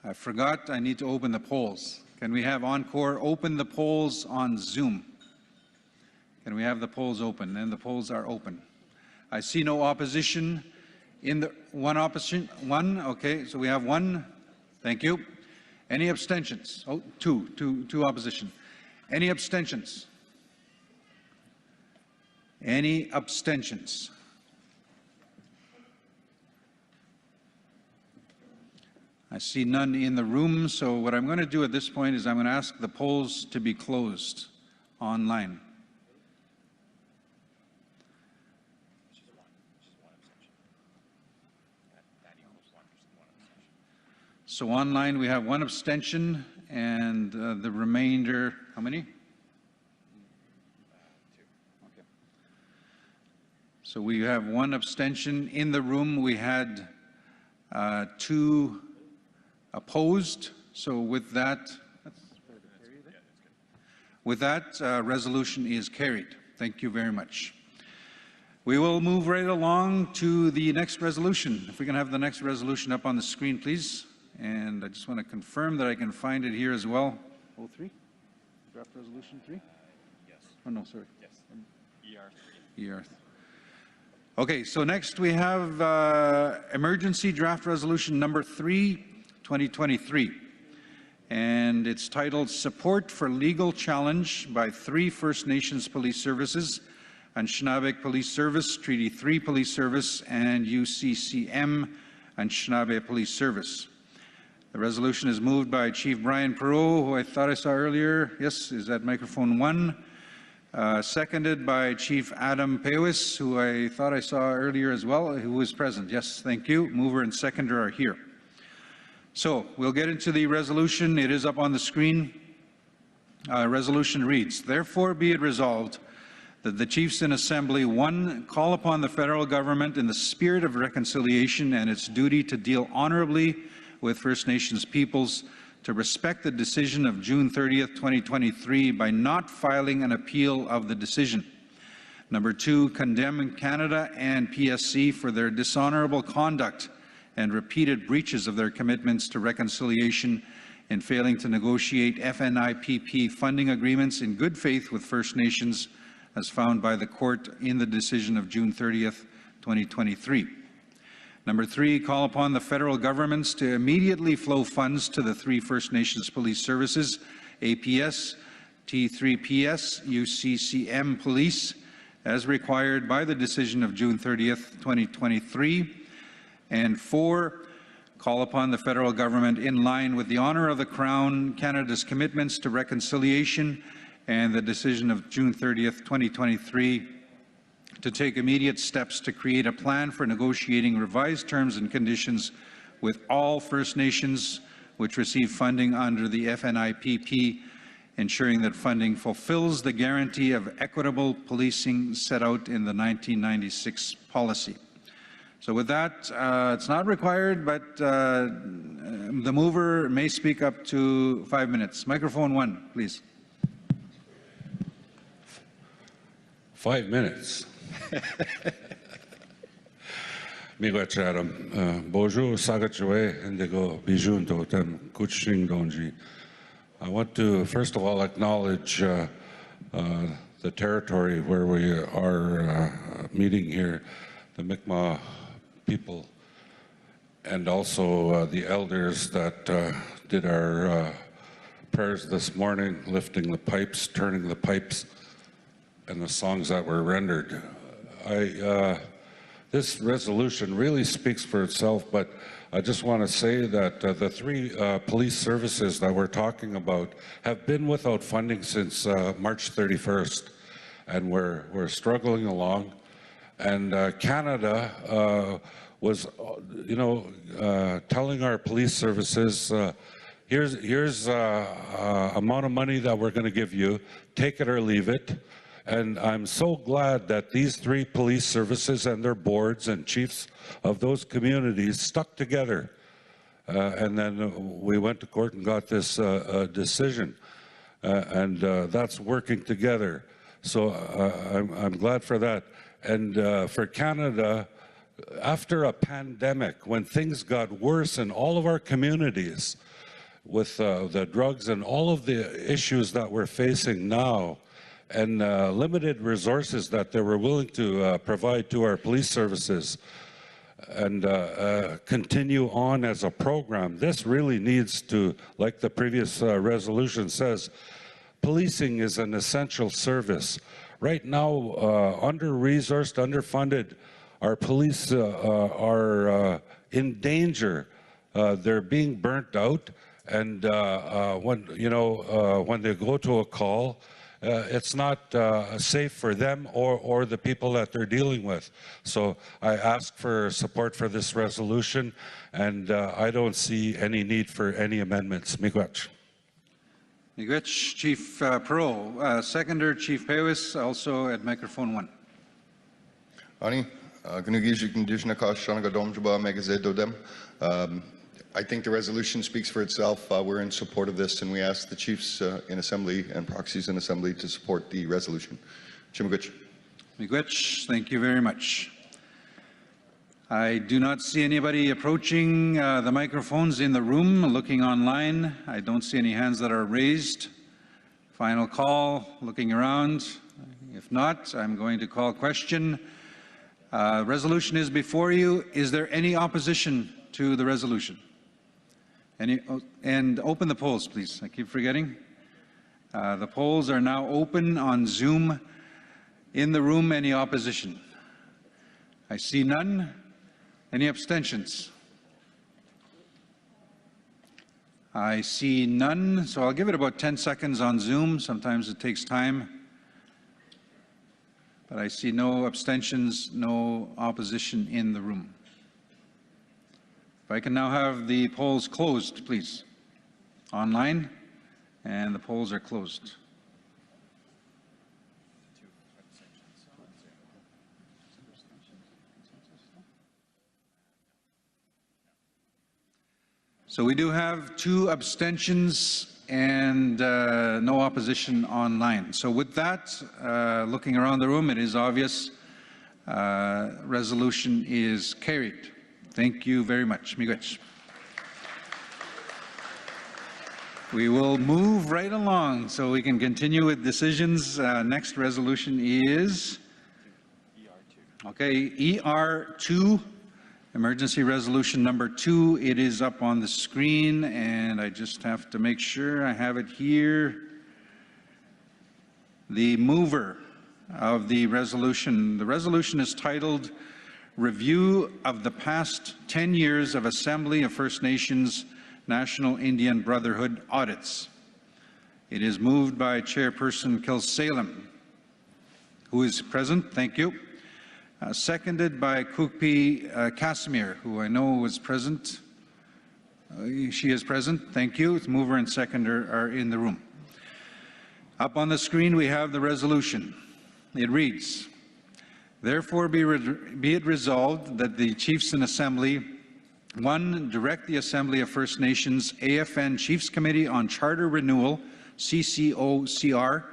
I forgot I need to open the polls. Can we have Encore open the polls on Zoom? Can we have the polls open? And the polls are open. I see no opposition. One opposition? One? Okay, so we have one. Thank you. Any abstentions? Oh, two opposition. Any abstentions? Any abstentions? I see none in the room, so what I'm going to do at this point is I'm going to ask the polls to be closed online. So online we have one abstention, and the remainder, how many? Okay. So we have one abstention. In the room we had 2 opposed. So with that, With that, resolution is carried. Thank you very much. We will move right along to the next resolution. If we can have the next resolution up on the screen, please. And I just want to confirm that I can find it here as well. 03? Draft resolution 3? Yes. Oh, no, sorry. Yes. ER3. ER3. Okay, so next we have emergency draft resolution number 3, 2023. And it's titled Support for Legal Challenge by 3 First Nations Police Services, Anishinaabe Police Service, Treaty 3 Police Service, and UCCM Anishinaabe Police Service. The resolution is moved by Chief Brian Perot, who I thought I saw earlier. Yes, is that microphone 1? Seconded by Chief Adam Pewis, who I thought I saw earlier as well, who was present. Yes, thank you. Mover and seconder are here. So we'll get into the resolution. It is up on the screen. Resolution reads, therefore be it resolved that the Chiefs in Assembly, 1, call upon the federal government in the spirit of reconciliation and its duty to deal honorably with First Nations peoples to respect the decision of June 30th, 2023 by not filing an appeal of the decision. Number 2, condemn Canada and PSC for their dishonorable conduct and repeated breaches of their commitments to reconciliation in failing to negotiate FNIPP funding agreements in good faith with First Nations as found by the court in the decision of June 30th, 2023. Number 3, call upon the federal governments to immediately flow funds to the 3 First Nations Police Services, APS, T3PS, UCCM Police, as required by the decision of June 30th, 2023. And 4, call upon the federal government in line with the Honour of the Crown, Canada's commitments to reconciliation and the decision of June 30th, 2023, to take immediate steps to create a plan for negotiating revised terms and conditions with all First Nations which receive funding under the FNIPP, ensuring that funding fulfills the guarantee of equitable policing set out in the 1996 policy. So with that, it's not required, but the mover may speak up to 5 minutes. Microphone 1, please. 5 minutes. Miigwech Chatham. Bonjour, Sagachwe, Indigo, Bijun Totem, Kuching Donji. I want to, first of all, acknowledge the territory where we are meeting here, the Mi'kmaq people, and also the elders that did our prayers this morning, lifting the pipes, turning the pipes, and the songs that were rendered. This resolution really speaks for itself, but I just want to say that the 3 police services that we're talking about have been without funding since March 31st, and we're struggling along. And Canada was, telling our police services, here's amount of money that we're going to give you, take it or leave it. And I'm so glad that these 3 police services and their boards and chiefs of those communities stuck together. And then we went to court and got this decision. And that's working together. So I'm glad for that. And for Canada, after a pandemic, when things got worse in all of our communities with the drugs and all of the issues that we're facing now, and limited resources that they were willing to provide to our police services and continue on as a program. This really needs to, like the previous resolution says, policing is an essential service. Right now, under-resourced, underfunded, our police are in danger. They're being burnt out, and when they go to a call, it's not safe for them or the people that they're dealing with. So I ask for support for this resolution, and I don't see any need for any amendments. Miigwech. Miigwech, Chief Perot. Seconder, Chief Pewis, also at microphone 1. Ani, I think the resolution speaks for itself. We're in support of this, and we ask the chiefs in Assembly and proxies in Assembly to support the resolution. Miigwech. Miigwech, thank you very much. I do not see anybody approaching the microphones in the room. Looking online, I don't see any hands that are raised. Final call, looking around. If not, I'm going to call question. Resolution is before you. Is there any opposition to the resolution? And open the polls, please. I keep forgetting. The polls are now open on Zoom. In the room, any opposition? I see none. Any abstentions? I see none, so I'll give it about 10 seconds on Zoom. Sometimes it takes time. But I see no abstentions, no opposition in the room. If I can now have the polls closed, please. Online, and the polls are closed. So we do have 2 abstentions and no opposition online. So with that, looking around the room, it is obvious resolution is carried. Thank you very much. Miigwech. We will move right along so we can continue with decisions. Next resolution is ER2. Emergency resolution number 2, it is up on the screen, and I just have to make sure I have it here. The mover of the resolution is titled Review of the Past 10 Years of Assembly of First Nations National Indian Brotherhood Audits. It is moved by Chairperson Kilsalem, who is present. Thank you. Seconded by Kukpi Casimir, who I know was present. She is present. Thank you. The mover and seconder are in the room. Up on the screen, we have the resolution. It reads, therefore be it resolved that the Chiefs in Assembly, 1, direct the Assembly of First Nations AFN Chiefs Committee on Charter Renewal, CCOCR,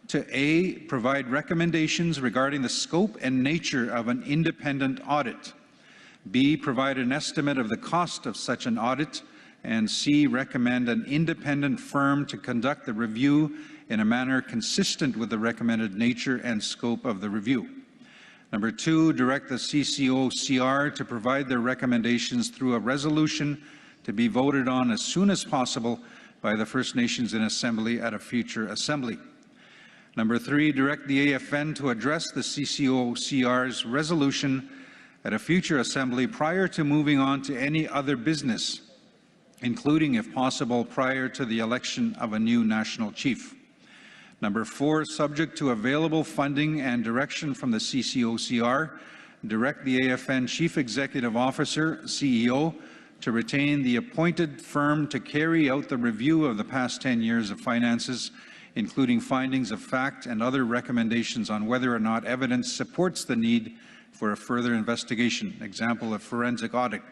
to A, provide recommendations regarding the scope and nature of an independent audit, B, provide an estimate of the cost of such an audit, and C, recommend an independent firm to conduct the review in a manner consistent with the recommended nature and scope of the review. Number 2, direct the CCOCR to provide their recommendations through a resolution to be voted on as soon as possible by the First Nations in Assembly at a future Assembly. Number 3, direct the AFN to address the CCOCR's resolution at a future Assembly prior to moving on to any other business, including, if possible, prior to the election of a new National Chief. Number 4, subject to available funding and direction from the CCOCR, direct the AFN Chief Executive Officer, CEO, to retain the appointed firm to carry out the review of the past 10 years of finances, including findings of fact and other recommendations on whether or not evidence supports the need for a further investigation, example of forensic audit,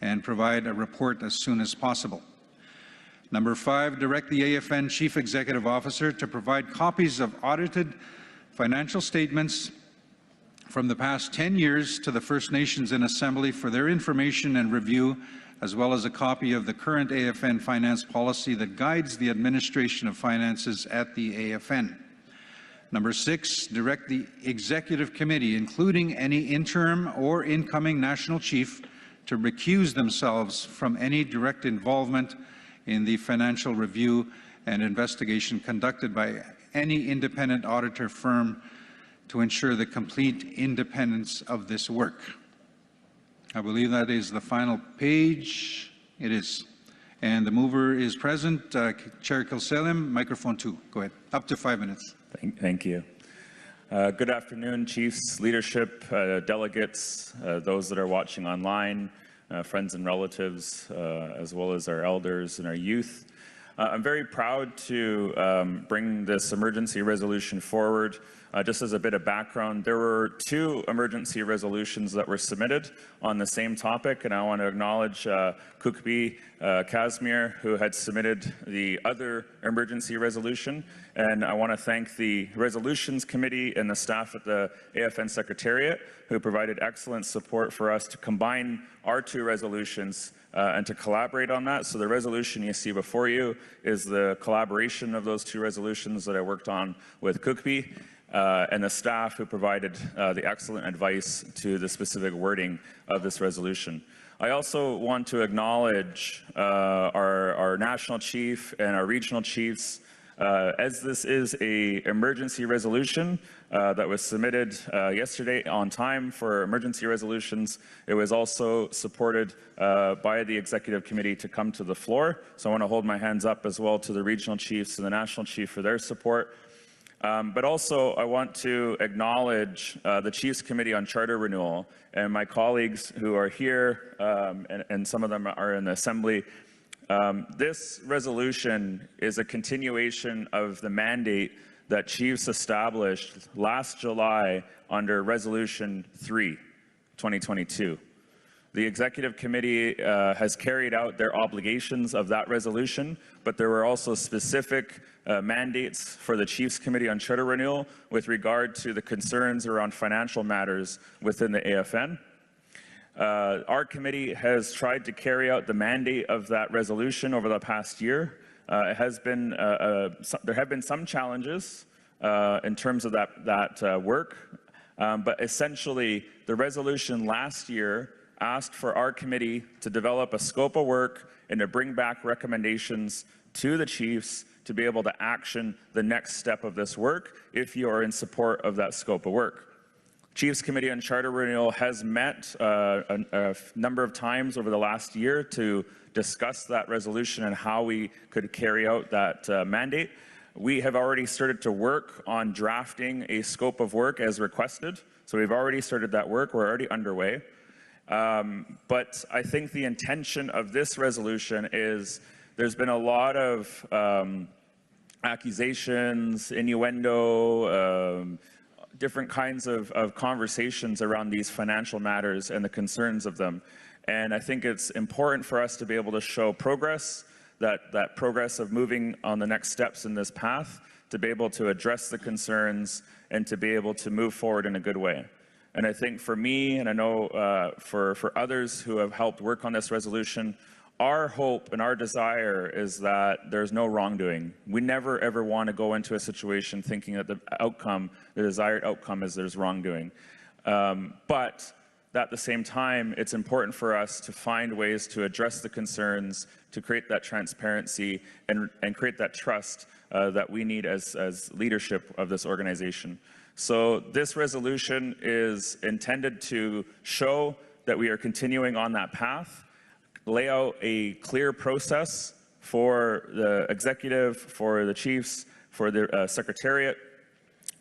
and provide a report as soon as possible. Number 5, direct the AFN Chief Executive Officer to provide copies of audited financial statements from the past 10 years to the First Nations in Assembly for their information and review, as well as a copy of the current AFN finance policy that guides the administration of finances at the AFN. Number 6, direct the Executive Committee, including any interim or incoming National Chief, to recuse themselves from any direct involvement in the financial review and investigation conducted by any independent auditor firm to ensure the complete independence of this work. I believe that is the final page. It is. And the mover is present. Chair Kilsalem, microphone 2. Go ahead. Up to 5 minutes. Thank you. Good afternoon, Chiefs, leadership, delegates, those that are watching online, friends and relatives, as well as our elders and our youth. I'm very proud to bring this emergency resolution forward Just as a bit of background, there were 2 emergency resolutions that were submitted on the same topic, and I want to acknowledge Kukbi Kazmir, who had submitted the other emergency resolution. And I want to thank the Resolutions Committee and the staff at the AFN Secretariat, who provided excellent support for us to combine our 2 resolutions and to collaborate on that. So the resolution you see before you is the collaboration of those 2 resolutions that I worked on with Kukbi and the staff who provided the excellent advice to the specific wording of this resolution. I also want to acknowledge our national chief and our regional chiefs. As this is an emergency resolution that was submitted yesterday on time for emergency resolutions, it was also supported by the executive committee to come to the floor. So I want to hold my hands up as well to the regional chiefs and the national chief for their support. But also I want to acknowledge the Chiefs Committee on Charter Renewal and my colleagues who are here, and some of them are in the Assembly. This resolution is a continuation of the mandate that Chiefs established last July under Resolution 3, 2022. The Executive Committee has carried out their obligations of that resolution, but there were also specific mandates for the Chiefs Committee on Charter Renewal with regard to the concerns around financial matters within the AFN. Our committee has tried to carry out the mandate of that resolution over the past year. There have been some challenges in terms of that work, but essentially the resolution last year asked for our committee to develop a scope of work and to bring back recommendations to the chiefs to be able to action the next step of this work if you are in support of that scope of work. Chiefs Committee on Charter Renewal has met a number of times over the last year to discuss that resolution and how we could carry out that mandate. We have already started to work on drafting a scope of work as requested. So we've already started that work. We're already underway. But I think the intention of this resolution is there's been a lot of accusations, innuendo, different kinds of conversations around these financial matters and the concerns of them. And I think it's important for us to be able to show progress, that progress of moving on the next steps in this path, to be able to address the concerns and to be able to move forward in a good way. And I think for me, and I know for others who have helped work on this resolution, our hope and our desire is that there's no wrongdoing. We never ever want to go into a situation thinking that the desired outcome is there's wrongdoing. But at the same time, it's important for us to find ways to address the concerns, to create that transparency and create that trust that we need as leadership of this organization. So this resolution is intended to show that we are continuing on that path, lay out a clear process for the executive, for the chiefs, for the secretariat,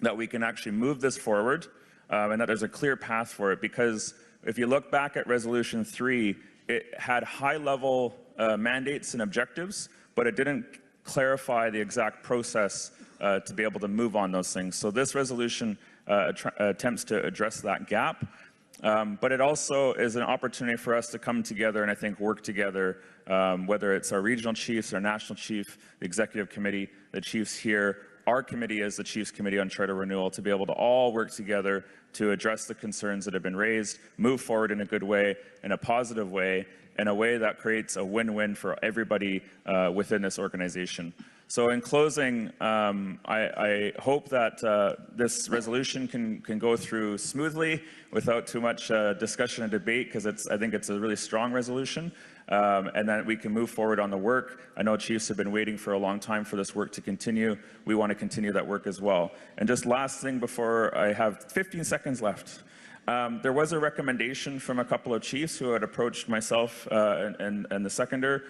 that we can actually move this forward, and that there's a clear path for it. Because if you look back at Resolution 3, it had high-level mandates and objectives, but it didn't clarify the exact process to be able to move on those things. So this resolution attempts to address that gap. But it also is an opportunity for us to come together and I think work together, whether it's our regional chiefs, our national chief, the executive committee, the chiefs here, our committee as the Chiefs Committee on Charter Renewal, to be able to all work together to address the concerns that have been raised, move forward in a good way, in a positive way, in a way that creates a win-win for everybody within this organization. So in closing, I hope that this resolution can go through smoothly without too much discussion and debate, because I think it's a really strong resolution, and that we can move forward on the work. I know chiefs have been waiting for a long time for this work to continue. We want to continue that work as well. And just last thing before I have 15 seconds left. There was a recommendation from a couple of chiefs who had approached myself and the seconder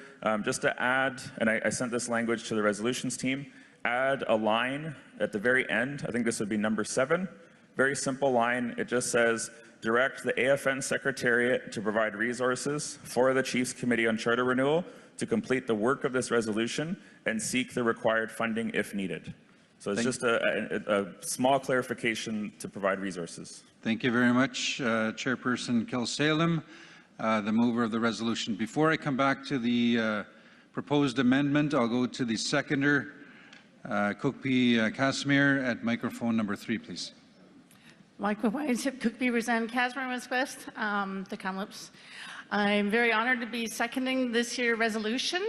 just to add, and I sent this language to the resolutions team, add a line at the very end. I think this would be number 7. Very simple line. It just says, direct the AFN Secretariat to provide resources for the Chiefs Committee on Charter Renewal to complete the work of this resolution and seek the required funding if needed. So it's just a small clarification to provide resources. Thank you very much, Chairperson Kilsalem, the mover of the resolution. Before I come back to the proposed amendment, I'll go to the seconder, Cookpee Casimir, at microphone number 3, please. Cookpee Rizan Casimir West, the Kamloops. I'm very honored to be seconding this year's resolution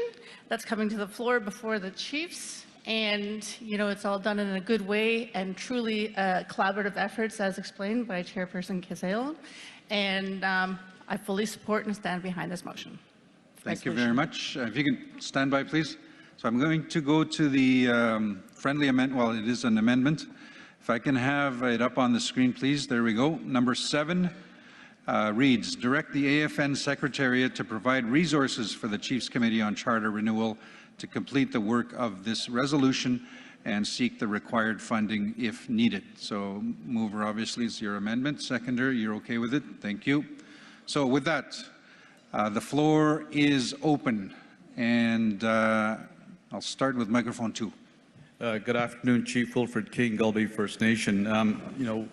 that's coming to the floor before the chiefs. And, you know, it's all done in a good way and truly collaborative efforts as explained by Chairperson Kilsalem. And I fully support and stand behind this motion. Thank you very much. If you can stand by, please. So I'm going to go to the friendly amendment. Well, it is an amendment. If I can have it up on the screen, please. There we go. Number 7 reads, direct the AFN Secretariat to provide resources for the Chiefs Committee on Charter Renewal to complete the work of this resolution and seek the required funding if needed. So mover obviously is your amendment. Seconder, you're okay with it? Thank you. So with that, the floor is open, and I'll start with microphone 2. Good afternoon, Chief Wilfred King, Gulby First Nation. You know,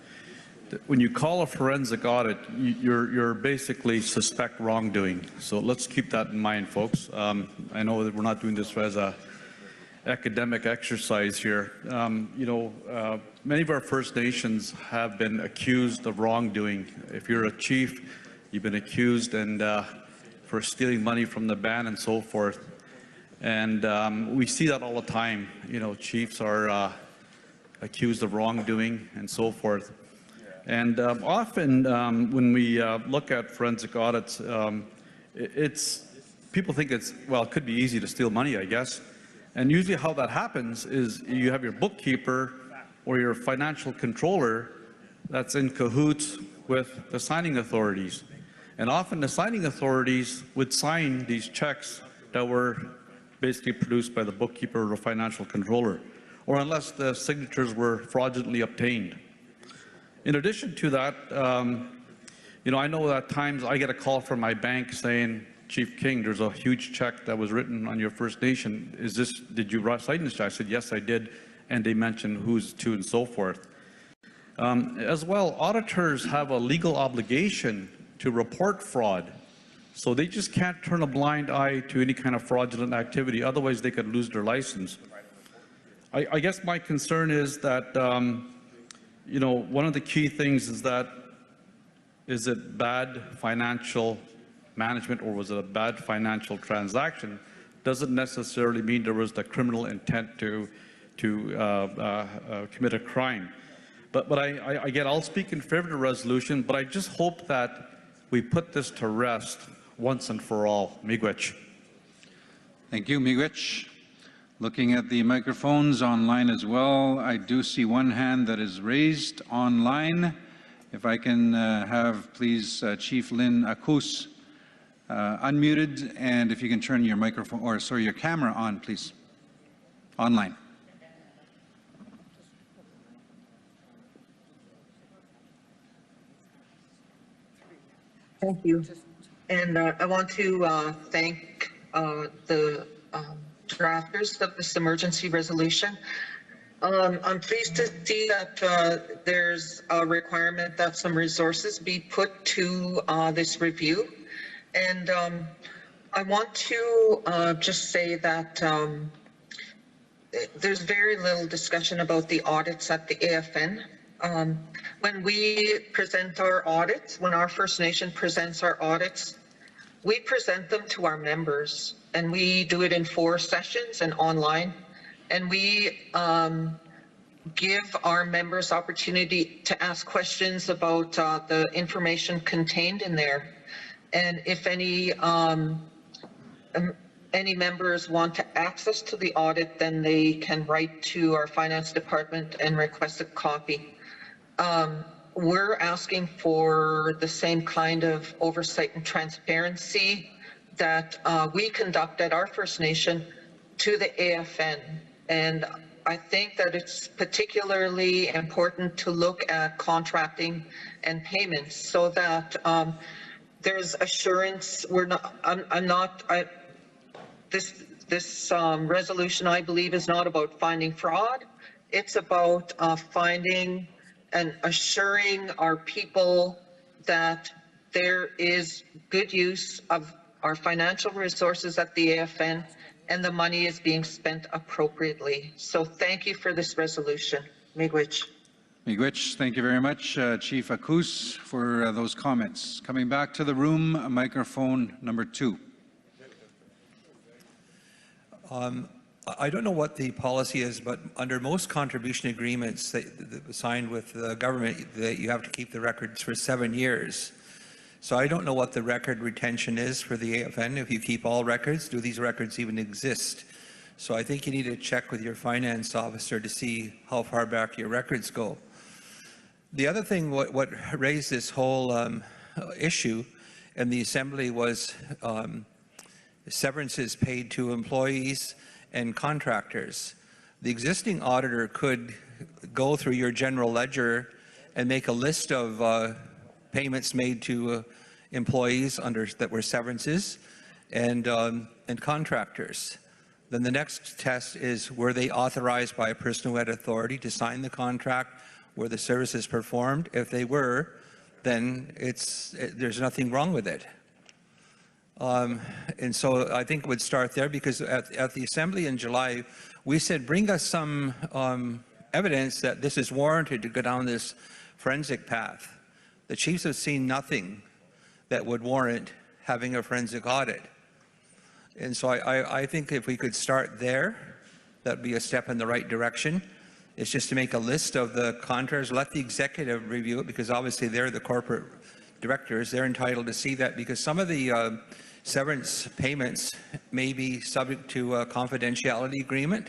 when you call a forensic audit, you're basically suspect wrongdoing. So let's keep that in mind, folks. I know that we're not doing this as a academic exercise here. You know, many of our First Nations have been accused of wrongdoing. If you're a chief, you've been accused and for stealing money from the band and so forth. And we see that all the time. You know, chiefs are accused of wrongdoing and so forth. And often when we look at forensic audits, people think it's, well, it could be easy to steal money, I guess. And usually how that happens is you have your bookkeeper or your financial controller that's in cahoots with the signing authorities. And often the signing authorities would sign these checks that were basically produced by the bookkeeper or the financial controller, or unless the signatures were fraudulently obtained. In addition to that, you know, I know that at times I get a call from my bank saying, Chief King, there's a huge check that was written on your First Nation. Did you sign this check? I said, yes, I did. And they mentioned who's to and so forth. As well, auditors have a legal obligation to report fraud. So they just can't turn a blind eye to any kind of fraudulent activity. Otherwise, they could lose their license. I guess my concern is that you know, one of the key things is that, is it bad financial management or was it a bad financial transaction? Doesn't necessarily mean there was the criminal intent to commit a crime. But again, I'll speak in favor of the resolution, but I just hope that we put this to rest once and for all. Miigwech. Thank you, Miigwech. Looking at the microphones online as well, I do see one hand that is raised online. If I can have, please, Chief Lynn Akus unmuted, and if you can turn your microphone, or sorry, your camera on, please, online. Thank you. And I want to thank the drafters of this emergency resolution. I'm pleased to see that there's a requirement that some resources be put to this review. And I want to just say that there's very little discussion about the audits at the AFN. When we present our audits, when our First Nation presents our audits, we present them to our members, and we do it in 4 sessions and online. And we give our members opportunity to ask questions about the information contained in there. And if any members want to access to the audit, then they can write to our finance department and request a copy. We're asking for the same kind of oversight and transparency that we conduct at our First Nation to the AFN. And I think that it's particularly important to look at contracting and payments so that there's assurance. This resolution, I believe, is not about finding fraud. It's about finding and assuring our people that there is good use of our financial resources at the AFN and the money is being spent appropriately. So thank you for this resolution. Miigwech. Miigwech, thank you very much, Chief Akus, for those comments. Coming back to the room, microphone number 2. I don't know what the policy is, but under most contribution agreements that signed with the government, that you have to keep the records for 7 years. So I don't know what the record retention is for the AFN. If you keep all records, do these records even exist? So I think you need to check with your finance officer to see how far back your records go. The other thing, what raised this whole issue in the Assembly was severances paid to employees and contractors. The existing auditor could go through your general ledger and make a list of payments made to employees that were severances and contractors. Then the next test is, were they authorized by a person who had authority to sign the contract? Were the services performed? If they were, then there's nothing wrong with it. And so I think it would start there, because at the Assembly in July, we said, bring us some evidence that this is warranted to go down this forensic path. The chiefs have seen nothing that would warrant having a forensic audit. And so I think if we could start there, that'd be a step in the right direction. It's just to make a list of the contractors, let the executive review it, because obviously they're the corporate directors. They're entitled to see that, because some of the severance payments may be subject to a confidentiality agreement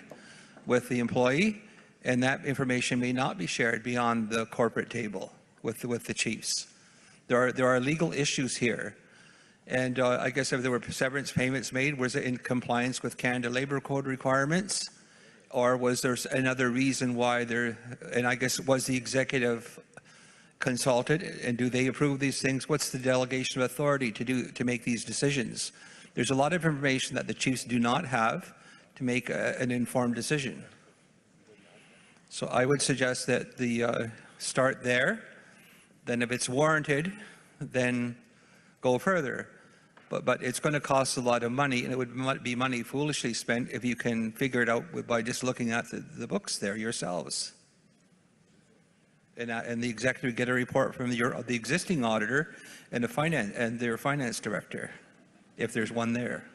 with the employee, and that information may not be shared beyond the corporate table with the chiefs. There are legal issues here. And I guess if there were severance payments made, was it in compliance with Canada Labour Code requirements? Or was there another reason why and I guess, was the executive consulted, and do they approve these things? What's the delegation of authority to make these decisions? There's a lot of information that the chiefs do not have to make an informed decision. So I would suggest that the start there, then if it's warranted, then go further. But it's going to cost a lot of money, and it would be money foolishly spent if you can figure it out by just looking at the books there yourselves. And the executive get a report from the existing auditor and their finance director, if there's one there.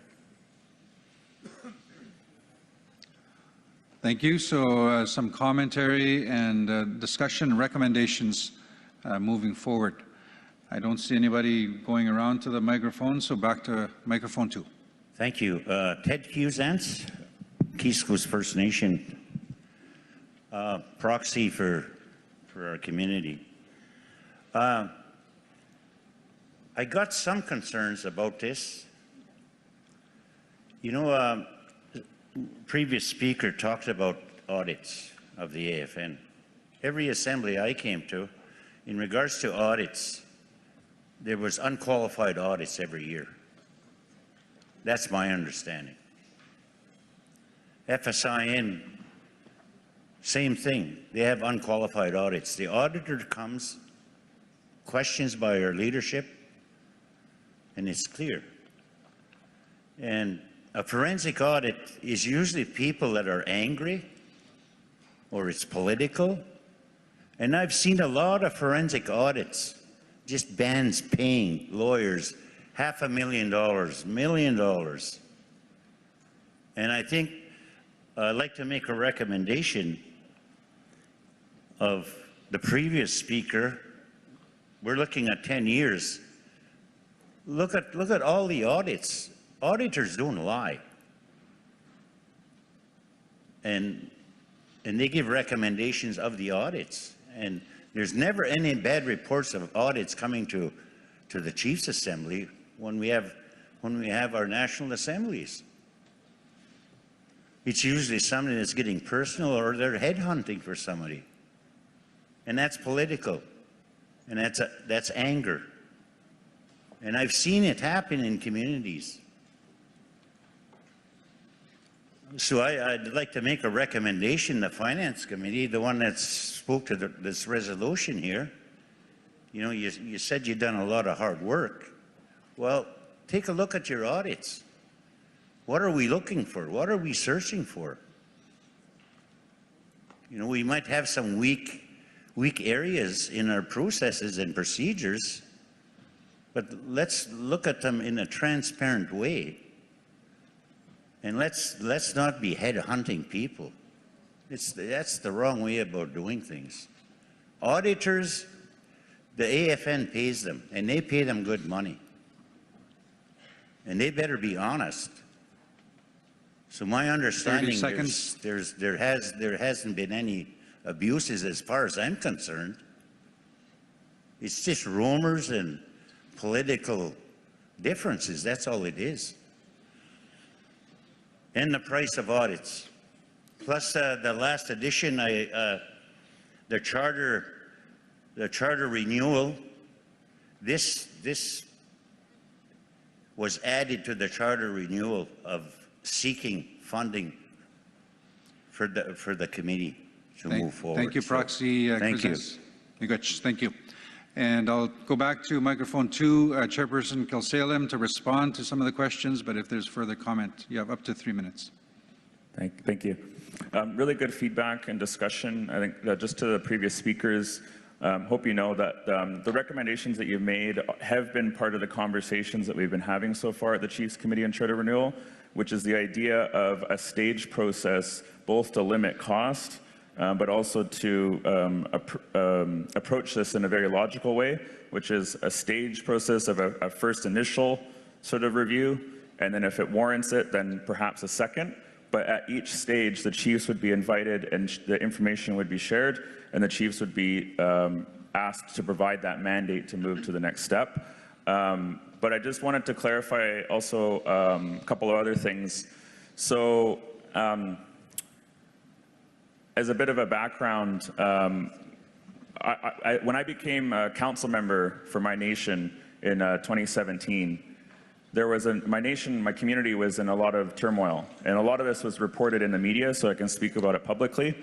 Thank you. So some commentary and discussion recommendations moving forward. I don't see anybody going around to the microphone, so back to microphone 2. Thank you. Ted Cusance, Keyscoos First Nation, proxy for our community. I got some concerns about this. You know, previous speaker talked about audits of the AFN. Every assembly I came to, in regards to audits, there was unqualified audits every year. That's my understanding. FSIN, same thing. They have unqualified audits. The auditor comes, questions by our leadership, and it's clear. And a forensic audit is usually people that are angry, or it's political. And I've seen a lot of forensic audits, just bans paying lawyers $500,000, $1 million. And I think I'd like to make a recommendation of the previous speaker. We're looking at 10 years. Look at all the audits. Auditors don't lie. And they give recommendations of the audits. And there's never any bad reports of audits coming to the Chiefs Assembly when we have our national assemblies. It's usually somebody that's getting personal, or they're headhunting for somebody. And that's political. And that's anger. And I've seen it happen in communities. So I'd like to make a recommendation, the Finance Committee, the one that spoke to this resolution here. You know, you said you've done a lot of hard work. Well, take a look at your audits. What are we looking for? What are we searching for? You know, we might have some weak areas in our processes and procedures, but let's look at them in a transparent way. And let's not be head-hunting people. That's the wrong way about doing things. Auditors, the AFN pays them, and they pay them good money. And they better be honest. So my understanding, there hasn't been any abuses as far as I'm concerned. It's just rumors and political differences. That's all it is. And the price of audits. Plus the last edition, the charter renewal. This was added to the charter renewal of seeking funding for the committee to move forward. Thank you, Proxy. Thank you. Thank you. And I'll go back to microphone 2, Chairperson Kilsalem, to respond to some of the questions, but if there's further comment, you have up to 3 minutes. Thank you. Really good feedback and discussion. I think that just to the previous speakers, hope you know that the recommendations that you've made have been part of the conversations that we've been having so far at the Chiefs Committee on Charter Renewal, which is the idea of a staged process, both to limit cost, but also to approach this in a very logical way, which is a staged process of a first initial sort of review, and then if it warrants it, then perhaps a second. But at each stage, the chiefs would be invited and the information would be shared, and the chiefs would be asked to provide that mandate to move to the next step. But I just wanted to clarify also a couple of other things. So as a bit of a background, when I became a council member for my nation in 2017, there was my community was in a lot of turmoil, and a lot of this was reported in the media, so I can speak about it publicly.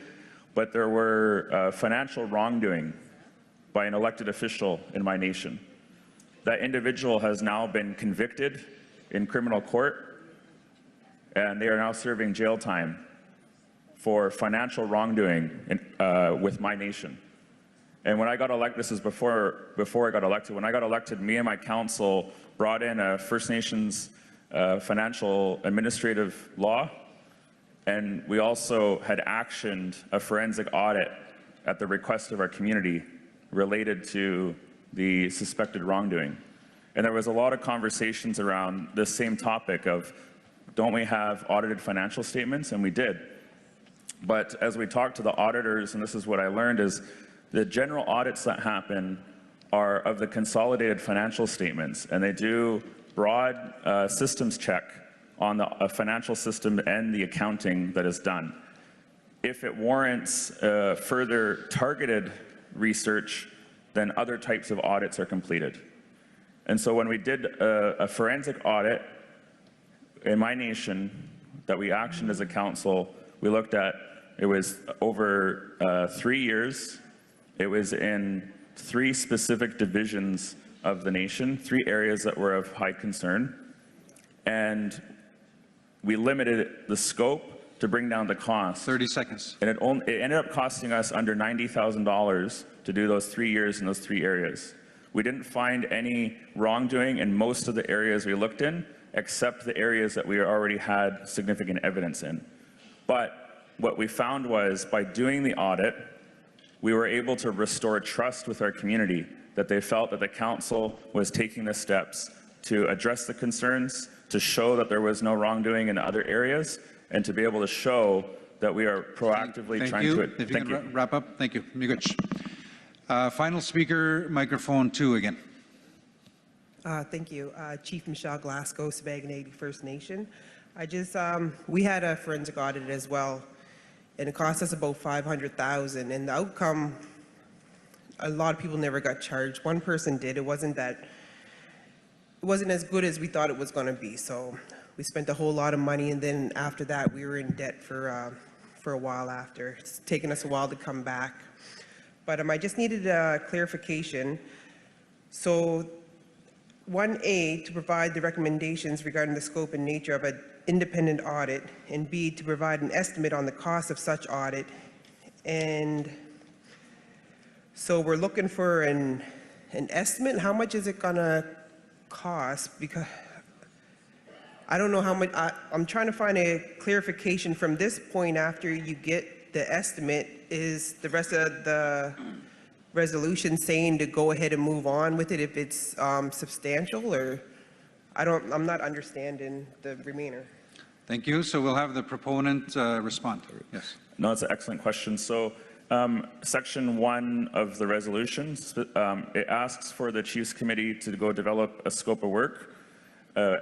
But there were financial wrongdoing by an elected official in my nation. That individual has now been convicted in criminal court, and they are now serving jail time for financial wrongdoing with my nation. And when I got elected, this is before I got elected, when I got elected, me and my council brought in a First Nations financial administrative law, and we also had actioned a forensic audit at the request of our community related to the suspected wrongdoing. And there was a lot of conversations around this same topic of, don't we have audited financial statements? And we did. But as we talked to the auditors, and this is what I learned, is the general audits that happen are of the consolidated financial statements, and they do broad systems check on the financial system and the accounting that is done. If it warrants further targeted research, then other types of audits are completed. And so when we did a forensic audit in my nation that we actioned as a council, we looked at, it was over 3 years. It was in 3 specific divisions of the nation, 3 areas that were of high concern. And we limited the scope to bring down the cost. 30 seconds. And it ended up costing us under $90,000 to do those 3 years in those 3 areas. We didn't find any wrongdoing in most of the areas we looked in, except the areas that we already had significant evidence in. But what we found was, by doing the audit, we were able to restore trust with our community, that they felt that the council was taking the steps to address the concerns, to show that there was no wrongdoing in other areas, and to be able to show that we are proactively trying to... If you can wrap up. Thank you. Miguch. Final speaker, microphone 2 again. Thank you. Chief Michelle Glasgow, Sabagnati First Nation. We had a forensic audit as well, and it cost us about $500,000, and the outcome, a lot of people never got charged. One person did. It wasn't as good as we thought it was going to be. So we spent a whole lot of money, and then after that, we were in debt for a while after. It's taken us a while to come back. But I just needed a clarification. So 1A, to provide the recommendations regarding the scope and nature of an independent audit, and B, to provide an estimate on the cost of such audit. And so we're looking for an estimate. How much is it gonna cost? Because I don't know how much. I'm trying to find a clarification from this point. After you get the estimate, is the rest of the resolution saying to go ahead and move on with it if it's substantial, or I'm not understanding the remainder. Thank you. So we'll have the proponent respond. Yes. No, it's an excellent question. So section 1 of the resolution, it asks for the Chiefs Committee to go develop a scope of work,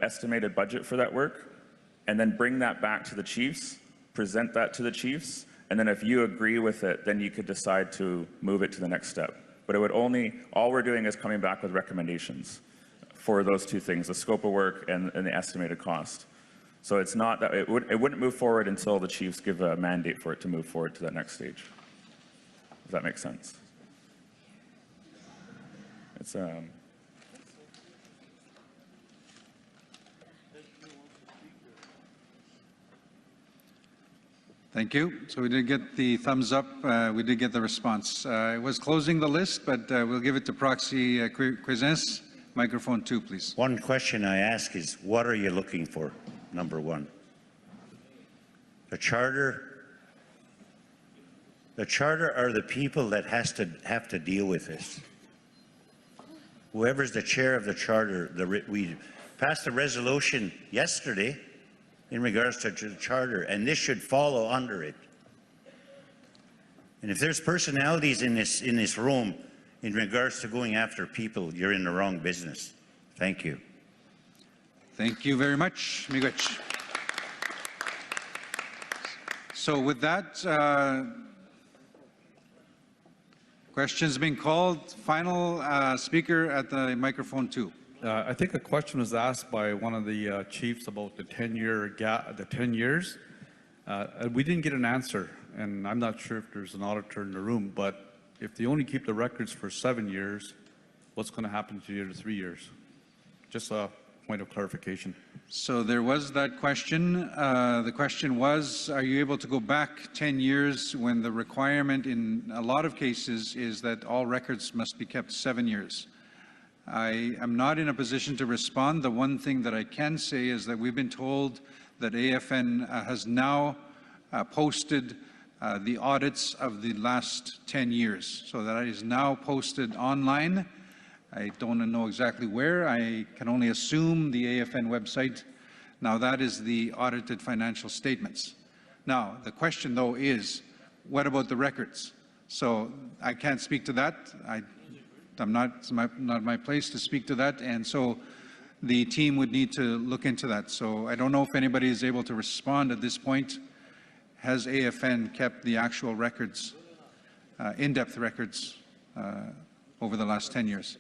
estimated budget for that work, and then bring that back to the Chiefs, present that to the Chiefs, and then if you agree with it, then you could decide to move it to the next step. But it would all we're doing is coming back with recommendations for those two things, the scope of work and the estimated cost. So it's not that it wouldn't move forward until the Chiefs give a mandate for it to move forward to that next stage. Does that make sense? It's Thank you. So we did get the thumbs up. We did get the response. I was closing the list, but we'll give it to Proxy Cuisines. Microphone 2, please. One question I ask is, what are you looking for? Number one. The charter are the people that have to deal with this. Whoever's the chair of the charter, we passed a resolution yesterday in regards to the charter, and this should follow under it. And if there's personalities in this room in regards to going after people, you're in the wrong business. Thank you. Thank you very much, Miigwech. So with that, questions being called. Final speaker at the microphone 2. I think a question was asked by one of the chiefs about the 10 years. We didn't get an answer, and I'm not sure if there's an auditor in the room, but if they only keep the records for 7 years, what's going to happen to the other 3 years? Just a point of clarification. So there was that question. The question was, are you able to go back 10 years when the requirement in a lot of cases is that all records must be kept 7 years? I am not in a position to respond. The one thing that I can say is that we've been told that AFN has now posted the audits of the last 10 years. So that is now posted online. I don't know exactly where. I can only assume the AFN website. Now that is the audited financial statements. Now the question though is, what about the records? So I can't speak to that. It's not my place to speak to that, and so the team would need to look into that. So I don't know if anybody is able to respond at this point. Has AFN kept the actual records, in-depth records, over the last 10 years?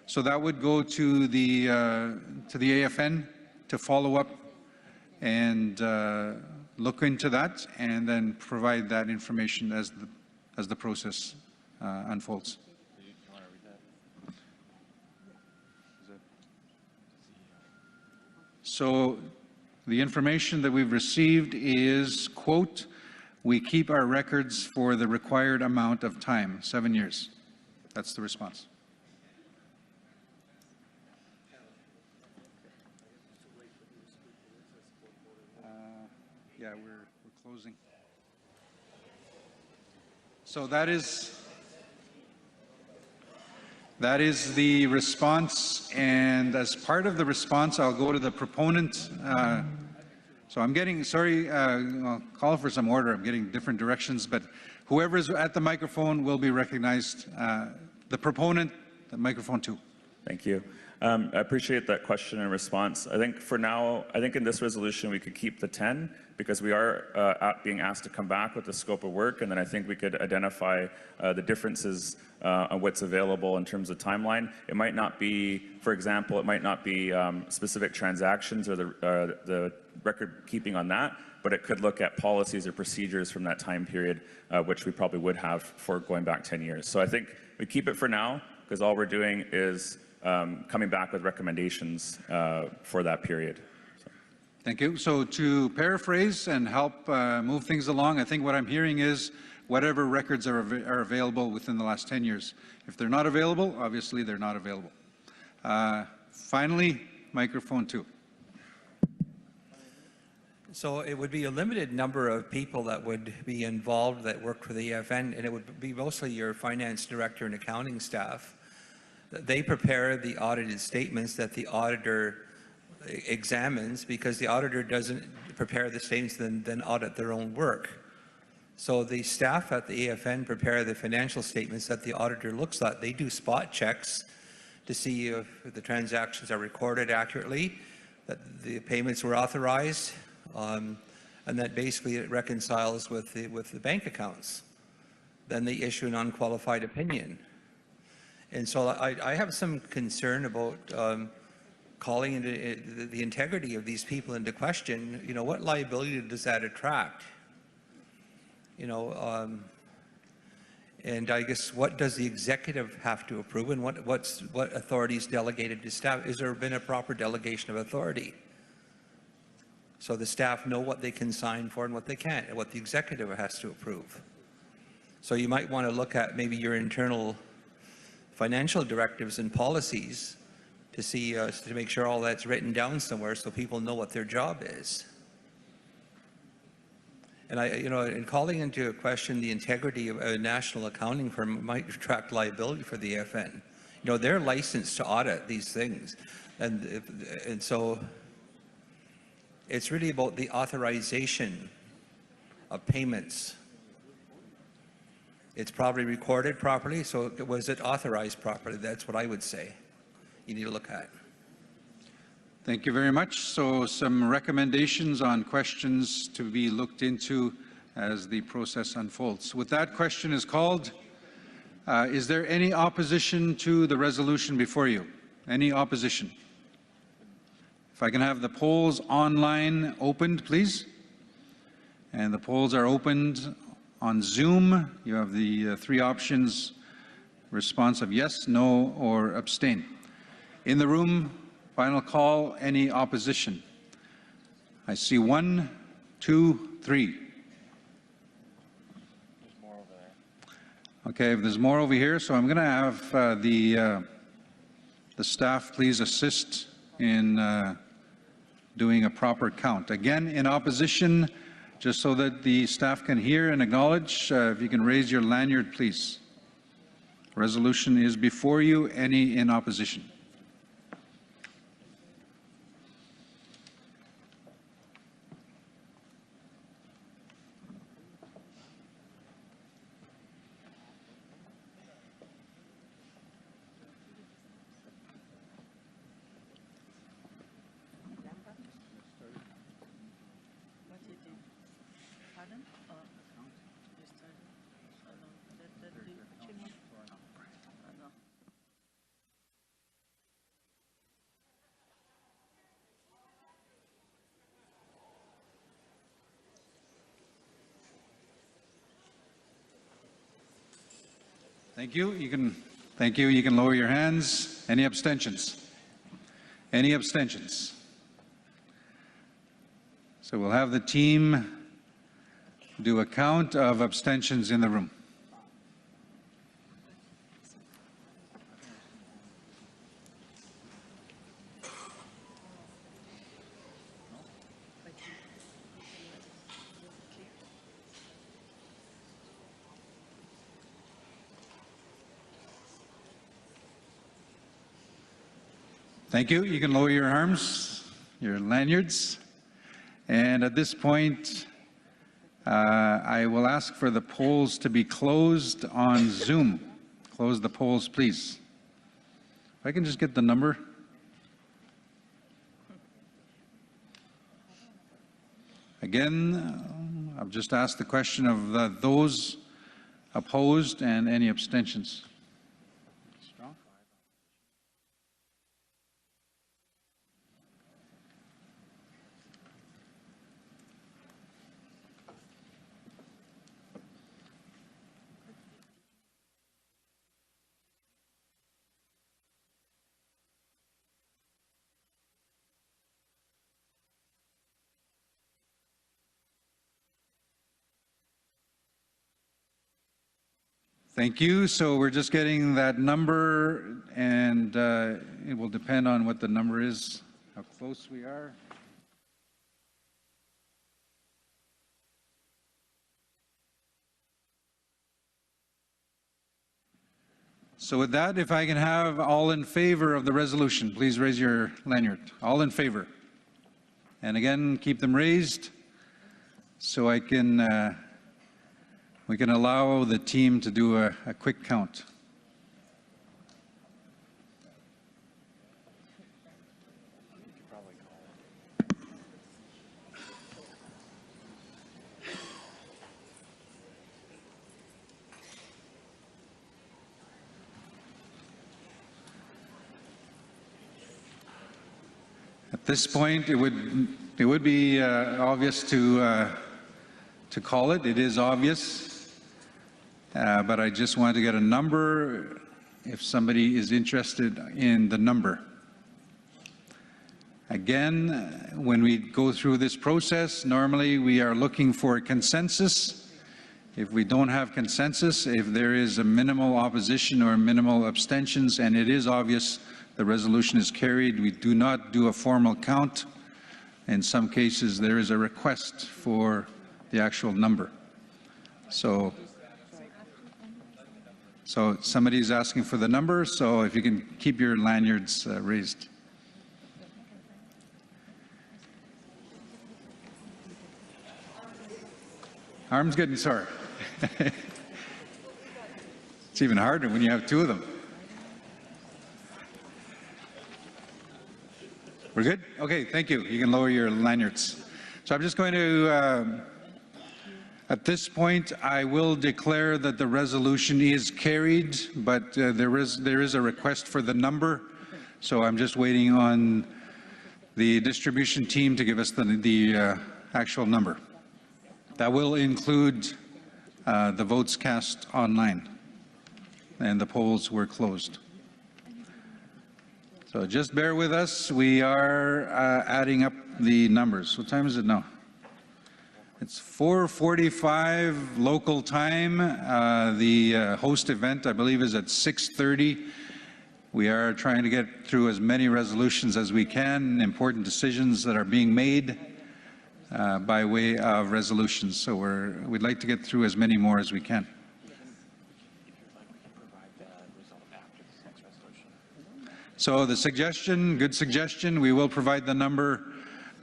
So that would go to the AFN to follow up and look into that, and then provide that information as the process unfolds. So the information that we've received is, quote, we keep our records for the required amount of time, 7 years. That's the response. Yeah, we're closing. So that is the response, and as part of the response, I'll go to the proponent. So I'm getting, sorry, I'll call for some order. I'm getting different directions, but whoever's at the microphone will be recognized. The proponent, the microphone 2. Thank you. I appreciate that question and response. I think for now, I think in this resolution we could keep the 10 because we are being asked to come back with the scope of work, and then I think we could identify the differences on what's available in terms of timeline. It might not be, for example, it might not be specific transactions or the record keeping on that, but it could look at policies or procedures from that time period, which we probably would have for going back 10 years. So I think we keep it for now because all we're doing is coming back with recommendations for that period. Thank you. So to paraphrase and help move things along, I think what I'm hearing is whatever records are available within the last 10 years. If they're not available, obviously they're not available. Finally, microphone 2. So it would be a limited number of people that would be involved that work for the AFN, and it would be mostly your finance director and accounting staff. They prepare the audited statements that the auditor examines, because the auditor doesn't prepare the statements then audit their own work. So the staff at the AFN prepare the financial statements that the auditor looks at. They do spot checks to see if the transactions are recorded accurately, that the payments were authorized, and that basically it reconciles with the bank accounts. Then they issue an unqualified opinion. And so I have some concern about calling into the integrity of these people into question. You know, what liability does that attract? You know, and I guess what does the executive have to approve, and what authority is delegated to staff? Is there been a proper delegation of authority? So the staff know what they can sign for and what they can't, and what the executive has to approve. So you might want to look at maybe your internal financial directives and policies to see, to make sure all that's written down somewhere so people know what their job is. And in calling into question the integrity of a national accounting firm might attract liability for the AFN. You know, they're licensed to audit these things. And so it's really about the authorization of payments. It's probably recorded properly, so was it authorized properly? That's what I would say you need to look at. Thank you very much. So some recommendations on questions to be looked into as the process unfolds. With that, question is called. Is there any opposition to the resolution before you? Any opposition? If I can have the polls online opened, please. And the polls are opened on Zoom. You have the 3 options: response of yes, no, or abstain. In the room, final call, any opposition? I see 1, 2, 3. Okay, there's more over here, so I'm going to have the staff please assist in doing a proper count. Again, in opposition, just so that the staff can hear and acknowledge, if you can raise your lanyard, please. Resolution is before you. Any in opposition? Thank you. Thank you. You can lower your hands. Any abstentions? Any abstentions? So we'll have the team do a count of abstentions in the room. Thank you. You can lower your arms, your lanyards. And at this point, I will ask for the polls to be closed on Zoom. Close the polls, please. If I can just get the number. again, I've just asked the question of those opposed and any abstentions. Thank you. So we're just getting that number, and it will depend on what the number is, how close we are. So with that, if I can have all in favor of the resolution, please raise your lanyard. All in favor. And again, keep them raised so I can we can allow the team to do a quick count. At this point, it would be obvious to call it. It is obvious. But I just wanted to get a number if somebody is interested in the number. Again, when we go through this process, normally we are looking for a consensus. If we don't have consensus, if there is a minimal opposition or minimal abstentions, and it is obvious the resolution is carried, we do not do a formal count. In some cases, there is a request for the actual number. So somebody's asking for the number, so if you can keep your lanyards raised. Arm's getting sore. It's even harder when you have two of them. We're good? Okay, thank you. You can lower your lanyards. So I'm just going to at this point, I will declare that the resolution is carried, but there is a request for the number. So I'm just waiting on the distribution team to give us the actual number. That will include the votes cast online, and the polls were closed. So just bear with us. We are adding up the numbers. What time is it now? It's 4:45 local time. The host event, I believe, is at 6:30. We are trying to get through as many resolutions as we can, important decisions that are being made by way of resolutions. So we'd like to get through as many more as we can. So the suggestion, good suggestion, we will provide the number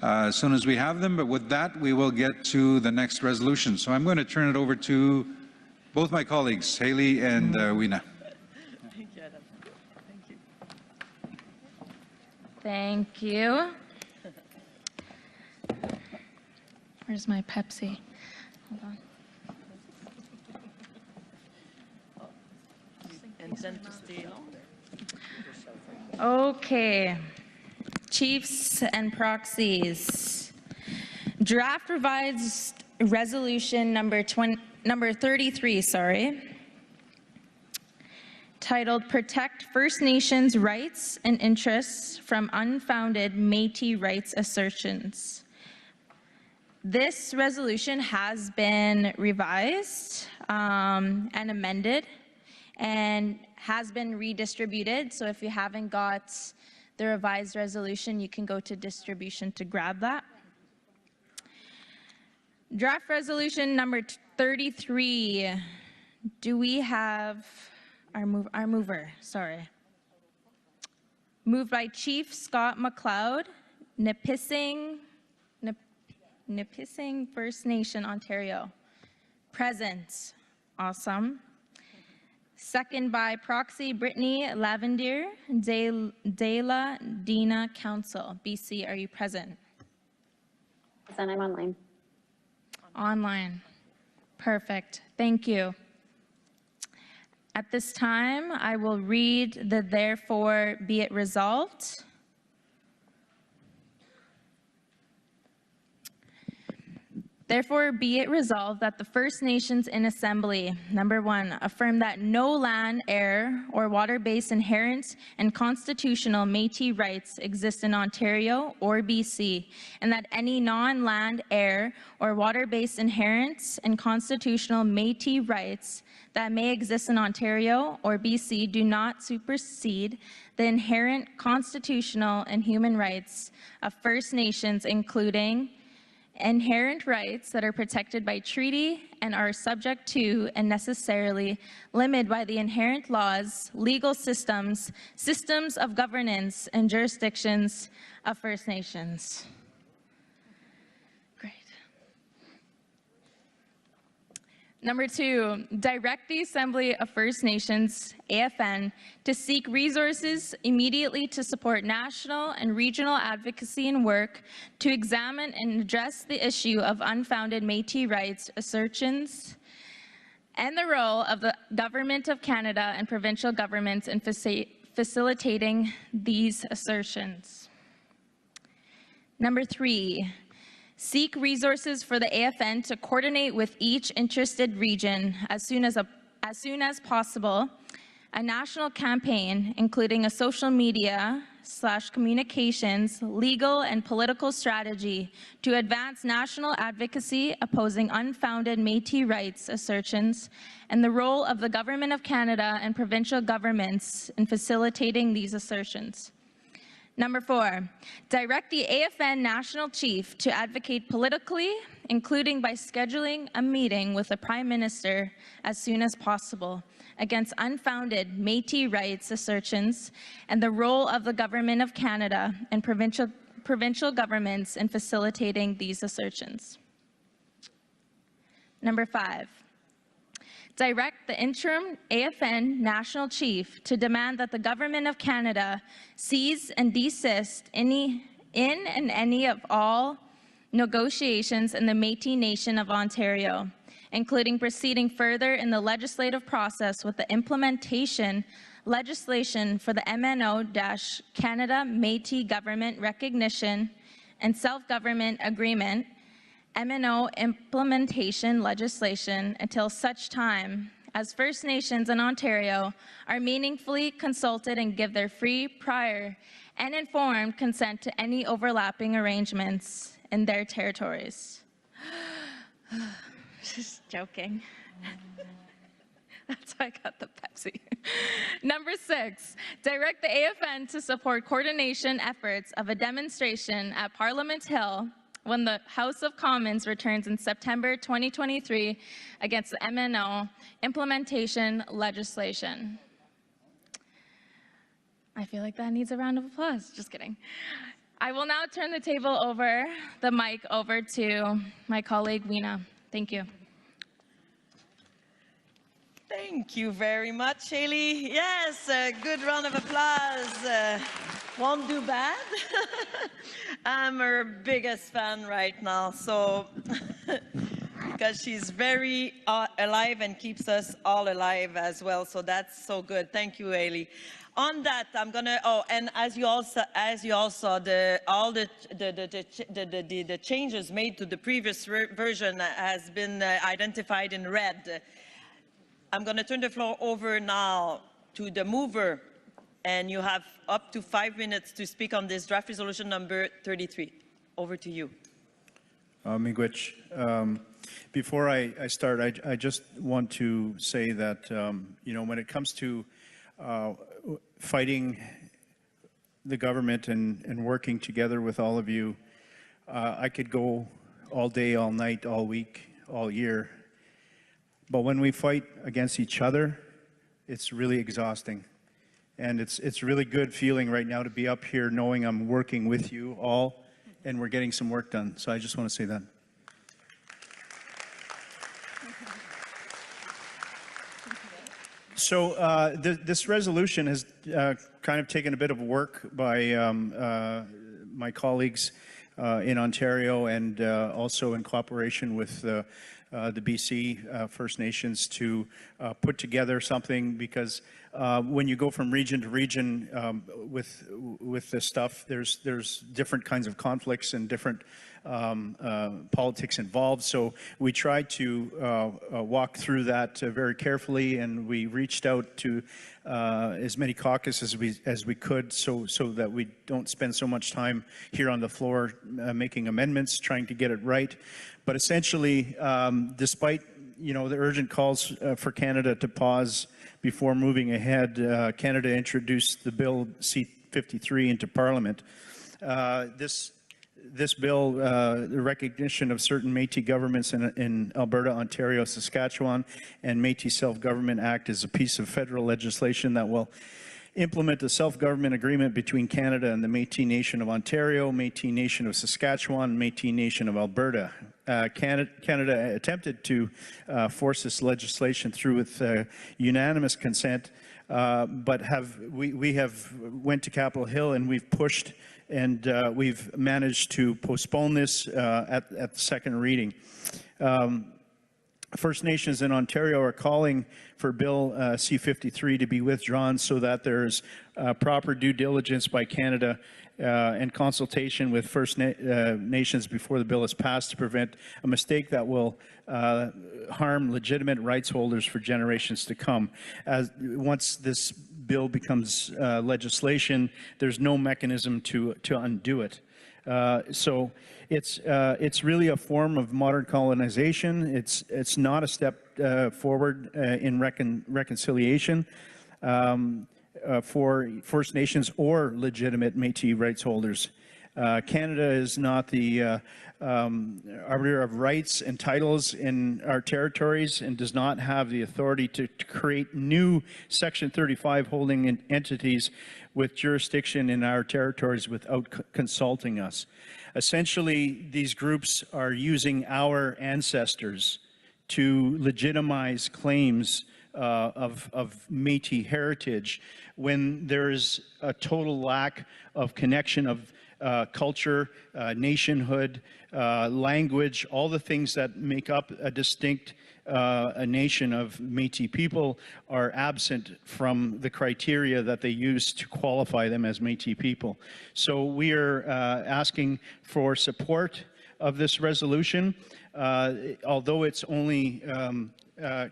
as soon as we have them, but with that, we will get to the next resolution. So I'm going to turn it over to both my colleagues, Haley and Weena. Thank you, Adam. Thank you. Where's my Pepsi? Hold on. And then to steal. Okay. Chiefs and proxies. Draft revised resolution number 33, titled Protect First Nations Rights and Interests from Unfounded Métis Rights Assertions. This resolution has been revised and amended and has been redistributed. So if you haven't got the revised resolution, you can go to distribution to grab that. Draft resolution number 33. Do we have our mover? Sorry. Moved by Chief Scott McLeod, Nipissing First Nation, Ontario. Present. Awesome. Second by proxy Brittany Lavender, De La Dina Council, BC. Are you present? Then I'm online. Online. Perfect. Thank you. At this time, I will read the therefore be it resolved. Therefore, be it resolved that the First Nations in Assembly, number 1, affirm that no land, air, or water-based inherent and constitutional Métis rights exist in Ontario or BC, and that any non-land, air, or water-based inherent and constitutional Métis rights that may exist in Ontario or BC do not supersede the inherent constitutional and human rights of First Nations, including inherent rights that are protected by treaty and are subject to and necessarily limited by the inherent laws, legal systems, systems of governance, and jurisdictions of First Nations. Great. Number 2, direct the Assembly of First Nations, AFN, to seek resources immediately to support national and regional advocacy and work to examine and address the issue of unfounded Métis rights assertions and the role of the Government of Canada and provincial governments in facilitating these assertions. Number 3, seek resources for the AFN to coordinate with each interested region as soon as possible, a national campaign, including a social media / communications, legal and political strategy to advance national advocacy opposing unfounded Métis rights assertions and the role of the Government of Canada and provincial governments in facilitating these assertions. Number 4, direct the AFN National Chief to advocate politically, including by scheduling a meeting with the Prime Minister as soon as possible against unfounded Métis rights assertions and the role of the Government of Canada and provincial governments in facilitating these assertions. Number 5, direct the interim AFN National Chief to demand that the Government of Canada cease and desist in and any of all negotiations in the Métis Nation of Ontario, including proceeding further in the legislative process with the implementation legislation for the MNO-Canada Métis Government Recognition and Self-Government Agreement MNO implementation legislation until such time as First Nations in Ontario are meaningfully consulted and give their free, prior, and informed consent to any overlapping arrangements in their territories. Just joking. That's why I got the Pepsi. Number 6, direct the AFN to support coordination efforts of a demonstration at Parliament Hill when the House of Commons returns in September 2023 against the MNO implementation legislation. I feel like that needs a round of applause. Just kidding. I will now turn the mic over to my colleague, Weena. Thank you. Thank you very much, Haley. Yes, a good round of applause. Won't do bad. I'm her biggest fan right now, so because she's very alive and keeps us all alive as well, so that's so good. Thank you, Haley. On that, I'm gonna. Oh, and as you all saw, all the changes made to the previous version has been identified in red. I'm going to turn the floor over now to the mover, and you have up to 5 minutes to speak on this draft resolution number 33. Over to you. Miigwech. Before I start, I just want to say that, you know, when it comes to fighting the government and working together with all of you, I could go all day, all night, all week, all year. But when we fight against each other, it's really exhausting. And it's really good feeling right now to be up here knowing I'm working with you all and we're getting some work done. So I just want to say that. So this resolution has kind of taken a bit of work by my colleagues in Ontario and also in cooperation with the BC First Nations to put together something, because when you go from region to region with this stuff, there's different kinds of conflicts and different politics involved. So we tried to walk through that very carefully, and we reached out to as many caucuses as we could, so that we don't spend so much time here on the floor making amendments, trying to get it right. But essentially, despite the urgent calls for Canada to pause before moving ahead, Canada introduced the bill C-53 into Parliament. This bill, the recognition of certain Métis governments in Alberta, Ontario, Saskatchewan, and Métis Self-Government Act, is a piece of federal legislation that will implement a self-government agreement between Canada and the Métis Nation of Ontario, Métis Nation of Saskatchewan, and Métis Nation of Alberta. Canada attempted to force this legislation through with unanimous consent, but we have went to Capitol Hill and we've pushed, and we've managed to postpone this at the second reading. First Nations in Ontario are calling for Bill C-53 to be withdrawn so that there's proper due diligence by Canada and consultation with First Nations before the bill is passed to prevent a mistake that will harm legitimate rights holders for generations to come. Once this bill becomes legislation, there's no mechanism to undo it. So it's really a form of modern colonization. It's not a step forward in reconciliation for First Nations or legitimate Métis rights holders. Canada is not the arbiter of rights and titles in our territories and does not have the authority to create new Section 35 holding entities with jurisdiction in our territories without consulting us. Essentially, these groups are using our ancestors to legitimize claims of Métis heritage when there is a total lack of connection of culture, nationhood, language, all the things that make up a distinct a nation of Métis people are absent from the criteria that they use to qualify them as Métis people. So we are asking for support of this resolution. Although it's only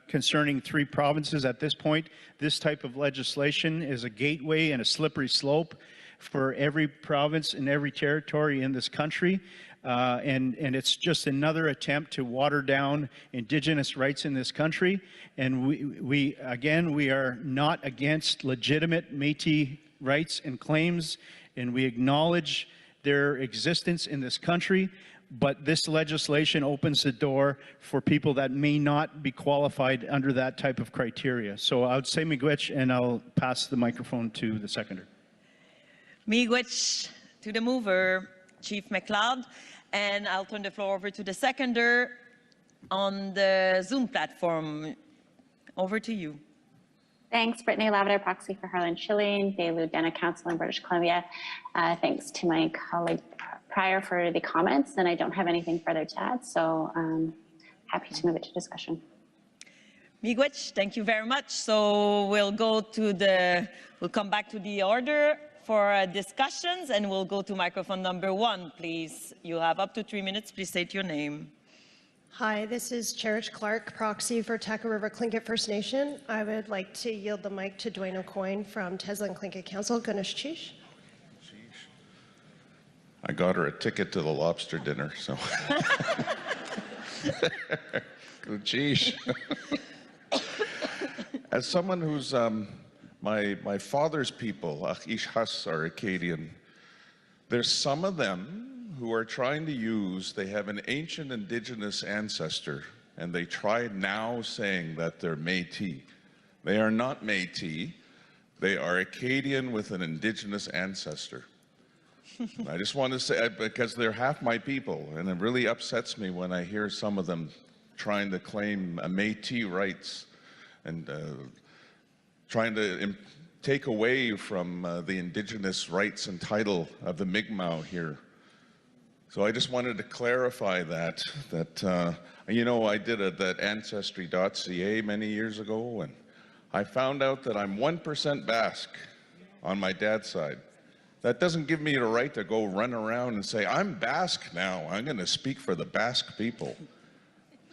concerning 3 provinces at this point, this type of legislation is a gateway and a slippery slope for every province and every territory in this country. And it's just another attempt to water down Indigenous rights in this country. And we are not against legitimate Métis rights and claims, and we acknowledge their existence in this country. But this legislation opens the door for people that may not be qualified under that type of criteria. So I would say miigwech, and I'll pass the microphone to the seconder. Miigwech to the mover, Chief McLeod, and I'll turn the floor over to the seconder on the Zoom platform. Over to you. Thanks, Brittany Lavender, proxy for Harlan Schilling, the Lieutenant Council in British Columbia. Thanks to my colleague prior for the comments, and I don't have anything further to add, so happy to move it to discussion. Miigwech, thank you very much. So we'll come back to the order for discussions, and we'll go to microphone number 1, please. You have up to 3 minutes. Please state your name. Hi, this is Cherish Clark, proxy for Taco River Tlingit First Nation. I would like to yield the mic to Dwayne O'Coin from Teslin Tlingit Council. Ganesh Chish. I got her a ticket to the lobster dinner, so. Geez. As someone who's, my father's people, Ishas, are Acadian, there's some of them who are trying to use, they have an ancient Indigenous ancestor, and they try now saying that they're Métis. They are not Métis. They are Acadian with an Indigenous ancestor. I just want to say, because they're half my people, and it really upsets me when I hear some of them trying to claim Métis rights and trying to take away from the Indigenous rights and title of the Mi'kmaq here. So I just wanted to clarify that you know, I did that Ancestry.ca many years ago, and I found out that I'm 1% Basque on my dad's side. That doesn't give me the right to go run around and say, I'm Basque now, I'm going to speak for the Basque people.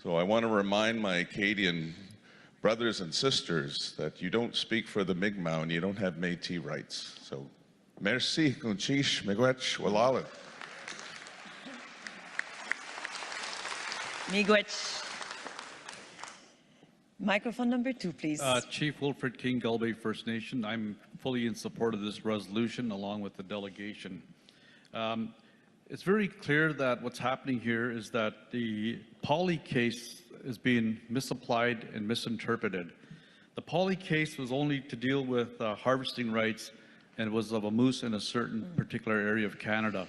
So I want to remind my Acadian brothers and sisters that you don't speak for the Mi'kmaq and you don't have Métis rights. So, merci, Kunchish, Miigwech, Walala. Miigwech. Microphone number 2, please. Chief Wilfred King, Gull Bay First Nation. I'm fully in support of this resolution along with the delegation. It's very clear that what's happening here is that the Poly case is being misapplied and misinterpreted. The Poly case was only to deal with harvesting rights and was of a moose in a certain particular area of Canada.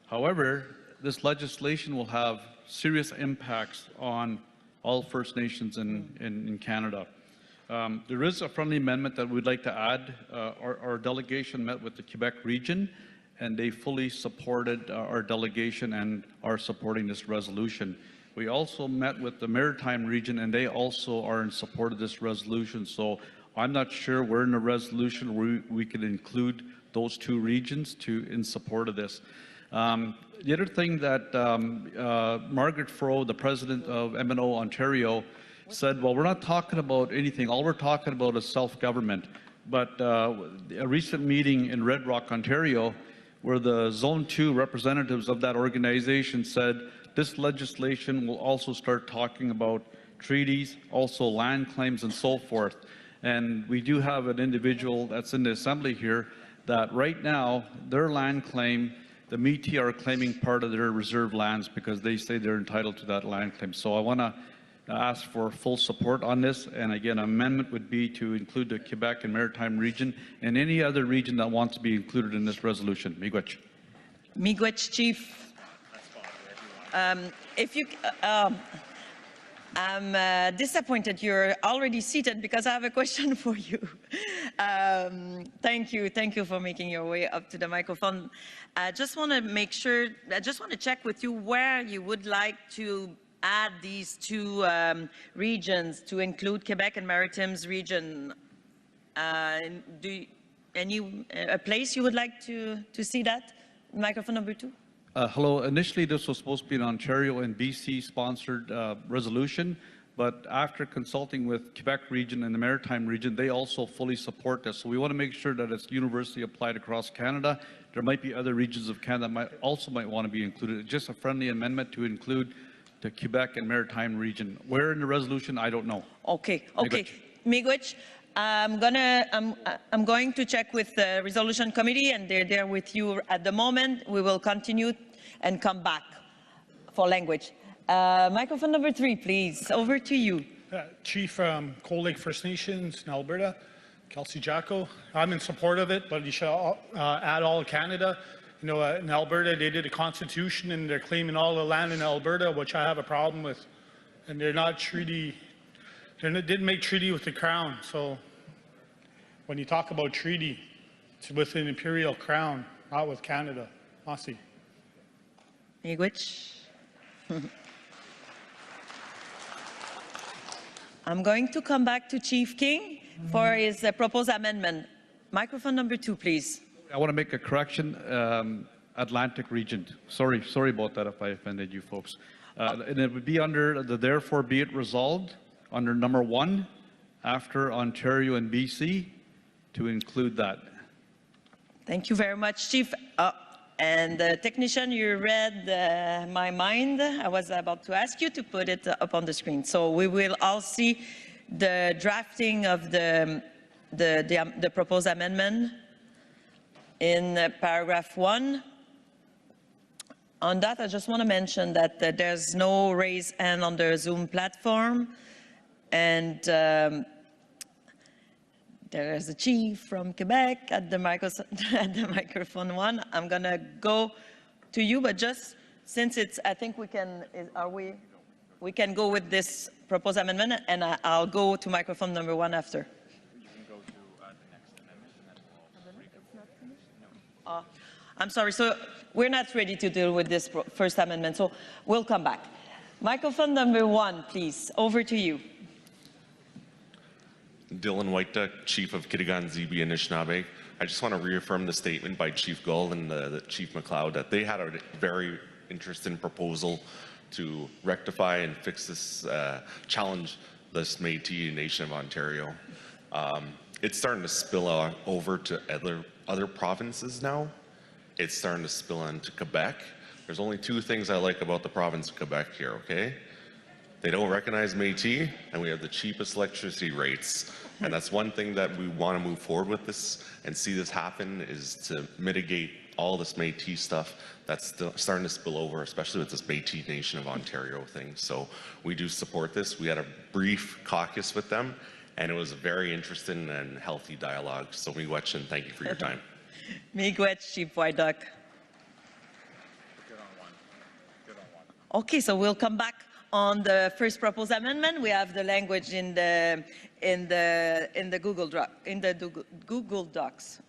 However, this legislation will have serious impacts on all First Nations in Canada. There is a friendly amendment that we'd like to add. Our delegation met with the Quebec region, and they fully supported our delegation and are supporting this resolution. We also met with the Maritime region, and they also are in support of this resolution. So I'm not sure we're in a resolution where we could include those two regions in support of this. The other thing that Margaret Froh, the president of MNO Ontario, said, well, we're not talking about anything. All we're talking about is self-government. But a recent meeting in Red Rock, Ontario, where the Zone 2 representatives of that organization said this legislation will also start talking about treaties, also land claims and so forth. And we do have an individual that's in the assembly here that right now, their land claim, the Métis are claiming part of their reserve lands because they say they're entitled to that land claim. So I want to ask for full support on this. And again, an amendment would be to include the Quebec and Maritime region and any other region that wants to be included in this resolution. Miigwech. Miigwech, Chief. I'm disappointed you're already seated because I have a question for you. Thank you for making your way up to the microphone. I just want to make sure, I just want to check with you where you would like to add these two regions to include Quebec and Maritimes region. A place you would like to see that? Microphone number 2. Hello. Initially, this was supposed to be an Ontario and BC sponsored resolution, but after consulting with Quebec region and the Maritime region, they also fully support this. So we want to make sure that it's universally applied across Canada. There might be other regions of Canada that might want to be included. It's just a friendly amendment to include the Quebec and Maritime region. Where in the resolution, I don't know. Okay. Miigwech. I'm going to check with the resolution committee, and they're there with you at the moment. We will continue and come back for language. Microphone number 3, please. Over to you. Chief, Cold Lake First Nations in Alberta, Kelsey Jacko. I'm in support of it, but you should add all of Canada. You know, in Alberta, they did a constitution, and they're claiming all the land in Alberta, which I have a problem with. And they're not treaty. They didn't make treaty with the Crown. So when you talk about treaty, it's with an Imperial Crown, not with Canada. Merci. Miigwech. I'm going to come back to Chief King for his proposed amendment. Microphone number 2, please. I want to make a correction. Atlantic region. Sorry about that if I offended you folks. And it would be under the therefore be it resolved under number 1 after Ontario and BC to include that. Thank you very much, Chief. And technician, you read my mind. I was about to ask you to put it up on the screen. So we will all see the drafting of the proposed amendment in paragraph 1. On that, I just want to mention that there's no raise hand on the Zoom platform. And there's a chief from Quebec at the microphone 1. I'm going to go to you, but just since it's, I think we can, we can go with this proposed amendment, and I'll go to microphone number 1 after. I'm sorry, so we're not ready to deal with this first amendment, so we'll come back. Microphone number 1, please, over to you. Dylan Whiteduck, Chief of Kitigan, Zibi, and Anishinaabe. I just want to reaffirm the statement by Chief Gull and the Chief McLeod that they had a very interesting proposal to rectify and fix this challenge, this Métis Nation of Ontario. It's starting to spill over to other provinces now. It's starting to spill into Quebec. There's only 2 things I like about the province of Quebec here, okay? They don't recognize Métis, and we have the cheapest electricity rates. And that's one thing that we want to move forward with this and see this happen, is to mitigate all this Métis stuff that's still starting to spill over, especially with this Métis Nation of Ontario thing. So we do support this. We had a brief caucus with them, and it was a very interesting and healthy dialogue. So miigwech, and thank you for your time. Miigwech, Chief Whiteduck. Okay, so we'll come back on the first proposed amendment. We have the language in the Google Docs.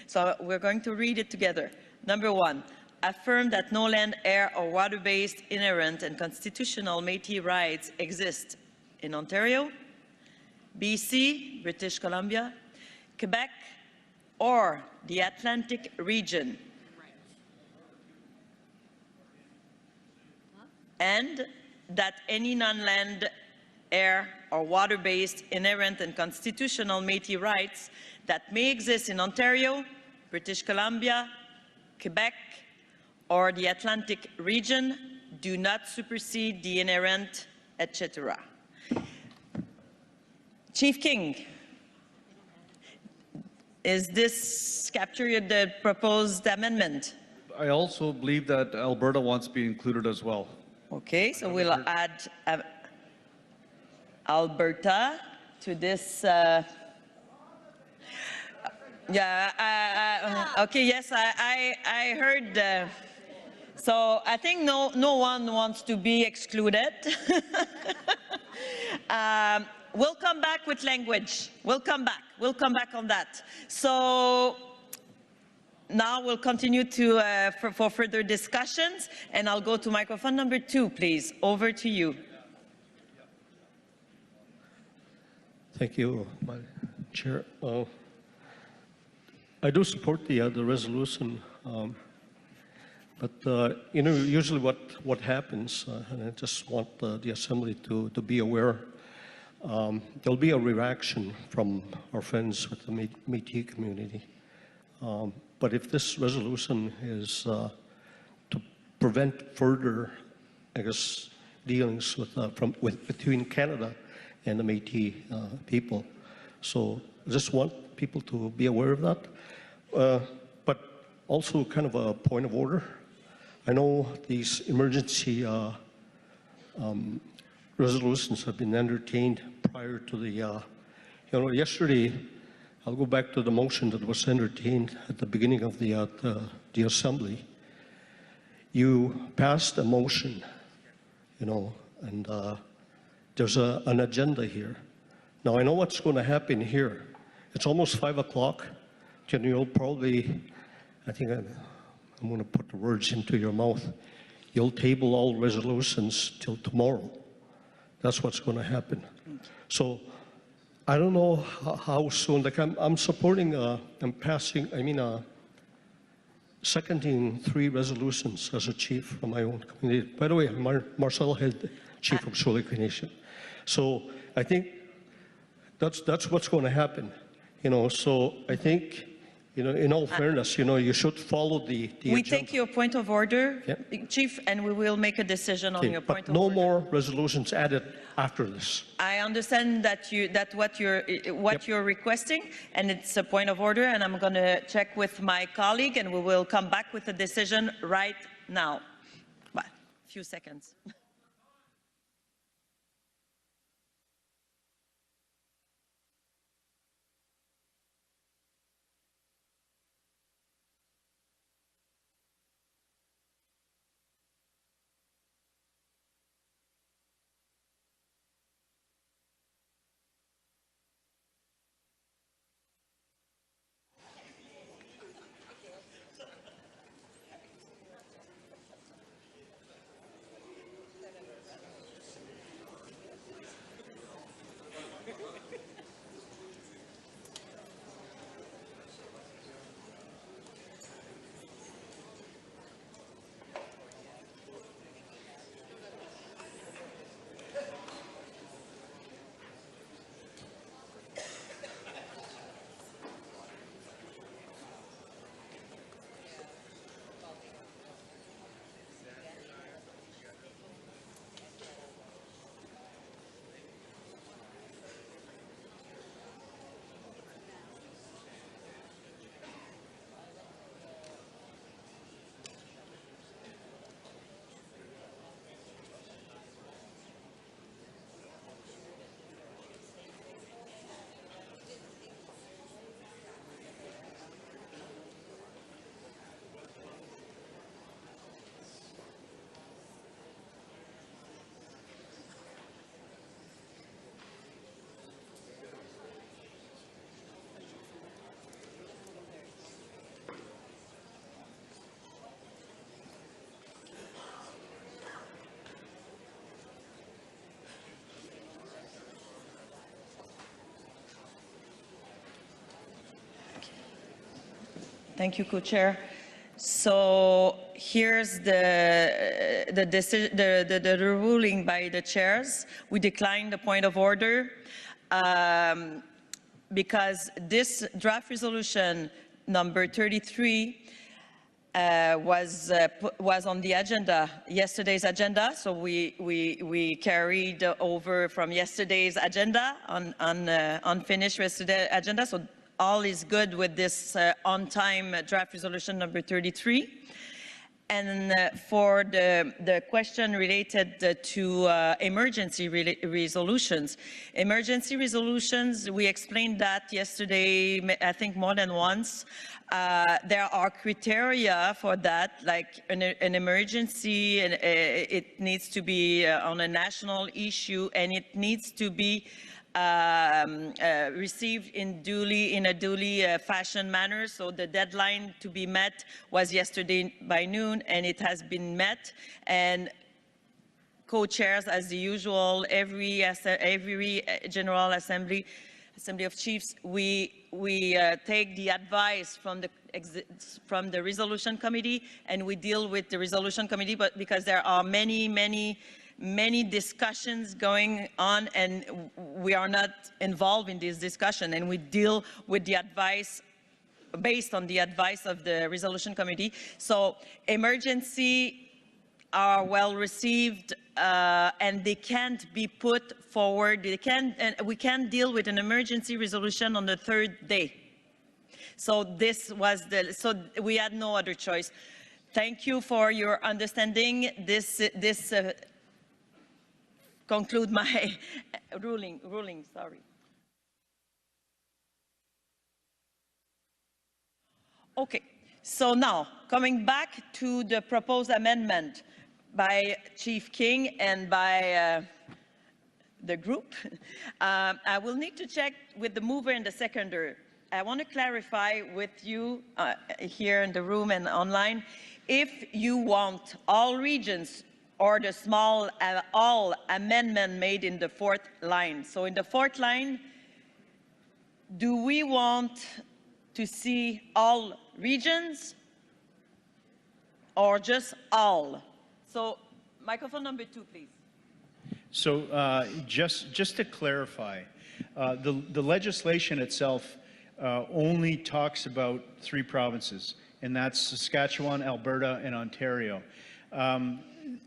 So we're going to read it together. Number 1, affirm that no land, air, or water-based inherent and constitutional Métis rights exist in Ontario, BC, British Columbia, Quebec, or the Atlantic region, and that any non-land, air, or water-based inherent and constitutional Métis rights that may exist in Ontario, British Columbia, Quebec, or the Atlantic region do not supersede the inherent, etc. Chief King, is this capture the proposed amendment? I also believe that Alberta wants to be included as well. Okay, so we'll add Alberta to this. Okay, yes, I heard. So I think no one wants to be excluded. We'll come back with language. We'll come back on that. So now we'll continue to for further discussions, and I'll go to microphone number 2, please. Over to you. Thank you, Madam Chair. I do support the resolution, but you know, usually what happens, and I just want the Assembly to be aware. There'll be a reaction from our friends with the Métis community. But if this resolution is to prevent further, I guess, dealings between Canada and the Métis people, so I just want people to be aware of that. But also kind of a point of order. I know these emergency resolutions have been entertained prior to the, you know, yesterday, I'll go back to the motion that was entertained at the beginning of the Assembly. You passed a motion, you know, and there's an agenda here. Now, I know what's going to happen here. It's almost 5 o'clock. You'll probably, I think I'm going to put the words into your mouth. You'll table all resolutions till tomorrow. That's what's going to happen. So I don't know how soon. Like I'm supporting and passing. I mean, seconding 3 resolutions as a chief from my own community. By the way, I'm Marcel Head, chief of Schulich Nation. So I think that's what's going to happen. You know. So I think. You know, in all fairness, you know, you should follow the We agenda. take your point of order, Yep. Chief, and we will make a decision on your point of no order. more resolutions added after this. I understand that what you're requesting, and it's a point of order, and I'm going to check with my colleague, and we will come back with a decision right now. Well, a few seconds. Thank you, Co-Chair. So here's the ruling by the chairs. We declined the point of order because this draft resolution number 33 was on the agenda, yesterday's agenda. So we carried over from yesterday's agenda on unfinished yesterday agenda. So all is good with this on-time draft resolution number 33. And for the question related to emergency resolutions. Emergency resolutions, we explained that yesterday, I think more than once. There are criteria for that, like an emergency, and it needs to be on a national issue, and it needs to be received in a duly fashioned manner. So the deadline to be met was yesterday by noon, and it has been met. And co-chairs, as the usual, every General Assembly of Chiefs, we take the advice from the Resolution Committee, and we deal with the Resolution Committee, but because there are many discussions going on, and we are not involved in this discussion, and we deal with the advice based on the advice of the Resolution Committee. So emergency are well received, and they can't be put forward. We can't deal with an emergency resolution on the third day. So so we had no other choice. Thank you for your understanding. This conclude my ruling, sorry. Okay, so now coming back to the proposed amendment by Chief King and by the group, I will need to check with the mover and the seconder. I want to clarify with you here in the room and online, if you want all regions or the small all amendment made in the fourth line. So in the fourth line, do we want to see all regions or just all? So microphone number 2, please. So just to clarify, the legislation itself only talks about 3 provinces, and that's Saskatchewan, Alberta, and Ontario.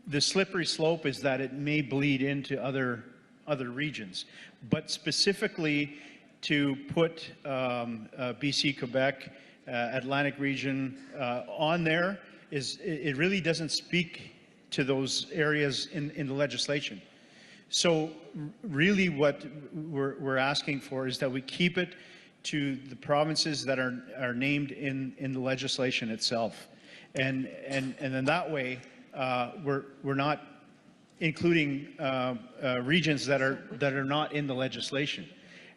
The slippery slope is that it may bleed into other regions, but specifically to put BC, Quebec, Atlantic region on there it really doesn't speak to those areas in the legislation. So really what we're asking for is that we keep it to the provinces that are named in the legislation itself, and then that way we're not including regions that are not in the legislation,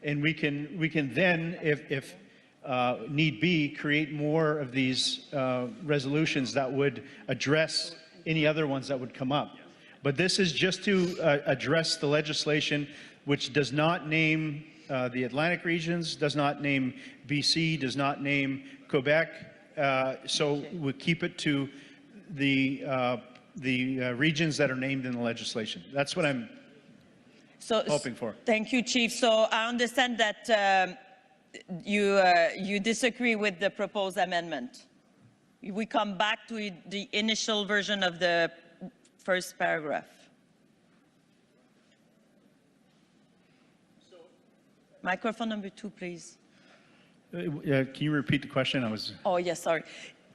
and we can then, if need be, create more of these resolutions that would address any other ones that would come up. But this is just to address the legislation, which does not name the Atlantic regions, does not name BC, does not name Quebec. So we keep it to the regions that are named in the legislation. That's what I'm hoping for. Thank you, Chief. So I understand that you disagree with the proposed amendment. We come back to the initial version of the first paragraph. Microphone number 2, please. Can you repeat the question? Oh, yes, sorry.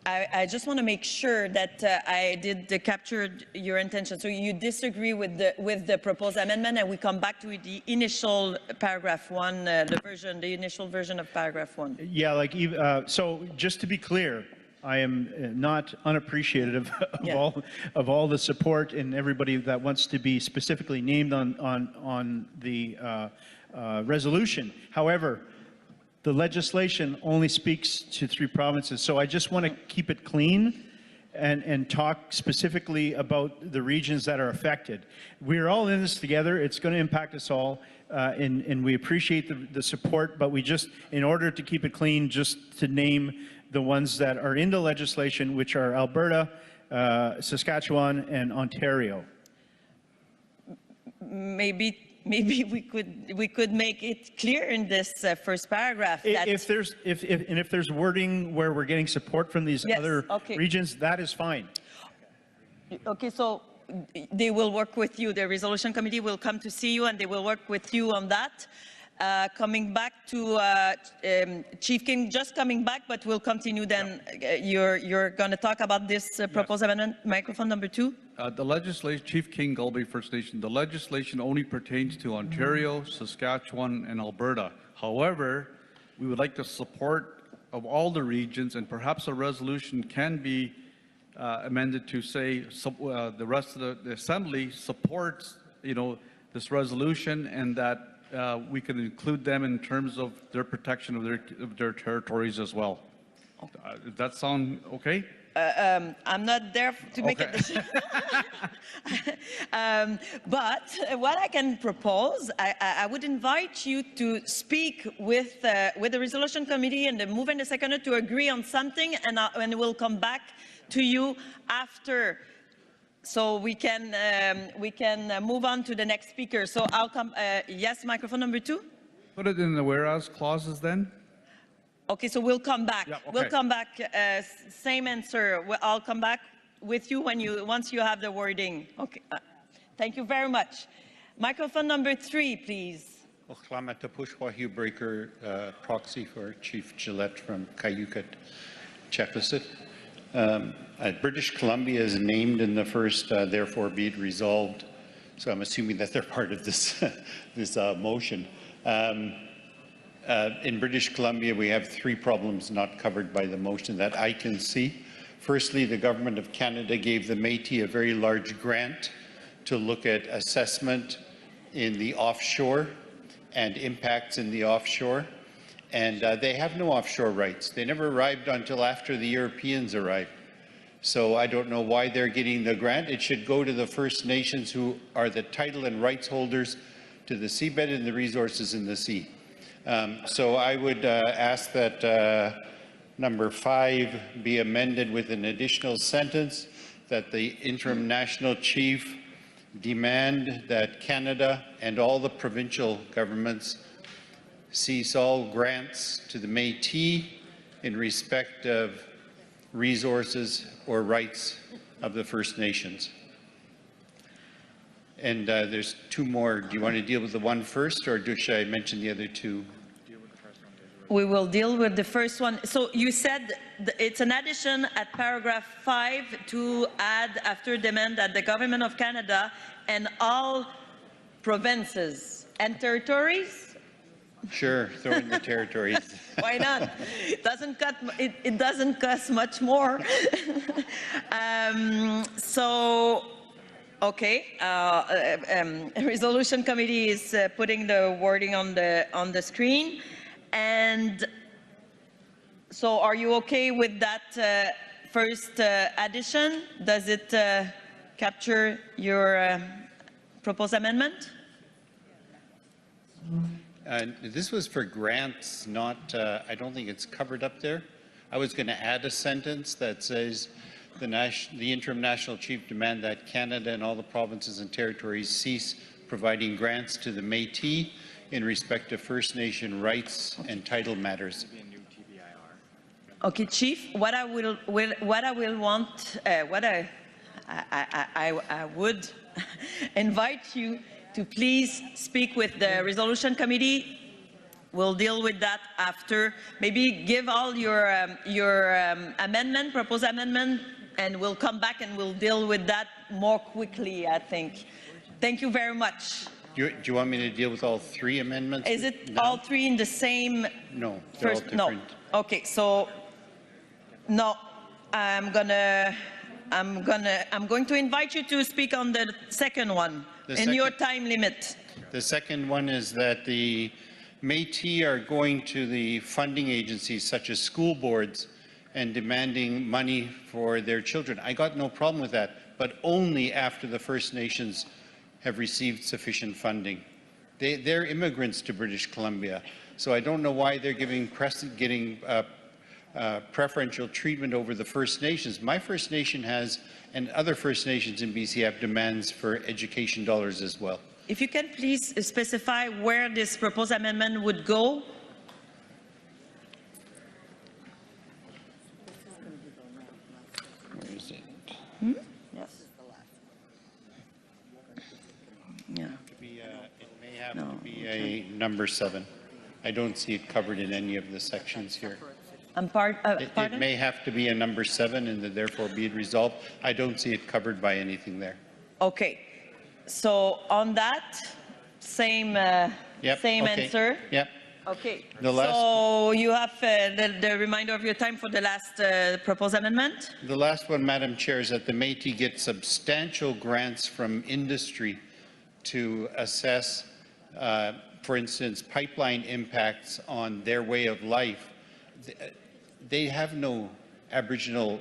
I just want to make sure that I did capture your intention. So you disagree with the proposed amendment, and we come back to the initial paragraph 1, the initial version of paragraph 1. Yeah, so just to be clear, I am not unappreciative of all the support and everybody that wants to be specifically named on the resolution. However, the legislation only speaks to 3 provinces, so I just want to keep it clean and talk specifically about the regions that are affected. We're all in this together. It's going to impact us all, and we appreciate the support, but we just, in order to keep it clean, just to name the ones that are in the legislation, which are Alberta, Saskatchewan, and Ontario. Maybe we could make it clear in this first paragraph that If there's wording where we're getting support from these other regions, that is fine. Okay, so they will work with you. The resolution committee will come to see you, and they will work with you on that. Coming back to Chief King, just coming back, but we'll continue then. You're going to talk about this proposed amendment. Microphone number 2. The legislation, Chief King Gulby First Nation, the legislation only pertains to Ontario, Saskatchewan, and Alberta. However, we would like the support of all the regions, and perhaps a resolution can be amended to say the rest of the Assembly supports, this resolution, and that we can include them in terms of their protection of their territories as well. Does that sound okay? I'm not there to make a decision. But what I can propose, I would invite you to speak with the resolution committee and the move and the seconder to agree on something, and we'll come back to you after, so we can move on to the next speaker. So I'll come. Yes, microphone number 2. Put it in the whereas clauses then. Okay, so we'll come back. Yeah, okay. We'll come back. Same answer. I'll come back with you once you have the wording. Okay. Thank you very much. Microphone number 3, please. Hugh Breaker, proxy for Chief Gillette from Cayucot, Cheapsett. British Columbia is named in the first, therefore be it resolved. So I'm assuming that they're part of this this motion. In British Columbia, we have 3 problems not covered by the motion that I can see. Firstly, the Government of Canada gave the Métis a very large grant to look at assessment in the offshore and impacts in the offshore. And they have no offshore rights. They never arrived until after the Europeans arrived. So I don't know why they're getting the grant. It should go to the First Nations, who are the title and rights holders to the seabed and the resources in the sea. So I would ask that number 5 be amended with an additional sentence that the interim national chief demand that Canada and all the provincial governments cease all grants to the Métis in respect of resources or rights of the First Nations. And there's 2 more. Do you want to deal with the one first, or should I mention the other 2? We will deal with the first one. So you said it's an addition at paragraph 5 to add after demand that the Government of Canada and all provinces and territories. Sure, throw in the territories. Why not? It doesn't cost much more. So, okay, resolution committee is putting the wording on the screen, and so are you okay with that first addition? Does it capture your proposed amendment? This was for grants, not, I don't think it's covered up there. I was going to add a sentence that says the interim national chief demand that Canada and all the provinces and territories cease providing grants to the Métis in respect of First Nation rights and title matters. Okay, Chief, what I would invite you to please speak with the resolution committee. We'll deal with that after. Maybe give all your amendment, proposed amendment, and we'll come back and we'll deal with that more quickly, I think. Thank you very much. Do you want me to deal with all 3 amendments? Is it all 3 in the same? No, they're all different. No. Okay, so no, I'm going to invite you to speak on the second one in your time limit. The second one is that the Métis are going to the funding agencies such as school boards and demanding money for their children. I got no problem with that, but only after the First Nations have received sufficient funding. They're immigrants to British Columbia, so I don't know why they're getting preferential treatment over the First Nations. My First Nation has, and other First Nations in BC have demands for education dollars as well. If you can please specify where this proposed amendment would go. Where is it? Yes. Yeah. It may have to be a number 7. I don't see it covered in any of the sections here. Pardon? It may have to be a number 7 and therefore be resolved. I don't see it covered by anything there. Okay. So on that, same answer. Yep. Okay. The last, so you have the remainder of your time for the last proposed amendment? The last one, Madam Chair, is that the Métis get substantial grants from industry to assess, for instance, pipeline impacts on their way of life. They have no Aboriginal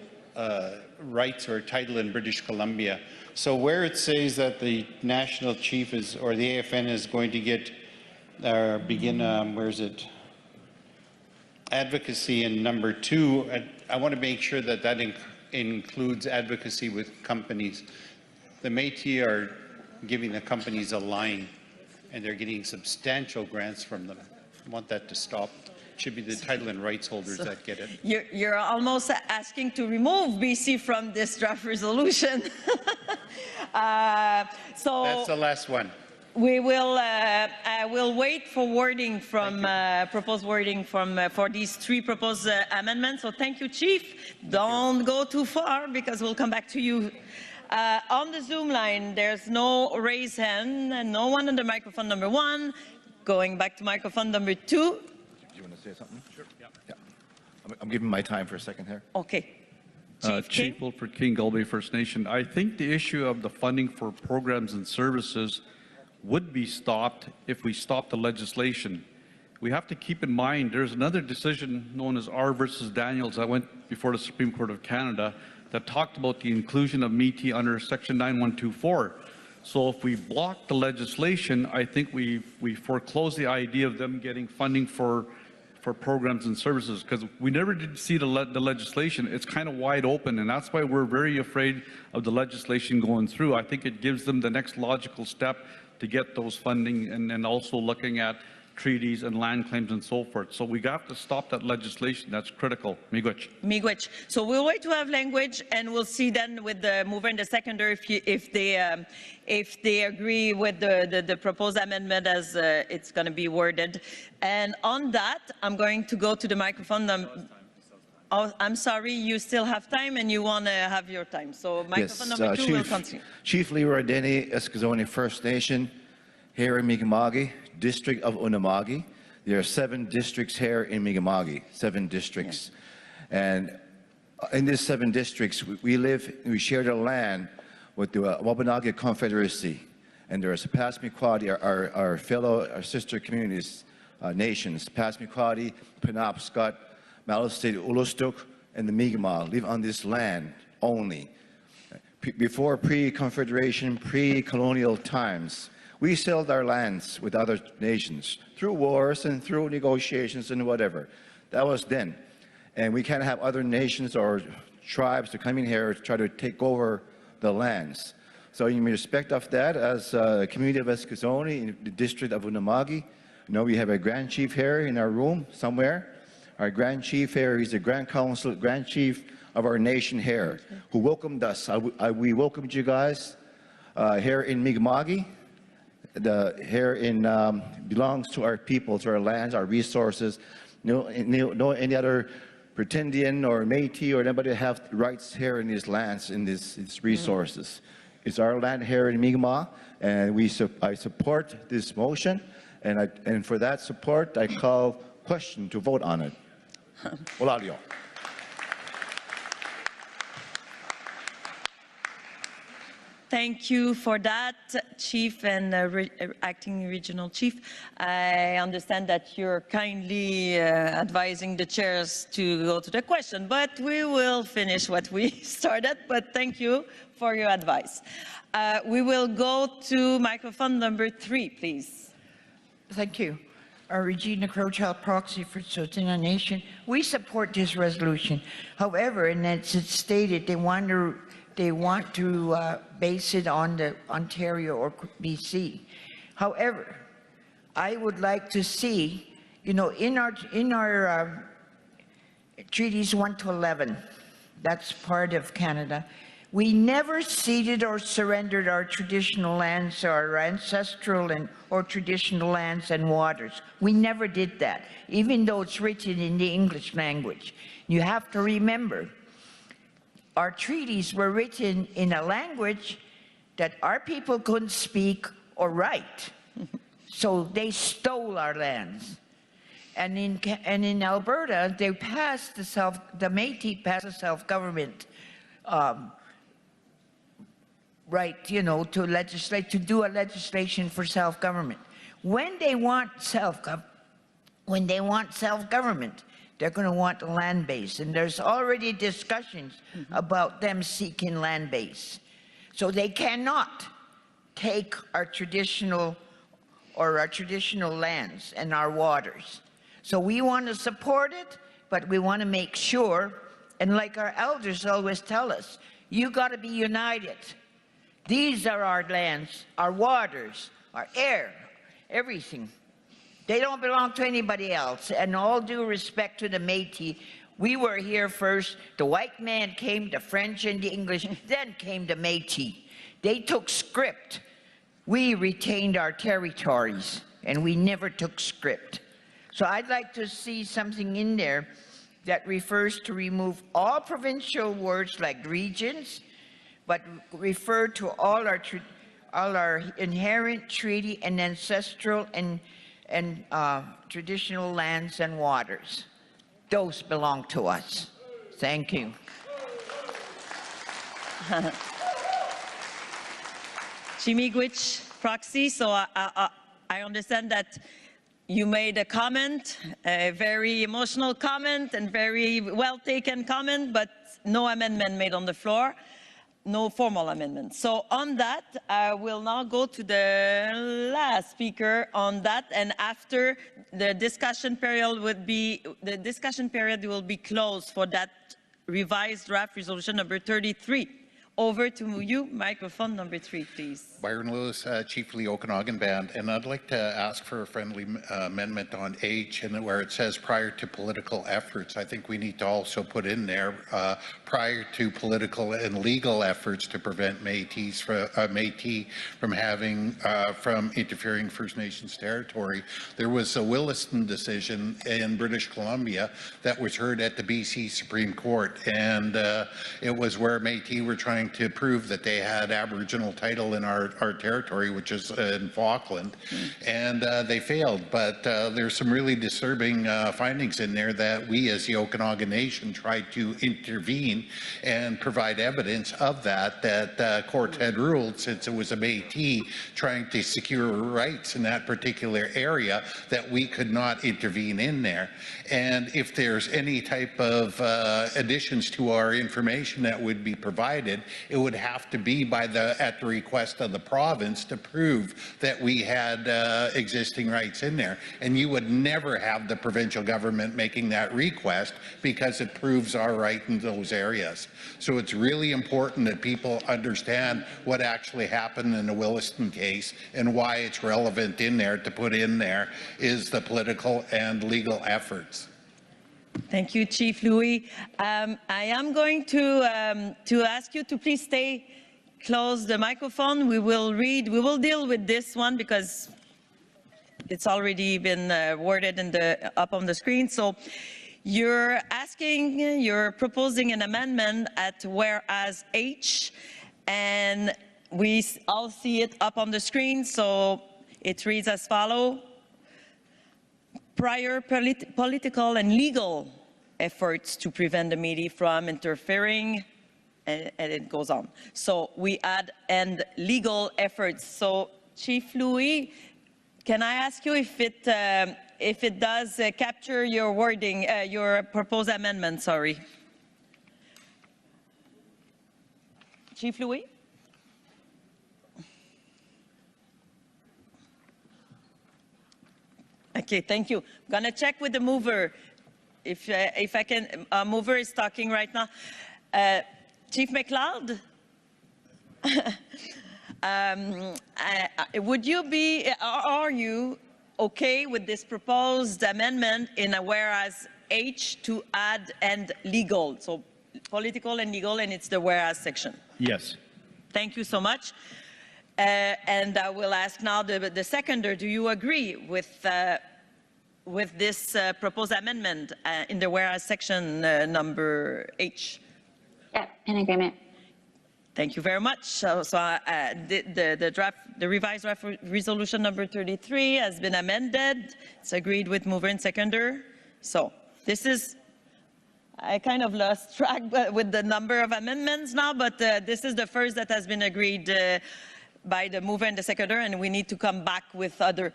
rights or title in British Columbia. So where it says that the national chief is, or the AFN is going to get, where is it? Advocacy in number 2. I want to make sure that that includes advocacy with companies. The Métis are giving the companies a line, and they're getting substantial grants from them. I want that to stop. It should be the title and rights holders that get it. You're almost asking to remove BC from this draft resolution. So that's the last one. We will. I will wait for wording from proposed wording from for these 3 proposed amendments. So thank you, Chief. Don't go too far because we'll come back to you. On the Zoom line, there's no raised hand and no one under microphone number 1. Going back to microphone number 2. Do you want to say something? Sure. Yeah. I'm giving my time for a second here. Okay. Chief Wilfred King, Gull Bay First Nation. I think the issue of the funding for programs and services would be stopped if we stop the legislation. We have to keep in mind there's another decision known as R versus Daniels that went before the Supreme Court of Canada that talked about the inclusion of Métis under Section 9124. So if we block the legislation, I think we foreclose the idea of them getting funding for programs and services, because we never did see the legislation. It's kind of wide open, and that's why we're very afraid of the legislation going through. I think it gives them the next logical step to get those funding, and also looking at treaties and land claims and so forth. So we have to stop that legislation. That's critical. Miigwech. So we'll wait to have language, and we'll see then with the mover and the seconder if they agree with the proposed amendment as it's going to be worded. And on that, I'm going to go to the microphone. Oh, I'm sorry, you still have time and you want to have your time. So microphone number 2 will continue. Chief Leroy Denny, Eskazoni First Nation, here in Mi'kma'ki, District of Unama'ki. There are 7 districts here in Mi'kma'ki, 7 districts. Yeah. And in these 7 districts, we share the land with the Wabanaki Confederacy. And there's Passamaquoddy, our sister communities, nations, Passamaquoddy, Penobscot, Maliseet, Ulastuk, and the Mi'kmaq live on this land only. Before pre-Confederation, pre-colonial times, we sold our lands with other nations through wars and through negotiations and whatever. That was then. And we can't have other nations or tribes to come in here to try to take over the lands. So in respect of that, as a community of Eskazoni in the district of Unama'ki, we have a Grand Chief here in our room somewhere. Our Grand Chief here is the Grand Council, Grand Chief of our nation here, who welcomed us. We welcomed you guys here in Mi'kma'ki. Here in belongs to our people, to our lands, our resources. No any other pretendian or Métis or anybody have rights here in these lands, in these resources. It's our land here in Mi'kmaq, and I support this motion, and for that support, I call question to vote on it. Oladio. Thank you for that, Chief and Acting Regional Chief. I understand that you're kindly advising the chairs to go to the question, but we will finish what we started, but thank you for your advice. We will go to microphone number 3, please. Thank you. Regina Crowchild, proxy for Tsuut'ina Nation. We support this resolution. However, and as it's stated, they want to base it on the Ontario or BC. However, I would like to see, you know, in our treaties 1 to 11, that's part of Canada. We never ceded or surrendered our traditional lands, our ancestral or traditional lands and waters. We never did that, even though it's written in the English language. You have to remember, our treaties were written in a language that our people couldn't speak or write. So they stole our lands. And in Alberta, they passed the Métis passed a self-government right, you know, to do a legislation for self-government. When they want self-government, they're going to want a land base, and there's already discussions about them seeking land base. So they cannot take our traditional lands and our waters. So we want to support it, but we want to make sure, and like our elders always tell us, you got to be united. These are our lands, our waters, our air, everything. They don't belong to anybody else. And all due respect to the Métis, we were here first. The white man came, the French and the English, then came the Métis. They took script. We retained our territories, and we never took script. So I'd like to see something in there that refers to remove all provincial words like regions, but refer to all our inherent treaty and ancestral and traditional lands and waters. Those belong to us. Thank you. Chimigwich, proxy. So I understand that you made a comment, a very emotional comment and very well taken comment, but no amendment made on the floor. No formal amendment. So on that, I will now go to the last speaker on that, and after the discussion period will be closed for that revised draft resolution number 33. Over to you, microphone number 3, please. Byron Lewis, Chief Lee Okanagan Band, and I'd like to ask for a friendly amendment on H, and where it says prior to political efforts. I think we need to also put in there prior to political and legal efforts to prevent Métis from interfering First Nations territory. There was a Williston decision in British Columbia that was heard at the BC Supreme Court, and it was where Métis were trying to prove that they had Aboriginal title in our territory, which is in Falkland, and they failed. But there's some really disturbing findings in there that we as the Okanagan Nation tried to intervene and provide evidence of that court had ruled, since it was a Métis trying to secure rights in that particular area, that we could not intervene in there. And if there's any type of additions to our information that would be provided, it would have to be at the request of the province to prove that we had existing rights in there. And you would never have the provincial government making that request, because it proves our right in those areas. So it's really important that people understand what actually happened in the Williston case, and why it's relevant in there to put in there is the political and legal efforts. Thank you, Chief Louis. I am going to ask you to please stay close the microphone. We will deal with this one because it's already been worded up on the screen. So you're proposing an amendment at whereas H, and we all see it up on the screen. So it reads as follows. Prior political and legal efforts to prevent the Métis from interfering and it goes on. So we add and legal efforts. So Chief Louis, can I ask you if it does capture your wording, your proposed amendment, sorry. Chief Louis? Okay, thank you. I'm gonna check with the mover. If I can, mover is talking right now. Chief McLeod? Would you be, are you okay with this proposed amendment in a whereas H to add and legal? So political and legal, and it's the whereas section. Yes. Thank you so much. And I will ask now the seconder, do you agree with this proposed amendment in the whereas section number H? Yeah, in agreement. Thank you very much. So the revised draft resolution number 33 has been amended. It's agreed with mover and seconder. So this is, I kind of lost track with the number of amendments now, but this is the first that has been agreed by the mover and the seconder, and we need to come back with other.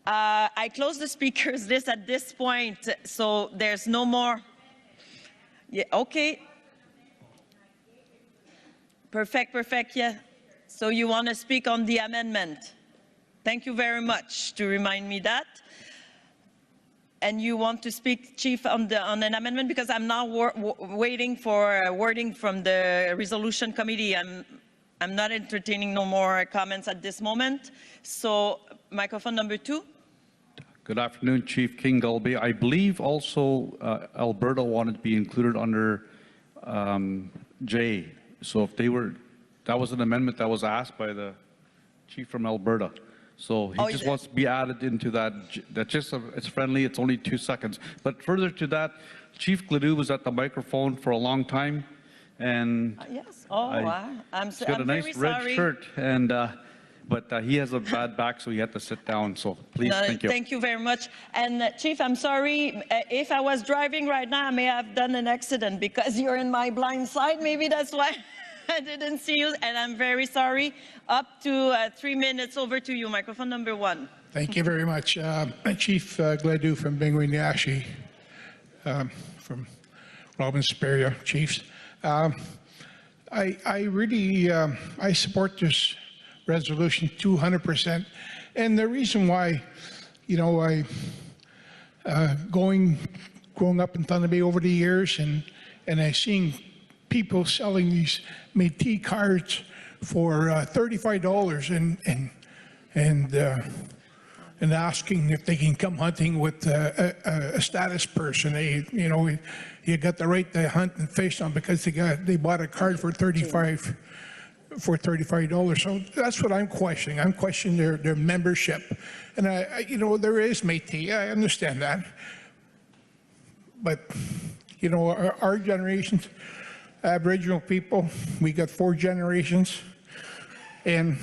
I close the speakers list at this point, so there's no more. Yeah, okay. Perfect, yeah. So you want to speak on the amendment? Thank you very much to remind me that. And you want to speak, Chief, on an amendment, because I'm now waiting for wording from the resolution committee. I'm not entertaining no more comments at this moment. So microphone number 2. Good afternoon, Chief King Gulby. I believe also Alberta wanted to be included under J. So if they were, that was an amendment that was asked by the chief from Alberta. So he just wants to be added into that. That's just, it's friendly, it's only 2 seconds. But further to that, Chief Gladue was at the microphone for a long time. And yes, wow. He's got a nice red shirt, and but he has a bad back, so he had to sit down. So please, thank you. Thank you very much. And Chief, I'm sorry, if I was driving right now, I may have done an accident because you're in my blind side. Maybe that's why I didn't see you, and I'm very sorry. Up to 3 minutes, over to you. Microphone number 1. Thank you very much. Chief Gladue from Bingwei-Nashi, from Robin Superior Chiefs. I really I support this resolution 200%, and the reason why, you know, growing up in Thunder Bay over the years, and I seen people selling these Metis cards for $35 and asking if they can come hunting with a status person. You know, you got the right to hunt and fish on because they bought a card for $35. So that's what I'm questioning. I'm questioning their membership, and you know, there is Métis. I understand that, but you know, our generations, Aboriginal people, we got 4 generations, and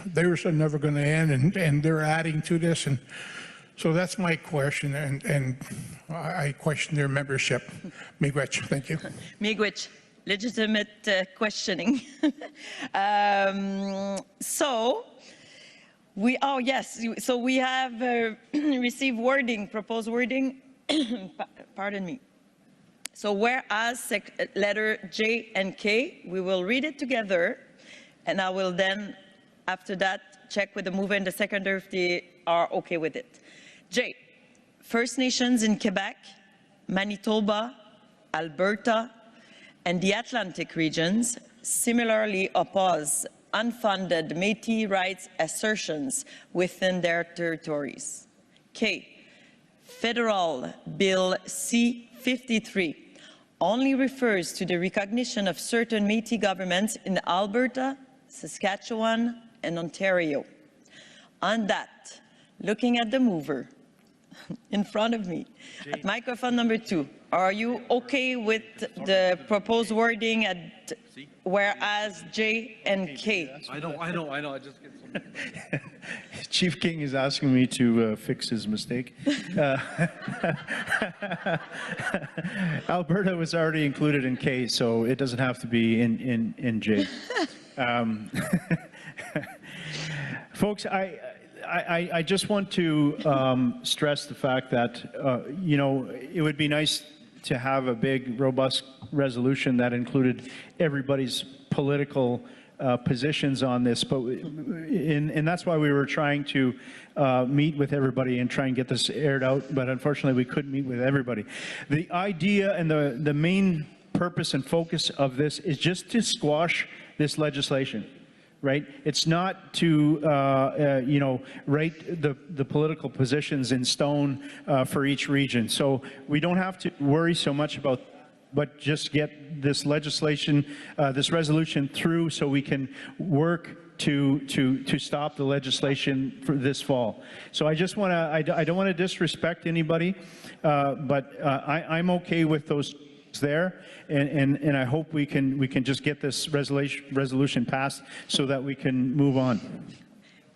theirs are never going to end, and they're adding to this, and so that's my question, and I question their membership. Miigwech, thank you. Miigwech, legitimate questioning. So we have received wording, proposed wording. Pardon me. So whereas letter J and K, we will read it together, and I will then, after that, check with the mover and the seconder if they are okay with it. J, First Nations in Quebec, Manitoba, Alberta, and the Atlantic regions similarly oppose unfunded Métis rights assertions within their territories. K, Federal Bill C-53 only refers to the recognition of certain Métis governments in Alberta, Saskatchewan, and Ontario. On that, looking at the mover in front of me, at microphone number 2, are you okay with the proposed wording at whereas J and K? I know. I just get some. Chief King is asking me to fix his mistake. Alberta was already included in K, so it doesn't have to be in J. Folks, I just want to stress the fact that, you know, it would be nice to have a big, robust resolution that included everybody's political positions on this, but and that's why we were trying to meet with everybody and try and get this aired out, but unfortunately we couldn't meet with everybody. The idea and the main purpose and focus of this is just to squash this legislation. Right? It's not to, you know, write the political positions in stone for each region. So we don't have to worry so much about, but just get this legislation, this resolution through so we can work to stop the legislation for this fall. So I just want to, I don't want to disrespect anybody, but I'm okay with those there, and I hope we can just get this resolution passed so that we can move on.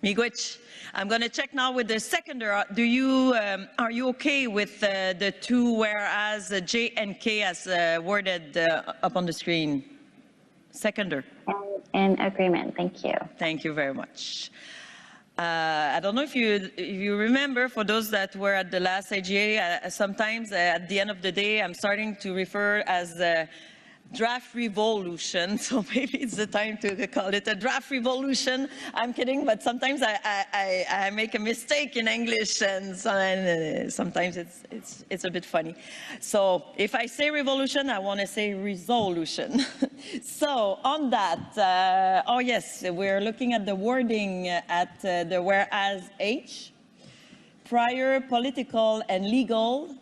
Miigwech, I'm going to check now with the seconder. Do you are you okay with the two whereas J and K as worded up on the screen? Seconder. In agreement. Thank you. Thank you very much. I don't know if you remember, for those that were at the last AGA, sometimes at the end of the day, I'm starting to refer as draft revolution. So maybe it's the time to call it a draft revolution. I'm kidding, but sometimes I make a mistake in English, and sometimes it's a bit funny. So if I say revolution, I want to say resolution. So on that, oh yes, we're looking at the wording at the whereas H, prior political and legal,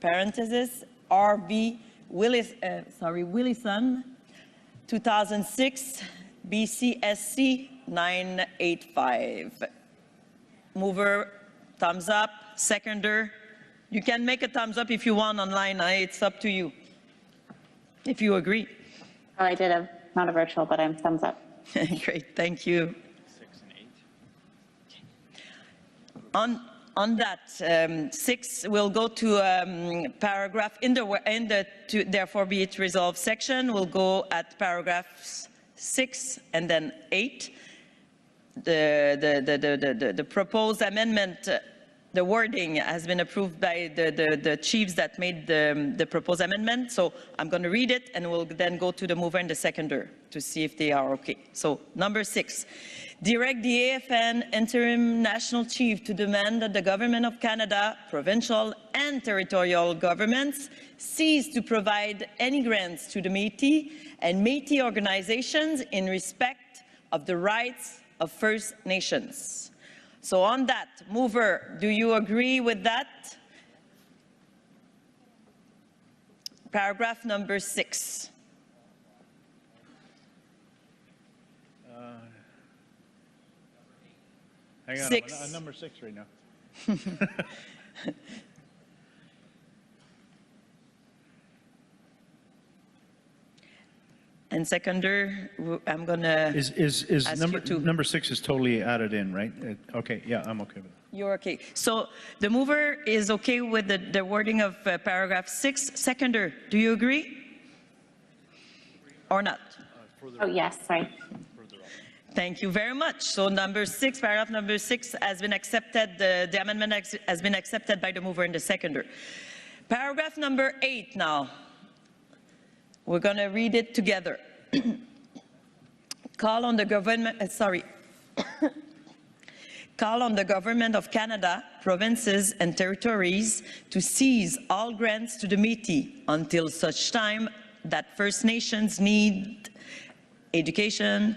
parenthesis, RV Willison, 2006, BCSC 985. Mover, thumbs up. Seconder, you can make a thumbs up if you want online. It's up to you, if you agree. Oh, I did not a virtual, but I'm thumbs up. Great, thank you. 6 and 8. On that, 6, we'll go to paragraph in the therefore be it resolved section. We'll go at paragraphs 6 and then 8. The proposed amendment, the wording has been approved by the chiefs that made the proposed amendment. So I'm going to read it, and we'll then go to the mover and the seconder to see if they are okay. So number 6. Direct the AFN interim national chief to demand that the Government of Canada, provincial and territorial governments cease to provide any grants to the Métis and Métis organizations in respect of the rights of First Nations. So on that, mover, do you agree with that? Paragraph number 6. Hang on, 6. I'm on number 6 right now. And seconder, I'm gonna number 6 is totally added in, right? Okay, yeah, I'm okay with it. You're okay. So the mover is okay with the wording of paragraph 6. Seconder, do you agree? Or not? Oh, yes, sorry. Thank you very much. So number 6, paragraph number 6 has been accepted. The amendment has been accepted by the mover and the seconder. Paragraph number 8 now. We're going to read it together. Call on the government, Call on the Government of Canada, provinces and territories to cease all grants to the Métis until such time that First Nations need education,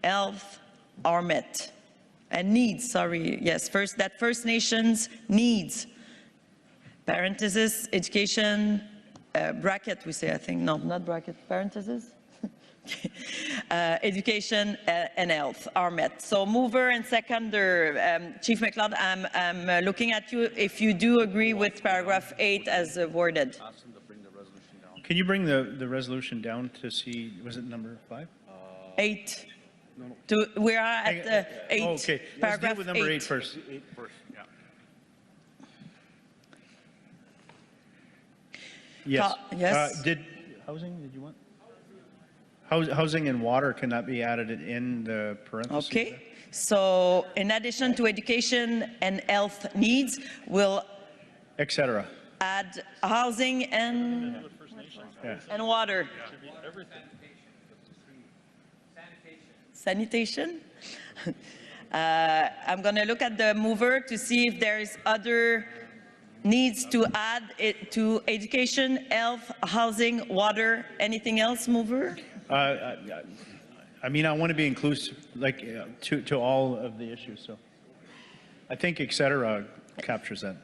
health are met. And needs, that First Nations needs, parenthesis, education, bracket, we say, I think, no, not bracket, parenthesis. Education and health are met. So mover and seconder, Chief McLeod, I'm looking at you if you do agree with paragraph 8 as worded. Can you bring the resolution down to see, was it number 5? 8. We are at 8. Okay, let's deal paragraph with number 8 first. Yes. Yes. Did you want? Housing and water, can that be added in the parentheses? Okay. So in addition to education and health needs, we'll etc. add housing and water. Sanitation. I'm going to look at the mover to see if there's other needs to add it to education, health, housing, water, anything else, mover? I mean, I want to be inclusive, like, to all of the issues, so. I think etc. captures that.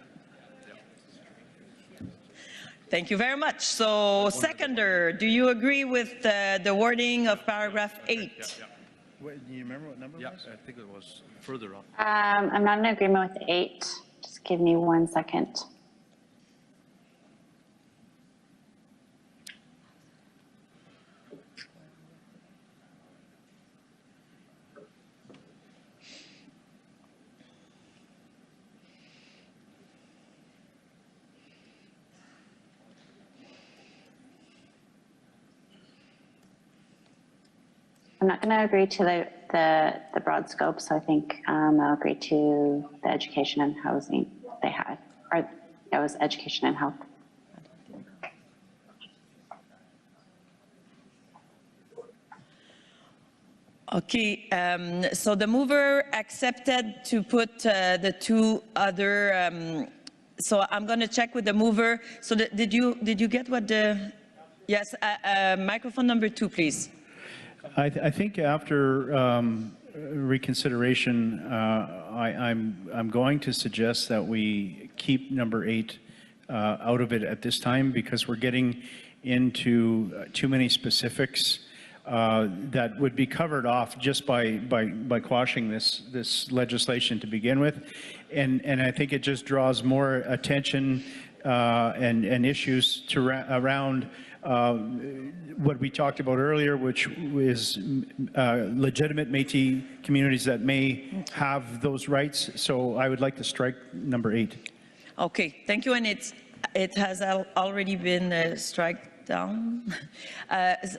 Thank you very much. So, seconder, do you agree with the wording of paragraph 8? Wait, do you remember what number it was? I think it was further up. I'm not in agreement with 8. Just give me 1 second. I'm not going to agree to the broad scope, so I think I'll agree to the education and housing they had, or that was education and health. Okay, so the mover accepted to put the 2 other, so I'm going to check with the mover. So did you get what the, yes, microphone number 2, please. I think after reconsideration, I'm going to suggest that we keep number 8 out of it at this time, because we're getting into too many specifics that would be covered off just by quashing this legislation to begin with, and I think it just draws more attention and issues around what we talked about earlier, which is legitimate Métis communities that may have those rights. So I would like to strike number 8. Okay, thank you, and it has already been struck down.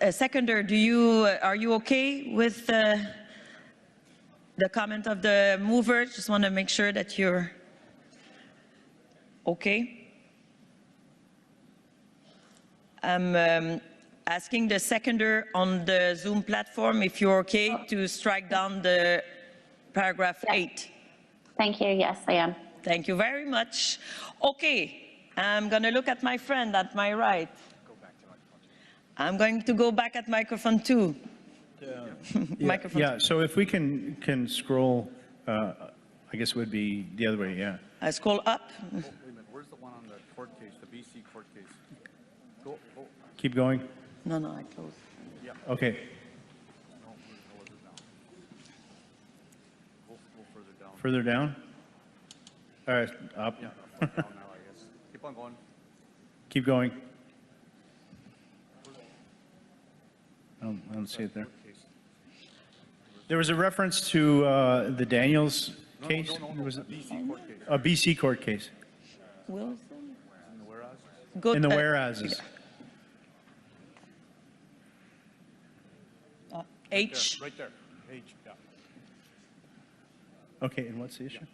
Seconder, are you okay with the comment of the mover? Just want to make sure that you're okay. I'm asking the seconder on the Zoom platform if you're okay to strike down the paragraph 8. Thank you. Yes, I am. Thank you very much. Okay, I'm going to look at my friend at my right. I'm going to go back at microphone 2. Microphone yeah, so if we can scroll, I guess it would be the other way, yeah. Scroll up. Wait a minute, where's the one on the court case, the BC court case? Go. Keep going? No, I closed. Yeah. Okay. No, was it down? Go further down. Further down? All right, up. Yeah, down now, I guess. Keep on going. Keep going. I don't see it there. There was a reference to the Daniels case. No, was it BC court case? A BC court case. Wilson? In the whereas? Go In the whereases. Yeah. H. Right there. H, yeah. Okay, and what's the issue?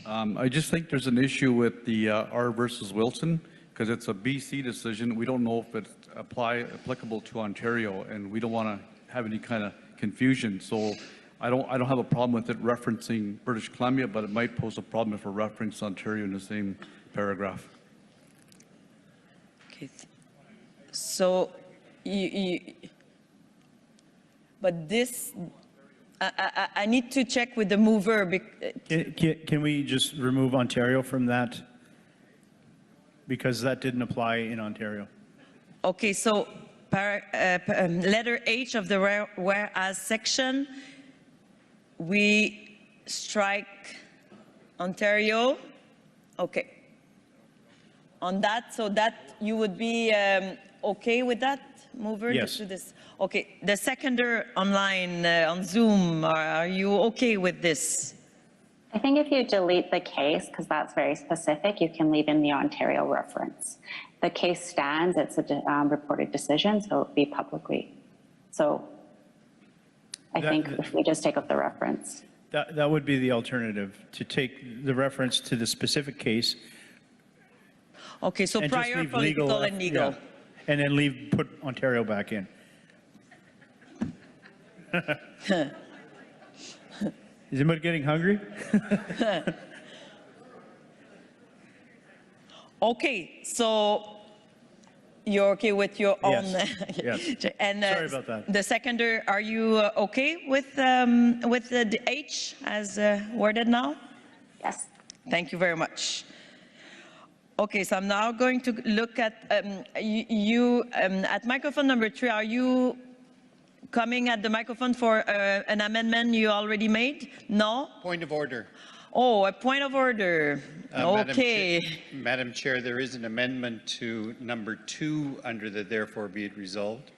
I just think there's an issue with the R versus Wilson, because it's a BC decision. We don't know if it's applicable to Ontario, and we don't want to have any kind of confusion. So I don't have a problem with it referencing British Columbia, but it might pose a problem if we reference Ontario in the same paragraph. Okay. So but this, I need to check with the mover. Can we just remove Ontario from that? Because that didn't apply in Ontario. Okay, so letter H of the whereas section, we strike Ontario. Okay. On that, so that you would be okay with that, mover Yes. to this? Okay, the seconder online on Zoom, are you okay with this? I think if you delete the case, because that's very specific, you can leave in the Ontario reference. The case stands, it's a reported decision, so it'll be publicly. So I think if we just take up the reference. That would be the alternative, to take the reference to the specific case. Okay, so and just prior leave political and legal. yeah, and then put Ontario back in. Is anybody getting hungry? Okay, so you're okay with your own? Yes. And Sorry about that. the seconder, are you okay with the H as worded now? Yes. Thank you very much. Okay, so I'm now going to look at at microphone number 3. Are you coming at the microphone for an amendment you already made? No? Point of order. Oh, a point of order. Okay. Madam Chair, there is an amendment to number 2 under the therefore be it resolved.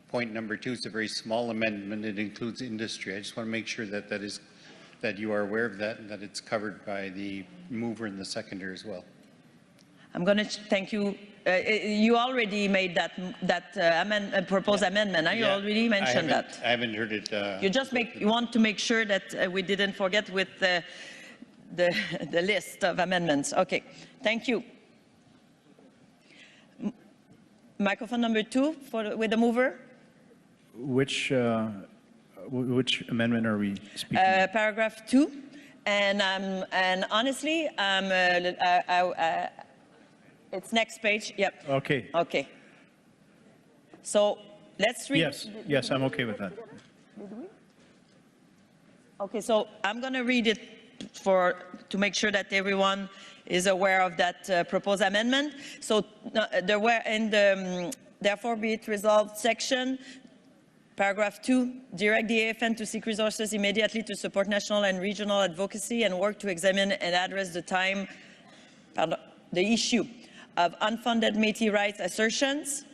Point number 2 is a very small amendment. It includes industry. I just want to make sure that you are aware of that and that it's covered by the mover and the seconder as well. I'm going to thank you. You already made that proposed amendment. You already mentioned that. I haven't heard it. You want to make sure that we didn't forget with the list of amendments. Okay, thank you. Microphone number 2 with the mover. Which amendment are we speaking? Paragraph 2, and honestly, it's next page. Yep. Okay. Okay. So let's read. Yes, I'm okay with that. Okay, so I'm going to read it to make sure that everyone is aware of that proposed amendment. So there were in the therefore be it resolved section. Paragraph 2, direct the AFN to seek resources immediately to support national and regional advocacy and work to examine and address the issue of unfunded Métis rights assertions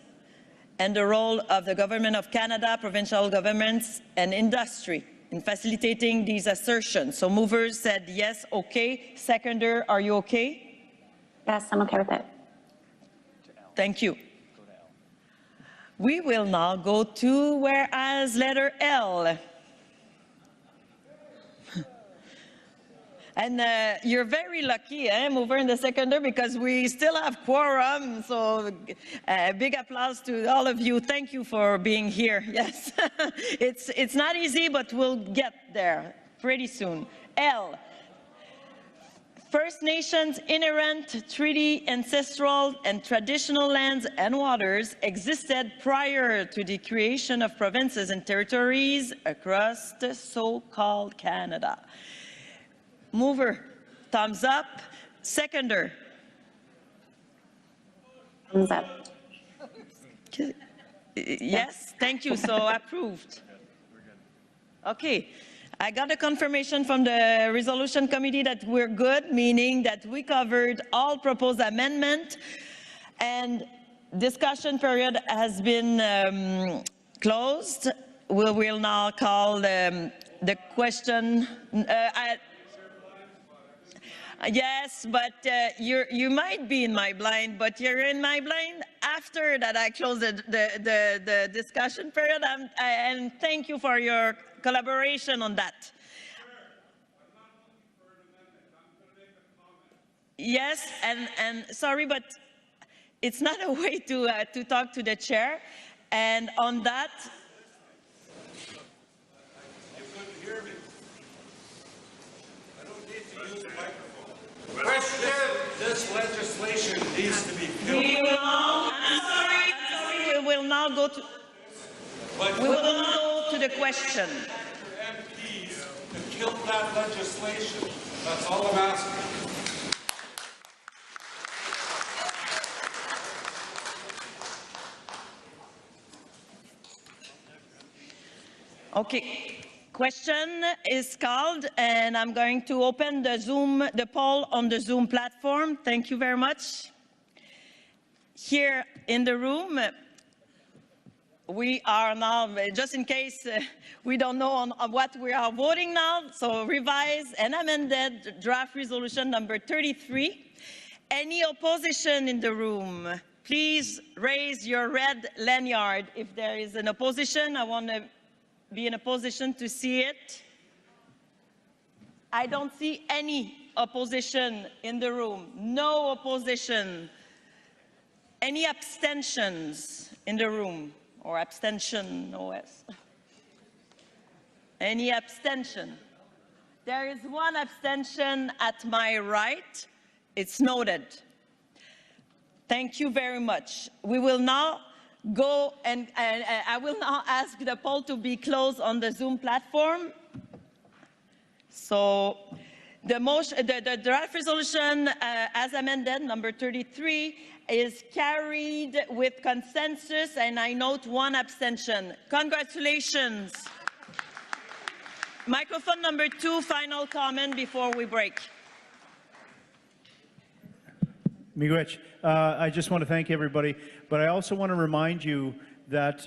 and the role of the Government of Canada, provincial governments and industry in facilitating these assertions. So movers said yes, okay. Seconder, are you okay? Yes, I'm okay with it. Thank you. We will now go to whereas letter L. And you're very lucky, mover and the seconder, because we still have quorum. So big applause to all of you. Thank you for being here. Yes, it's not easy, but we'll get there pretty soon. L. First Nations inherent treaty, ancestral and traditional lands and waters existed prior to the creation of provinces and territories across the so-called Canada. Mover, thumbs up. Seconder. Thumbs up. Yes, thank you. So approved. Okay. I got a confirmation from the resolution committee that we're good, meaning that we covered all proposed amendment and discussion period has been closed. We will now call the question. Yes, but you might be in my blind, but you're in my blind after that I close the discussion period. And thank you for your collaboration on that. Yes, and sorry, but it's not a way to talk to the chair. And on that. Question, this legislation needs to be killed. I'm sorry, we will now go to the question. MPs to kill that legislation. That's all I'm asking. Okay. Question is called, and I'm going to open the poll on the Zoom platform. Thank you very much. Here in the room, we are now, just in case we don't know on what we are voting now, so revised and amended draft resolution number 33. Any opposition in the room? Please raise your red lanyard. If there is an opposition, I want to be in a position to see it. I don't see any opposition in the room. No opposition. Any abstentions in the room? Or abstention, OS? Any abstention? There is one abstention at my right. It's noted. Thank you very much. We will now go and I will now ask the poll to be closed on the Zoom platform. So the draft resolution as amended, number 33, is carried with consensus, and I note one abstention. Congratulations. Microphone number 2, final comment before we break. Miigwech, I just want to thank everybody, but I also want to remind you that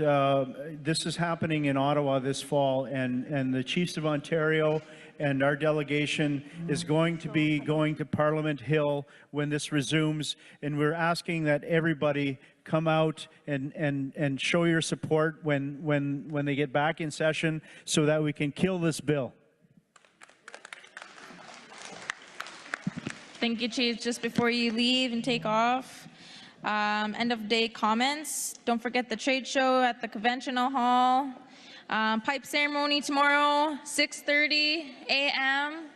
this is happening in Ottawa this fall, and the Chiefs of Ontario and our delegation is going to be going to Parliament Hill when this resumes, and we're asking that everybody come out and show your support when they get back in session so that we can kill this bill. Thank you, Chief. Just before you leave and take off, end of day comments. Don't forget the trade show at the Conventional Hall. Pipe ceremony tomorrow, 6:30 a.m.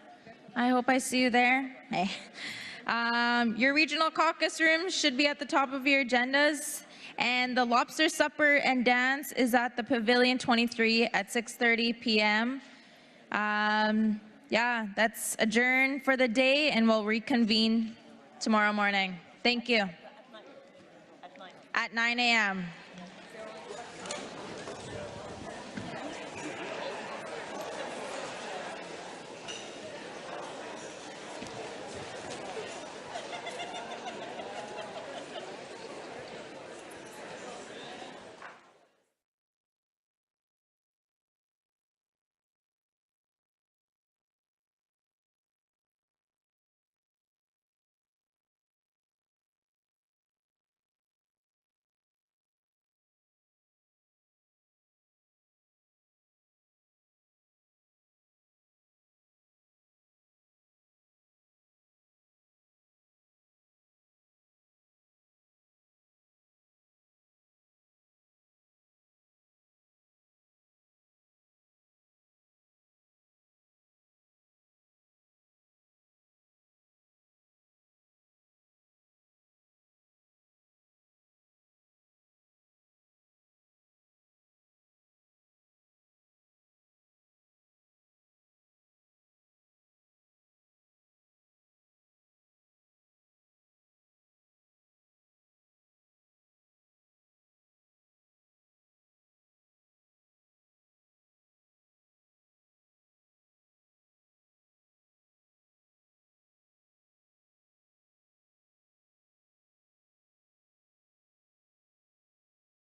I hope I see you there. Hey. Your regional caucus room should be at the top of your agendas. And the lobster supper and dance is at the Pavilion 23 at 6:30 p.m. Yeah, that's adjourned for the day, and we'll reconvene tomorrow morning. Thank you. At 9 a.m.